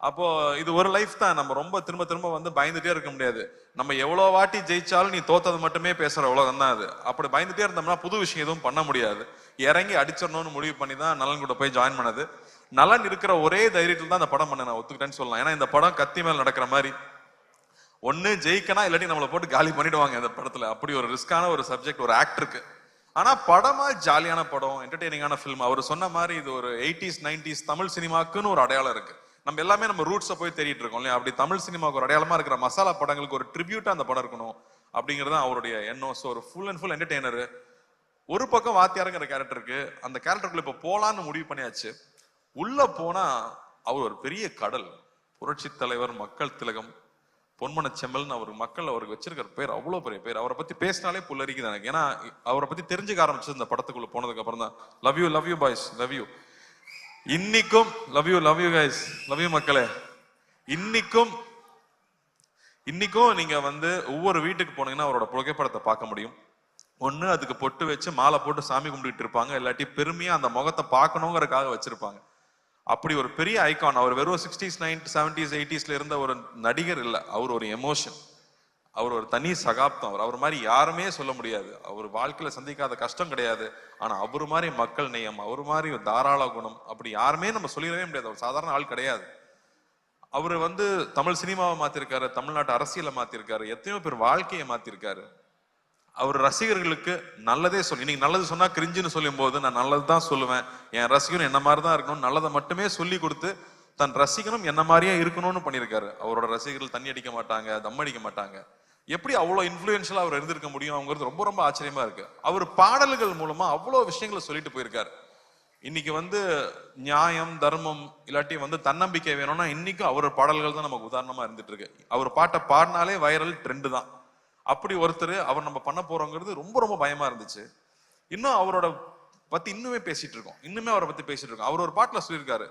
அப்போ இது ஒரு லைஃப் தான், நம்ம ரொம்ப திரும்ப திரும்ப வந்து பயந்துட்டே இருக்க முடியாது. நம்ம எவ்வளவு வாட்டி ஜெயிச்சாலும் நீ தோத்தது மட்டுமே பேசுற உலகம் தான் அது. அப்படி பயந்துட்டே இருந்தோம்னா புது விஷயம் எதுவும் பண்ண முடியாது. இறங்கி அடிச்சிடணும்னு முடிவு பண்ணி தான் நலன் கூட போய் ஜாயின் பண்ணது. நலன் இருக்கிற ஒரே தைரியத்தில் தான் அந்த படம் பண்ண நான் ஒத்துக்கிட்டேன்னு சொல்லலாம். ஏன்னா இந்த படம் கத்தி மேல் நடக்கிற மாதிரி, ஒன்னு ஜெயிக்கனா இல்லாட்டி நம்மளை போட்டு காலி பண்ணிடுவாங்க இந்த படத்துல. அப்படி ஒரு ரிஸ்கான ஒரு சப்ஜெக்ட் ஒரு ஆக்டருக்கு. ஆனா படமா ஜாலியான படம், என்டர்டெய்னிங்கான ஃபிலிம். அவர் சொன்ன மாதிரி இது ஒரு 80s 90s தமிழ் சினிமாக்குன்னு ஒரு அடையாளம் இருக்கு. நம்ம எல்லாமே நம்ம ரூட்ஸை போய் தேடிட்டு இருக்கோம் இல்லையா, அப்படி தமிழ் சினிமாவுக்கு ஒரு அடையாளமா இருக்கிற மசாலா படங்களுக்கு ஒரு ட்ரிபியூட்டா அந்த படம் இருக்கணும் அப்படிங்கிறது அவருடைய எண்ணம். ஸோ ஒரு ஃபுல் அண்ட் ஃபுல் என்டர்டெய்னர். ஒரு பக்கம் வாத்தியாருங்கிற கேரக்டருக்கு, அந்த கேரக்டருக்குள்ள இப்போ போலான்னு முடிவு பண்ணியாச்சு. உள்ள போனா அவர் ஒரு பெரிய கடல். புரட்சி தலைவர், மக்கள் திலகம், பொன்மன செம்மல்னு அவர் மக்கள் அவருக்கு வச்சிருக்கிற பேர் அவ்வளவு பெரிய பேர். அவரை பத்தி பேசினாலே புல்லரிக்குது எனக்கு. ஏன்னா அவரை பத்தி தெரிஞ்சுக்க ஆரம்பிச்சது இந்த படத்துக்குள்ள போனதுக்கு அப்புறம் தான். Love you boys, love you. இன்னைக்கும் love you guys, love you மக்களே. இன்னைக்கும் நீங்க வந்து ஒவ்வொரு வீட்டுக்கு போனீங்கன்னா அவரோட புகைப்படத்தை பார்க்க முடியும். ஒண்ணு அதுக்கு பொட்டு வச்சு மாலை போட்டு சாமி கும்பிட்டு இருப்பாங்க, இல்லாட்டி பெருமையா அந்த முகத்தை பார்க்கணுங்கிறதுக்காக வச்சிருப்பாங்க. அப்படி ஒரு பெரிய ஐகான். அவர் வெறும் 60s 90s 70s 80sல இருந்த ஒரு நடிகர் இல்ல, அவர் ஒரு எமோஷன், அவர் ஒரு தனி சகாப்தம். அவர் மாதிரி யாருமே சொல்ல முடியாது. அவர் வாழ்க்கையில சந்திக்காத கஷ்டம் கிடையாது. ஆனா அவரு மாதிரி மக்கள் நேயம், அவரு மாதிரி தாராள குணம் அப்படி யாருமே நம்ம சொல்லிடவே முடியாது. அவர் சாதாரண ஆள் கிடையாது. அவரு வந்து தமிழ் சினிமாவை மாத்திருக்காரு, தமிழ்நாட்டு அரசியலை மாத்திருக்காரு, எத்தனையோ பேர் வாழ்க்கையை மாத்திருக்காரு. அவர் ரசிகர்களுக்கு நல்லதே சொல்லி, இன்னைக்கு நல்லது சொன்னா கிரிஞ்சுன்னு சொல்லும் போது நான் நல்லது தான் சொல்லுவேன், என் ரசிகனும் என்ன மாதிரி தான் இருக்கணும், நல்லதை மட்டுமே சொல்லி கொடுத்து தன் ரசிகனும் என்ன மாதிரியே இருக்கணும்னு பண்ணியிருக்காரு. அவரோட ரசிகர்கள் தண்ணி அடிக்க மாட்டாங்க, தம் அடிக்க மாட்டாங்க. எப்படி அவ்வளோ இன்ஃப்ளூயன்ஷியலா அவர் இருந்திருக்க முடியும் அவங்கிறது ரொம்ப ரொம்ப ஆச்சரியமா இருக்கு. அவர் பாடல்கள் மூலமா அவ்வளோ விஷயங்களை சொல்லிட்டு போயிருக்காரு. இன்னைக்கு வந்து நியாயம் தர்மம் இல்லாட்டி வந்து தன்னம்பிக்கை வேணும்னா இன்னைக்கும் அவர் பாடல்கள் தான் நமக்கு உதாரணமா இருந்துட்டு இருக்கு. அவர் பாட்டை பாடினாலே வைரல் ட்ரெண்டு தான். அப்படி ஒருத்தர் அவர் நம்ம பண்ண போறோங்கிறது ரொம்ப ரொம்ப பயமா இருந்துச்சு. இன்னும் அவரோட பத்தி இன்னுமே பேசிட்டு இருக்கோம், அவரை பத்தி பேசிட்டு இருக்கோம். அவர் ஒரு பாட்டுல சொல்லியிருக்காரு,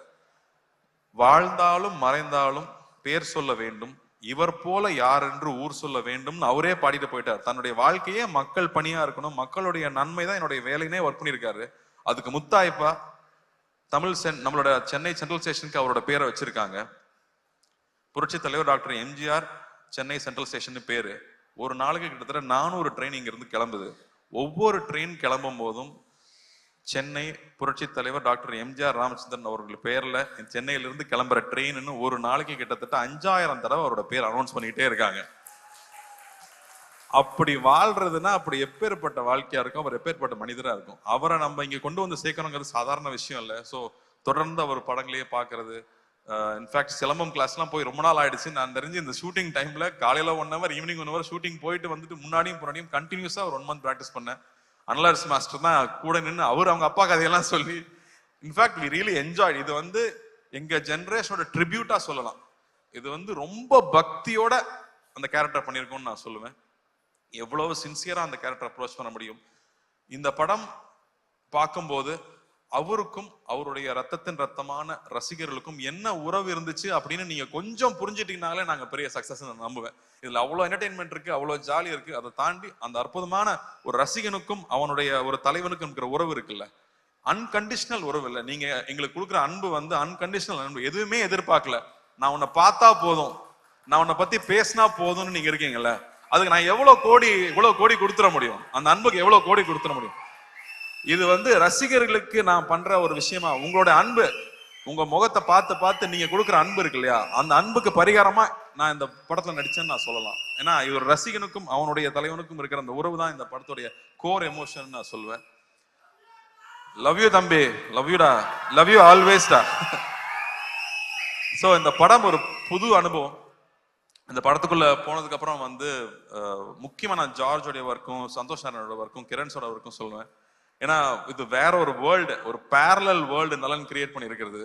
வாழ்ந்தாலும் மறைந்தாலும் பேர் சொல்ல வேண்டும், இவர் போல யார் என்று ஊர் சொல்ல வேண்டும். அவரே பாடிட்டு போயிட்டார். தன்னுடைய வாழ்க்கையே மக்கள் பணியா இருக்கணும், மக்களுடைய நன்மை தான் என்னுடைய வேலைனே ஒர்க் பண்ணியிருக்காரு. அதுக்கு முத்தாய்ப்பா நம்மளோட சென்னை சென்ட்ரல் ஸ்டேஷனுக்கு அவரோட பேரை வச்சிருக்காங்க. புரட்சி தலைவர் doctor MGR Chennai central station பேரு. ஒரு நாளைக்கு கிட்டத்தட்ட 400 ட்ரெயின் இங்க இருந்து கிளம்புது. ஒவ்வொரு ட்ரெயின் கிளம்பும் போதும் சென்னை புரட்சி தலைவர் டாக்டர் எம்ஜிஆர் ராமச்சந்திரன் அவர்கள் பேர்ல சென்னையிலிருந்து கிளம்புற ட்ரெயின்னு ஒரு நாளைக்கு கிட்டத்தட்ட 5000 தடவை அவரோட பேர் அனௌன்ஸ் பண்ணிக்கிட்டே இருக்காங்க. அப்படி வாழ்றதுன்னா அப்படி எப்பேற்பட்ட வாழ்க்கையா இருக்கும், அவர் எப்பேற்பட்ட மனிதரா இருக்கும். அவரை நம்ம இங்க கொண்டு வந்து சேர்க்கணுங்கிறது சாதாரண விஷயம் இல்லை. ஸோ தொடர்ந்து அவர் படங்களையே பார்க்கறது, இன்ஃபேக்ட் சிலம்பம் கிளாஸ்லாம் போய் ரொம்ப நாள் ஆயிடுச்சு. நான் தெரிஞ்சு இந்த ஷூட்டிங் டைம்ல காலையில 1 hour ஈவினிங் 1 hour ஷூட்டிங் போயிட்டு வந்துட்டு முன்னாடியும் பின்னாடியும் கண்டினியூஸா ஒரு 1 month ப்ராக்டிஸ் பண்ணேன். அனலர்ஸ் மாஸ்டர் தான் கூட நின்று அவர் அவங்க அப்பா கதையெல்லாம் சொல்லி, இன்ஃபேக்ட் வி ரியலி என்ஜாய். இது வந்து எங்க ஜென்ரேஷனோட ட்ரிபியூட்டா சொல்லலாம். இது வந்து ரொம்ப பக்தியோட அந்த கேரக்டர் பண்ணியிருக்கோம்னு நான் சொல்லுவேன். எவ்வளவு சின்சியரா அந்த கேரக்டர் அப்ரோச் பண்ண முடியும். இந்த படம் பார்க்கும்போது அவருக்கும் அவருடைய ரத்தத்தின் ரத்தமான ரசிகர்களுக்கும் என்ன உறவு இருந்துச்சு அப்படின்னு நீங்க கொஞ்சம் புரிஞ்சுட்டீங்கனாலே நாங்க பெரிய சக்சஸ் நம்புவேன். இதுல அவ்வளவு என்டர்டெயின்மெண்ட் இருக்கு, அவ்வளவு ஜாலி இருக்கு. அதை தாண்டி அந்த அற்புதமான ஒரு ரசிகனுக்கும் அவனுடைய ஒரு தலைவனுக்கும் இருக்கிற உறவு இருக்குல்ல, அன்கண்டிஷனல் உறவு இல்லை. நீங்க எங்களுக்கு கொடுக்குற அன்பு வந்து அன்கண்டிஷனல் அன்பு. எதுவுமே எதிர்பார்க்கல, நான் உன்னை பார்த்தா போதும், நான் உன்னை பத்தி பேசினா போதும்னு நீங்க இருக்கீங்கல்ல, அதுக்கு நான் இவ்வளவு கோடி கொடுத்துட முடியும், அந்த அன்புக்கு எவ்வளவு கோடி கொடுத்துட முடியும். இது வந்து ரசிகர்களுக்கு நான் பண்ற ஒரு விஷயமா, உங்களோட அன்பு, உங்க முகத்தை பார்த்து பார்த்து நீங்க கொடுக்குற அன்பு இருக்கு இல்லையா, அந்த அன்புக்கு பரிகாரமா நான் இந்த படத்துல நடிச்சேன்னு நான் சொல்லலாம். ஏன்னா இது ஒரு ரசிகனுக்கும் அவனுடைய தலைவனுக்கும் இருக்கிற அந்த உறவு தான் இந்த படத்துடைய கோர் எமோஷன் நான் சொல்வேன். லவ் யூ தம்பி, லவ் யூடா, லவ் யூ ஆல்வேஸ்டா. ஸோ இந்த படம் ஒரு புது அனுபவம். இந்த படத்துக்குள்ள போனதுக்கு அப்புறம் வந்து முக்கியமா நான் ஜார்ஜோடைய ஒர்க்கும் சந்தோஷ் நாராயணோட ஒர்க்கும் கிரண்ஸோட ஒர்க்கும் சொல்லுவேன். ஏன்னா இது வேற ஒரு வேர்ல்டு, ஒரு பேரலல் வேர்ல்டு நலன் கிரியேட் பண்ணியிருக்கிறது.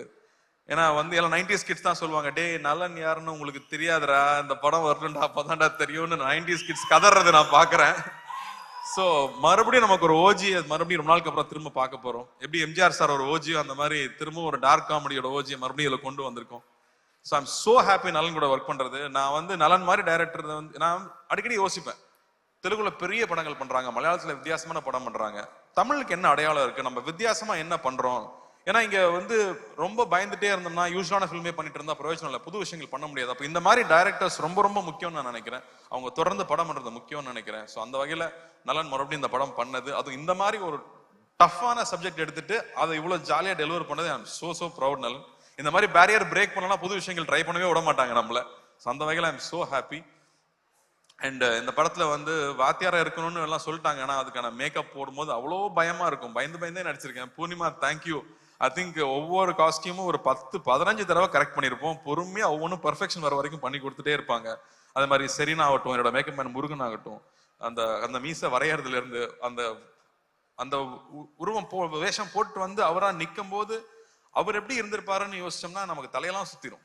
ஏன்னா வந்து எல்லாம் 90s கிட்ஸ் தான் சொல்லுவாங்க, டே நலன் யாருன்னு உங்களுக்கு தெரியாதுடா, இந்த படம் வரணும்டா அப்பதான்டா தெரியும்னு 90s கிட்ஸ் கதறது நான் பாக்குறேன். ஸோ மறுபடியும் நமக்கு ஒரு ஓஜி மறுபடியும் ரொம்ப நாளுக்கு அப்புறம் திரும்ப பார்க்க போறோம். எப்படி எம்ஜிஆர் சார் ஒரு ஓஜியோ அந்த மாதிரி திரும்ப ஒரு டார்க் காமெடியோட ஓஜியை மறுபடியும் இதில் கொண்டு வந்திருக்கோம். ஸோ ஐம் சோ ஹாப்பி நலன் கூட ஒர்க் பண்றது. நான் வந்து நலன் மாதிரி டைரக்டர் வந்து நான் அடிக்கடி யோசிப்பேன், தெலுங்குல பெரிய படங்கள் பண்றாங்க, மலையாளத்துல வித்தியாசமான படம் பண்றாங்க, தமிழுக்கு என்ன அடையாளம் இருக்கு, நம்ம வித்தியாசமா என்ன பண்றோம்? ஏன்னா இங்க வந்து ரொம்ப பயந்துட்டே இருந்தோம்னா யூஸ்வலான ஃபில்மே பண்ணிட்டு இருந்தா பிரயோஜனம் இல்லை, புது விஷயங்கள் பண்ண முடியாது. அப்போ இந்த மாதிரி டைரக்டர்ஸ் ரொம்ப ரொம்ப முக்கியம்னு நான் நினைக்கிறேன். அவங்க தொடர்ந்து படம் பண்றது முக்கியம்னு நினைக்கிறேன். ஸோ அந்த வகையில நலன் மறுபடியும் இந்த படம் பண்ணது, அது இந்த மாதிரி ஒரு டஃப்பான சப்ஜெக்ட் எடுத்துட்டு அதை இவ்வளவு ஜாலியா டெலிவர் பண்ணது ஐ அம் சோ ப்ரௌட். நலன் இந்த மாதிரி பேரியர் பிரேக் பண்ணலாம், புது விஷயங்கள் ட்ரை பண்ணவே விட மாட்டாங்க நம்மள. அந்த வகையில் I am so happy. And இந்த படத்துல வந்து வாத்தியாரா இருக்கணும்னு எல்லாம் சொல்லிட்டாங்க, ஆனா அதுக்கான மேக்கப் போடும்போது அவ்வளோ பயமா இருக்கும், பயந்தே நடிச்சிருக்கேன். பூர்ணிமா தேங்க்யூ. ஐ திங்க் ஒவ்வொரு காஸ்டியூமும் ஒரு 10-15 தடவை கரெக்ட் பண்ணியிருப்போம். பொறுமையா ஒவ்வொன்றும் பெர்ஃபெக்ஷன் வர வரைக்கும் பண்ணி கொடுத்துட்டே இருப்பாங்க. அதே மாதிரி செரீனா ஆகட்டும், என்னோட மேக்கப் மேன் முருகன் ஆகட்டும், அந்த மீசை வரையறதுல இருந்து அந்த உருவம் வேஷம் போட்டு வந்து அவரா நிற்கும் போது அவர் எப்படி இருந்திருப்பாருன்னு யோசிச்சோம்னா நமக்கு தலையெல்லாம் சுத்திரும்.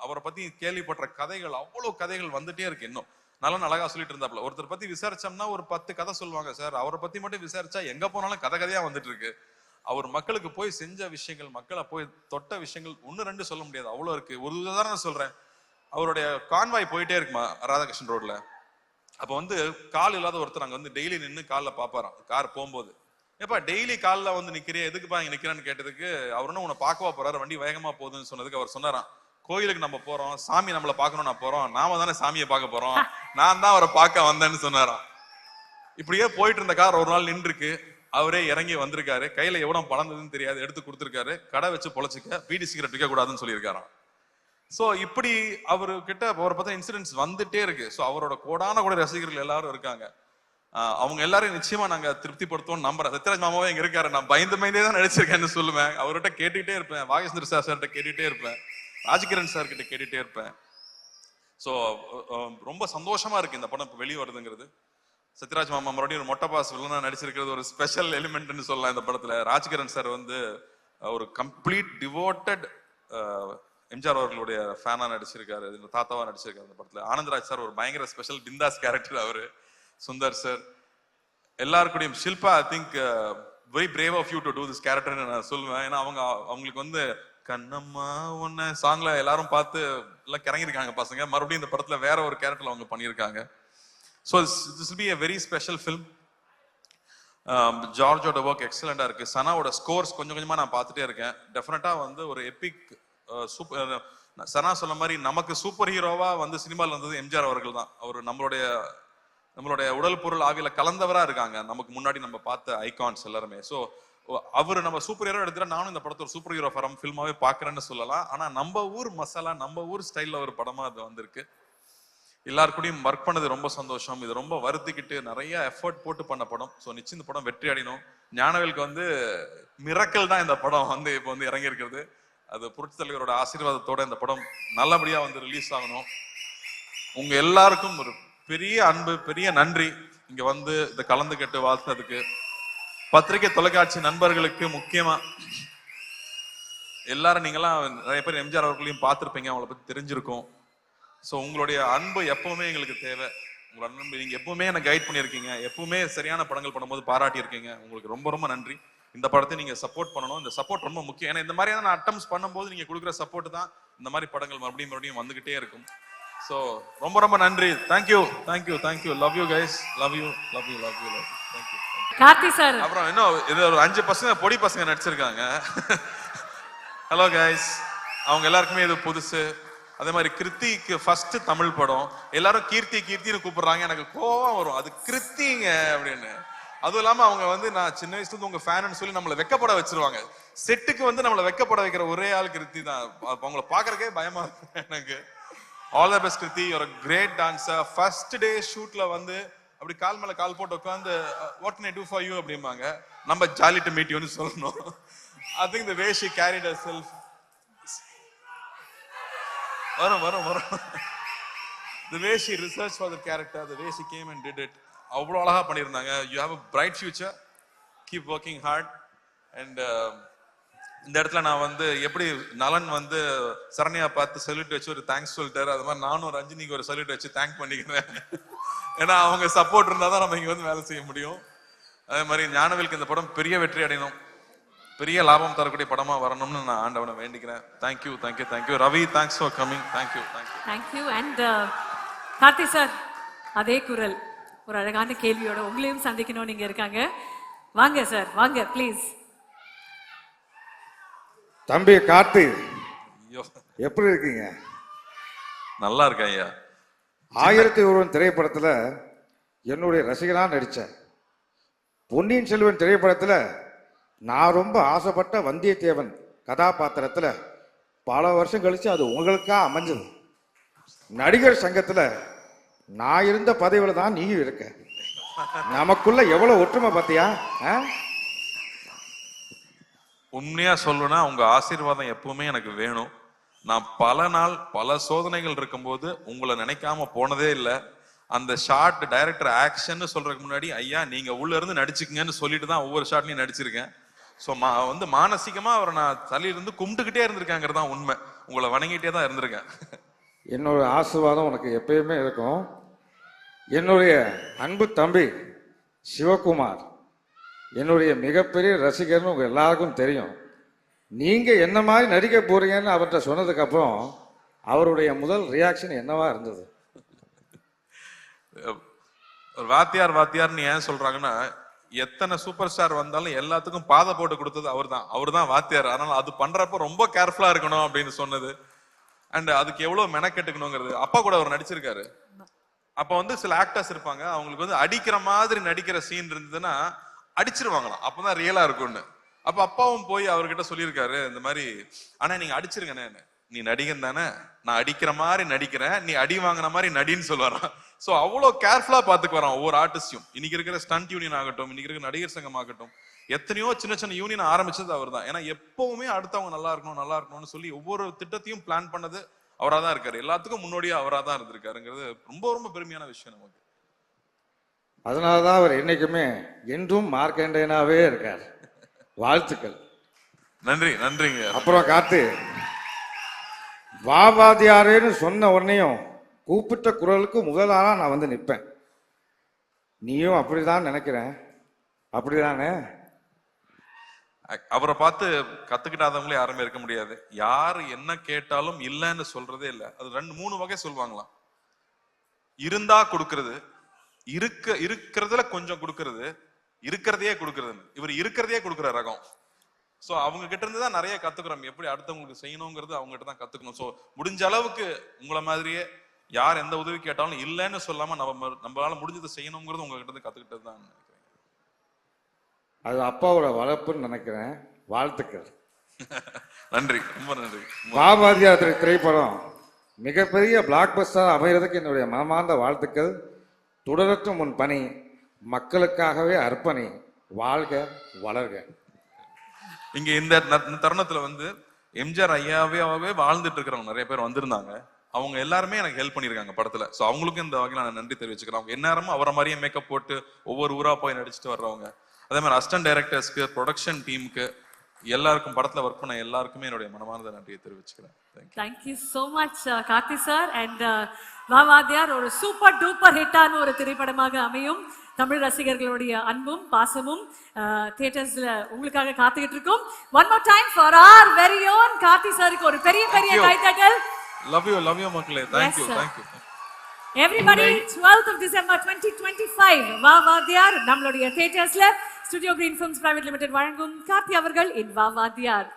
அவரை பத்தி கேள்விப்பட்ட கதைகள், அவ்வளவு கதைகள் வந்துட்டே இருக்கு. இன்னும் நல்லா அழகா சொல்லிட்டு இருந்தாப்புல. ஒருத்தர் பத்தி விசாரிச்சோம்னா ஒரு 10 கதை சொல்லுவாங்க சார், அவரை பத்தி மட்டும் விசாரிச்சா எங்க போனாலும் கதையா வந்துட்டு இருக்கு. அவர் மக்களுக்கு போய் செஞ்ச விஷயங்கள், மக்களை போய் தொட்ட விஷயங்கள் 1-2 சொல்ல முடியாது, அவ்வளவு இருக்கு. ஒரு உதாரணம் சொல்றேன், அவருடைய கான்வாய் போயிட்டே இருக்குமா ராதாகிருஷ்ணன் ரோட்ல. அப்ப வந்து கால் இல்லாத ஒருத்தர் அங்க வந்து டெய்லி நின்று காலில் பாப்பாராம் கார் போகும்போது. ஏப்பா டெய்லி காலில் வந்து நிக்கிறியா, எதுக்குப்பா இங்க நிக்கிறேன்னு கேட்டதுக்கு அவர் ஒன்னும் உன்னை பார்க்கவா போறாரு, வண்டி வேகமா போகுதுன்னு சொன்னதுக்கு அவர் சொன்னாராம், கோயிலுக்கு நம்ம போறோம், சாமி நம்மளை பார்க்கணும், நான் போறோம், நாம தானே சாமியை பார்க்க போறோம், நான் தான் அவரை பார்க்க வந்தேன்னு சொன்னாராம். இப்படியே போயிட்டு இருந்த கார் ஒரு நாள் நின்றுருக்கு, அவரே இறங்கி வந்திருக்காரு, கையில எவ்வளவு பணம் தெரியாது எடுத்து கொடுத்துருக்காரு, கடை வச்சு பொழைச்சிக்க, பீடி சிகரெட் விற்க கூடாதுன்னு சொல்லியிருக்காராம். சோ இப்படி அவர்கிட்ட அவரை பத்தின இன்சிடென்ட்ஸ் வந்துட்டே இருக்கு. சோ அவரோட கோடான கூட ரசிகர்கள் எல்லாரும் இருக்காங்க. அவங்க எல்லாரும் நிச்சயமா நாங்க திருப்திப்படுத்துவோம் நம்புறேன். சத்யராஜ் மாமாவே இங்க இருக்காரு, நான் பயந்தே தான் நடிச்சிருக்கேன்னு சொல்லுவேன். அவர்கிட்ட கேட்டுக்கிட்டே இருப்பேன், வாகேஸ்வர சார்கிட்ட கேட்டுட்டே இருப்பேன், ராஜ்கிரண் சார் கிட்ட கேட்டுட்டே இருப்பேன். ஸோ ரொம்ப சந்தோஷமா இருக்கு இந்த படம் இப்போ வெளியே வருதுங்கிறது. சத்யராஜ் மாமா மறுபடியும் ஒரு மொட்டை பாஸ் வில்லனா நடிச்சிருக்கிறது ஒரு ஸ்பெஷல் எலிமெண்ட்னு சொல்லலாம் இந்த படத்துல. ராஜ்கிரண் சார் வந்து ஒரு கம்ப்ளீட் டிவோட்டட் எம்ஜிஆர் அவர்களுடைய ஃபேனா நடிச்சிருக்காரு, தாத்தாவா நடிச்சிருக்காரு இந்த படத்துல. ஆனந்த்ராஜ் சார் ஒரு பயங்கர ஸ்பெஷல் பிந்தாஸ் கேரக்டர் அவரு. சுந்தர் சார் எல்லாருக்கூடையும். Shilpa I think very brave of you to do this கேரக்டர்னு நான் சொல்லுவேன். ஏன்னா அவங்களுக்கு வந்து கண்ணம்மா ஒன்னு சாங்ல எல்லாரும் பார்த்து எல்லாம் கிறங்கிருக்காங்க பசங்க. மறுபடியும் இந்த படத்துல வேற ஒரு கேரக்டர்ல அவங்க பண்ணியிருக்காங்க. So this will be a very special film. ஜார்ஜோட ஒர்க் எக்ஸலண்டா இருக்கு. சனாவோட ஸ்கோர்ஸ் கொஞ்சம் கொஞ்சமா நான் பார்த்துட்டே இருக்கேன். டெஃபினட்டா வந்து ஒரு எபிக் சூப்பர். சனா சொன்ன மாதிரி நமக்கு சூப்பர் ஹீரோவா வந்து சினிமாவில் இருந்தது எம்ஜிஆர் அவர்கள் தான். அவர் நம்மளுடைய உடல் பொருள் ஆவியில கலந்தவரா இருக்காங்க நமக்கு முன்னாடி நம்ம பார்த்த ஐகான்ஸ் எல்லாருமே. ஸோ அவரு நம்ம சூப்பர் ஹீரோ எடுத்துட்டா நானும் இந்த படத்தை ஒரு சூப்பர் ஹீரோ ஃபில்மாவே பாக்குறேன்னு சொல்லலாம். ஆனா நம்ம ஊர் மசாலா, நம்ம ஊர் ஸ்டைல்ல ஒரு படமா அது வந்திருக்கு. எல்லாருக்கூடையும் ஒர்க் பண்ணது ரொம்ப சந்தோஷம். இது ரொம்ப வருத்திக்கிட்டு நிறைய எஃபர்ட் போட்டு பண்ண படம். ஸோ நிச்சயம் இந்த படம் வெற்றி அடையணும். ஞானவேலுக்கு வந்து மிரக்கல் தான் இந்த படம் வந்து இப்போ வந்து இறங்கி இருக்கிறது. அது புரட்சி தலைவரோட ஆசீர்வாதத்தோட இந்த படம் நல்லபடியா வந்து ரிலீஸ் ஆகணும். உங்க எல்லாருக்கும் ஒரு பெரிய அன்பு, பெரிய நன்றி இங்க வந்து இதை கலந்துக்கிட்டு வாழ்த்துனதுக்கு. பத்திரிகை தொலைக்காட்சி நண்பர்களுக்கு முக்கியமா எல்லாரும் நீங்களாம் நிறைய பேர் எம்ஜிஆர் அவர்களையும் பார்த்துருப்பீங்க, அவங்கள பத்தி தெரிஞ்சிருக்கும். ஸோ உங்களுடைய அன்பு எப்பவுமே எங்களுக்கு தேவை. உங்களோட அன்பு நீங்க எப்பவுமே எனக்கு கைட் பண்ணியிருக்கீங்க, எப்பவுமே சரியான படங்கள் பண்ணும்போது பாராட்டி இருக்கீங்க. உங்களுக்கு ரொம்ப ரொம்ப நன்றி. இந்த படத்தை நீங்க சப்போர்ட் பண்ணணும். இந்த சப்போர்ட் ரொம்ப முக்கியம். ஏன்னா இந்த மாதிரியான அட்டம்ஸ் பண்ணும்போது நீங்க கொடுக்குற சப்போர்ட் தான் இந்த மாதிரி படங்கள் மறுபடியும் வந்துகிட்டே இருக்கும். ஸோ ரொம்ப ரொம்ப நன்றி. Thank you. Love you guys. Love you. Thank you. Karthi sir. அப்புறம் இன்னும் இது ஒரு 5 பசங்க பொடி பசங்க நடிச்சிருக்காங்க. Hello guys. அவங்க எல்லாருக்குமே இது புதுசு. அதே மாதிரி கிருத்திக்கு ஃபர்ஸ்ட் தமிழ் படம். எல்லாரும் கீர்த்தின்னு கூப்பிடுறாங்க, எனக்கு கோவம் வரும். அது கிருத்திங்க அப்படின்னு. அதுவும் இல்லாம அவங்க வந்து நான் சின்ன வயசுல இருந்து உங்க ஃபேன்னு சொல்லி நம்மளை வெக்கப்பட வச்சிருவாங்க. செட்டுக்கு வந்து நம்மளை வெக்கப்பட வைக்கிற ஒரே ஆள் கிருத்தி தான். அவங்கள பாக்குறக்கே பயமா இருக்கு எனக்கு. All the best Kriti. ஒரு கிரேட் டான்சர். ஃபர்ஸ்ட் டே ஷூட்ல வந்து அப்படி கால் மேல கால் போட்டு உட்காந்து what can I to for you அப்படிம்பாங்க. நம்ம ஜாலி டு மீட் யூன்னு சொல்லணும். I think the way she carried herself. வரும் the way she researched for the character, the way she came and did it, அவ்வளோ அழகா பண்ணியிருந்தாங்க. You have a bright future, keep working hard. And இந்த இடத்துல நான் வந்து எப்படி நலன் வந்து சரண்யா பார்த்து சல்யூட் வச்சு ஒரு தேங்க்ஸ் சொல்லிட்டாரு, அது மாதிரி நானும் ரஞ்சினிக்கு ஒரு சல்யூட் வச்சு தேங்க் பண்ணிக்கிறேன். ஏன்னா அவங்க சப்போர்ட் இருந்தால் தான் நம்ம இங்கே வந்து வேலை செய்ய முடியும். அதே மாதிரி ஞானவேலுக்கு இந்த படம் பெரிய வெற்றி அடையணும், பெரிய லாபம் தரக்கூடிய படமா வரணும்னு நான் ஆண்டவனை வேண்டிக்கிறேன். Thank you thank you thank you. Ravi, thanks for coming. Thank you thank you thank you. And Karthi sir, அதே குரல் ஒரு அழகான கேள்வியோட உங்களையும் சந்திக்கணும் நீங்க இருக்காங்க. வாங்க சார், வாங்க ப்ளீஸ். தம்பி கார்த்தி, எப்படி இருக்கீங்க? நல்லா இருக்கேன் ஐயா. 1001 திரைப்படத்துல என்னுடைய ரசிகனா நடிச்சேன். பொன்னியின் செல்வன் திரைப்படத்துல நான் ரொம்ப ஆசைப்பட்ட வந்தியத்தேவன் கதாபாத்திரத்துல பல வருஷம் கழிச்சு அது உங்களுக்கா அமைஞ்சது. நடிகர் சங்கத்துல நான் இருந்த பதவியில தான் நீயும் இருக்க. நமக்குள்ள எவ்வளவு ஒற்றுமை பார்த்தியா? உண்மையா சொல்லணும்னா உங்க ஆசீர்வாதம் எப்பவுமே எனக்கு வேணும். நான் பல நாள் பல சோதனைகள் இருக்கும்போது உங்களை நினைக்காம போனதே இல்லை. அந்த ஷார்ட் டைரக்டர் ஆக்ஷன் சொல்றதுக்கு முன்னாடி ஐயா நீங்க உள்ள இருந்து நடிச்சுக்கங்கன்னு சொல்லிட்டு தான் ஒவ்வொரு ஷாட்லையும் நடிச்சிருக்கேன். ஸோ வந்து மானசீகமா அவரை நான் தலையிலிருந்து கும்பிட்டுக்கிட்டே இருந்திருக்காங்கிறது தான் உண்மை. உங்களை வணங்கிட்டே தான் இருந்திருக்கேன். என்னோட ஆசீர்வாதம் உனக்கு எப்பயுமே இருக்கும். என்னுடைய அன்பு தம்பி சிவகுமார் என்னுடைய மிகப்பெரிய ரசிகர்னு உங்க எல்லாருக்கும் தெரியும். நீங்க என்ன மாதிரி நடிக்க போறீங்கன்னு அவர்கிட்ட சொன்னதுக்கு அப்புறம் அவருடைய முதல் ரியாக்ஷன் என்னவா இருந்தது? வாத்தியார்னு ஏன் சொல்றாங்கன்னா, எத்தனை சூப்பர் ஸ்டார் வந்தாலும் எல்லாத்துக்கும் பாதை போட்டு கொடுத்தது அவர் தான் வாத்தியார். அதனால அது பண்றப்ப ரொம்ப கேர்ஃபுல்லா இருக்கணும் அப்படின்னு சொன்னது. அண்ட் அதுக்கு எவ்வளவு மெனக்கெட்டுக்கணுங்கிறது. அப்பா கூட அவர் நடிச்சிருக்காரு. அப்ப வந்து சில ஆக்டர்ஸ் இருப்பாங்க, அவங்களுக்கு வந்து அடிக்கிற மாதிரி நடிக்கிற சீன் இருந்ததுன்னா அடிச்சிருவாங்களாம், அப்பதான் ரியலா இருக்கும்னு. அப்ப அப்பாவும் போய் அவர்கிட்ட சொல்லியிருக்காரு, இந்த மாதிரி ஆனா நீங்க அடிச்சிருங்கண்ணே, நீ நடிகன் தானே, நான் அடிக்கிற மாதிரி நடிக்கிறேன், நீ அடி வாங்கின மாதிரி நடின்னு சொல்லுவாராம். ஸோ அவ்வளோ கேர்ஃபுல்லா பார்த்துக்கு வரோம் ஒவ்வொரு ஆர்டிஸ்டையும். இன்னைக்கு இருக்கிற ஸ்டண்ட் யூனியன் ஆகட்டும், இன்னைக்கு இருக்கிற நடிகர் சங்கம் ஆகட்டும், எத்தனையோ சின்ன சின்ன யூனியன் ஆரம்பிச்சது அவர் தான். ஏன்னா எப்பவுமே அடுத்தவங்க நல்லா இருக்கணும்னு சொல்லி ஒவ்வொரு திட்டத்தையும் பிளான் பண்ணது அவராக தான் இருக்காரு. எல்லாத்துக்கும் முன்னோடியா அவராக தான் இருந்திருக்காருங்கிறது ரொம்ப ரொம்ப பெருமையான விஷயம் நமக்கு. அதனாலதான் அவர் என்னைக்குமே என்றும் மார்க்கண்டேனாவே இருக்கார். வாழ்த்துக்கள். நன்றிங்க. அப்புறம் காத்து வாவாதியாரேன்னு சொன்ன உடனேயும் கூப்பிட்ட குரலுக்கு முதலாளா நான் வந்து நிற்பேன். நீயும் அப்படிதான் நினைக்கிறேன், அப்படிதானே? அவரை பார்த்து கத்துக்கிட்டாதவங்களே யாருமே இருக்க முடியாது. யாரு என்ன கேட்டாலும் இல்லைன்னு சொல்றதே இல்லை. அது 2-3 வகை சொல்லுவாங்களாம். இருந்தா கொடுக்கறது, இருக்கிறதுல கொஞ்சம் கொடுக்கறது, இருக்கிறதையே கொடுக்கறது. இவர் இருக்கிறதையே கொடுக்குற ரகம். ஸோ அவங்க கிட்ட இருந்து தான் நிறைய கத்துக்கிறோம். எப்படி அடுத்தவங்களுக்கு செய்யணுங்கிறது அவங்க கிட்ட தான் கத்துக்கணும். ஸோ முடிஞ்ச அளவுக்கு உங்களை மாதிரியே யார் எந்த உதவி கேட்டாலும் இல்லைன்னு சொல்லாம நம்மளால முடிஞ்சதை செய்யணுங்கிறது உங்ககிட்ட இருந்து கத்துக்கிட்டது தான் நினைக்கிறேன். அது அப்பாவோட வளர்ப்புன்னு நினைக்கிறேன். வாழ்த்துக்கள். நன்றி, ரொம்ப நன்றி. வாவாதியார் திரைப்படம் மிகப்பெரிய பிளாக் பஸ்டர் அமைகிறதுக்கு என்னுடைய மனமார்ந்த வாழ்த்துக்கள். தொடரட்டும் உன் பணி, மக்களுக்காகவே அர்ப்பணி, வாழ்க வளர்க. இங்க இந்த தருணத்துல வந்து எம்ஜிஆர் ஐயாவே வாழ்ந்துட்டு இருக்கிறவங்க நிறைய பேர் வந்திருந்தாங்க. அவங்க எல்லாருமே எனக்கு ஹெல்ப் பண்ணியிருக்காங்க படத்துல. ஸோ அவங்களுக்கும் இந்த வகையில் நான் நன்றி தெரிவிச்சுக்கிறேன். அவங்க எந்நேரமும் அவரை மாதிரியே மேக்கப் போட்டு ஒவ்வொரு ஊரா போய் நடிச்சுட்டு வர்றவங்க. அதே மாதிரி அசிஸ்டன்ட் டைரக்டர்ஸ்க்கு, ப்ரொடக்ஷன் டீமுக்கு, எல்லாருக்கும் படத்துல ஒர்க் பண்ண எல்லாருக்குமே என்னுடைய மனமார்ந்த நன்றியை தெரிவிச்சுக்கிறேன். Thank you so much Karthi sir. And Vaa Vaathiyaar ஒரு சூப்பர் டூப்பர் ஹிட்டான ஒரு திரைப்படமாக அமையும். தமிழ் ரசிகர்களுடைய அன்பும் பாசமும் தியேட்டர்ஸ்ல உங்களுக்காக காத்துக்கிட்டு இருக்கோம். One more time for our very own Karthi சாருக்கு ஒரு பெரிய கைத்தட்டல். லவ் யூ மக்களே. Thank you. Everybody, 12th of December 2025 Vaa Vaathiyaar நம்மளுடைய தியேட்டர்ஸ்ல Studio Green films private limited வழங்கும் கார்த்தி அவர்கள் இன் வாவாதியார்.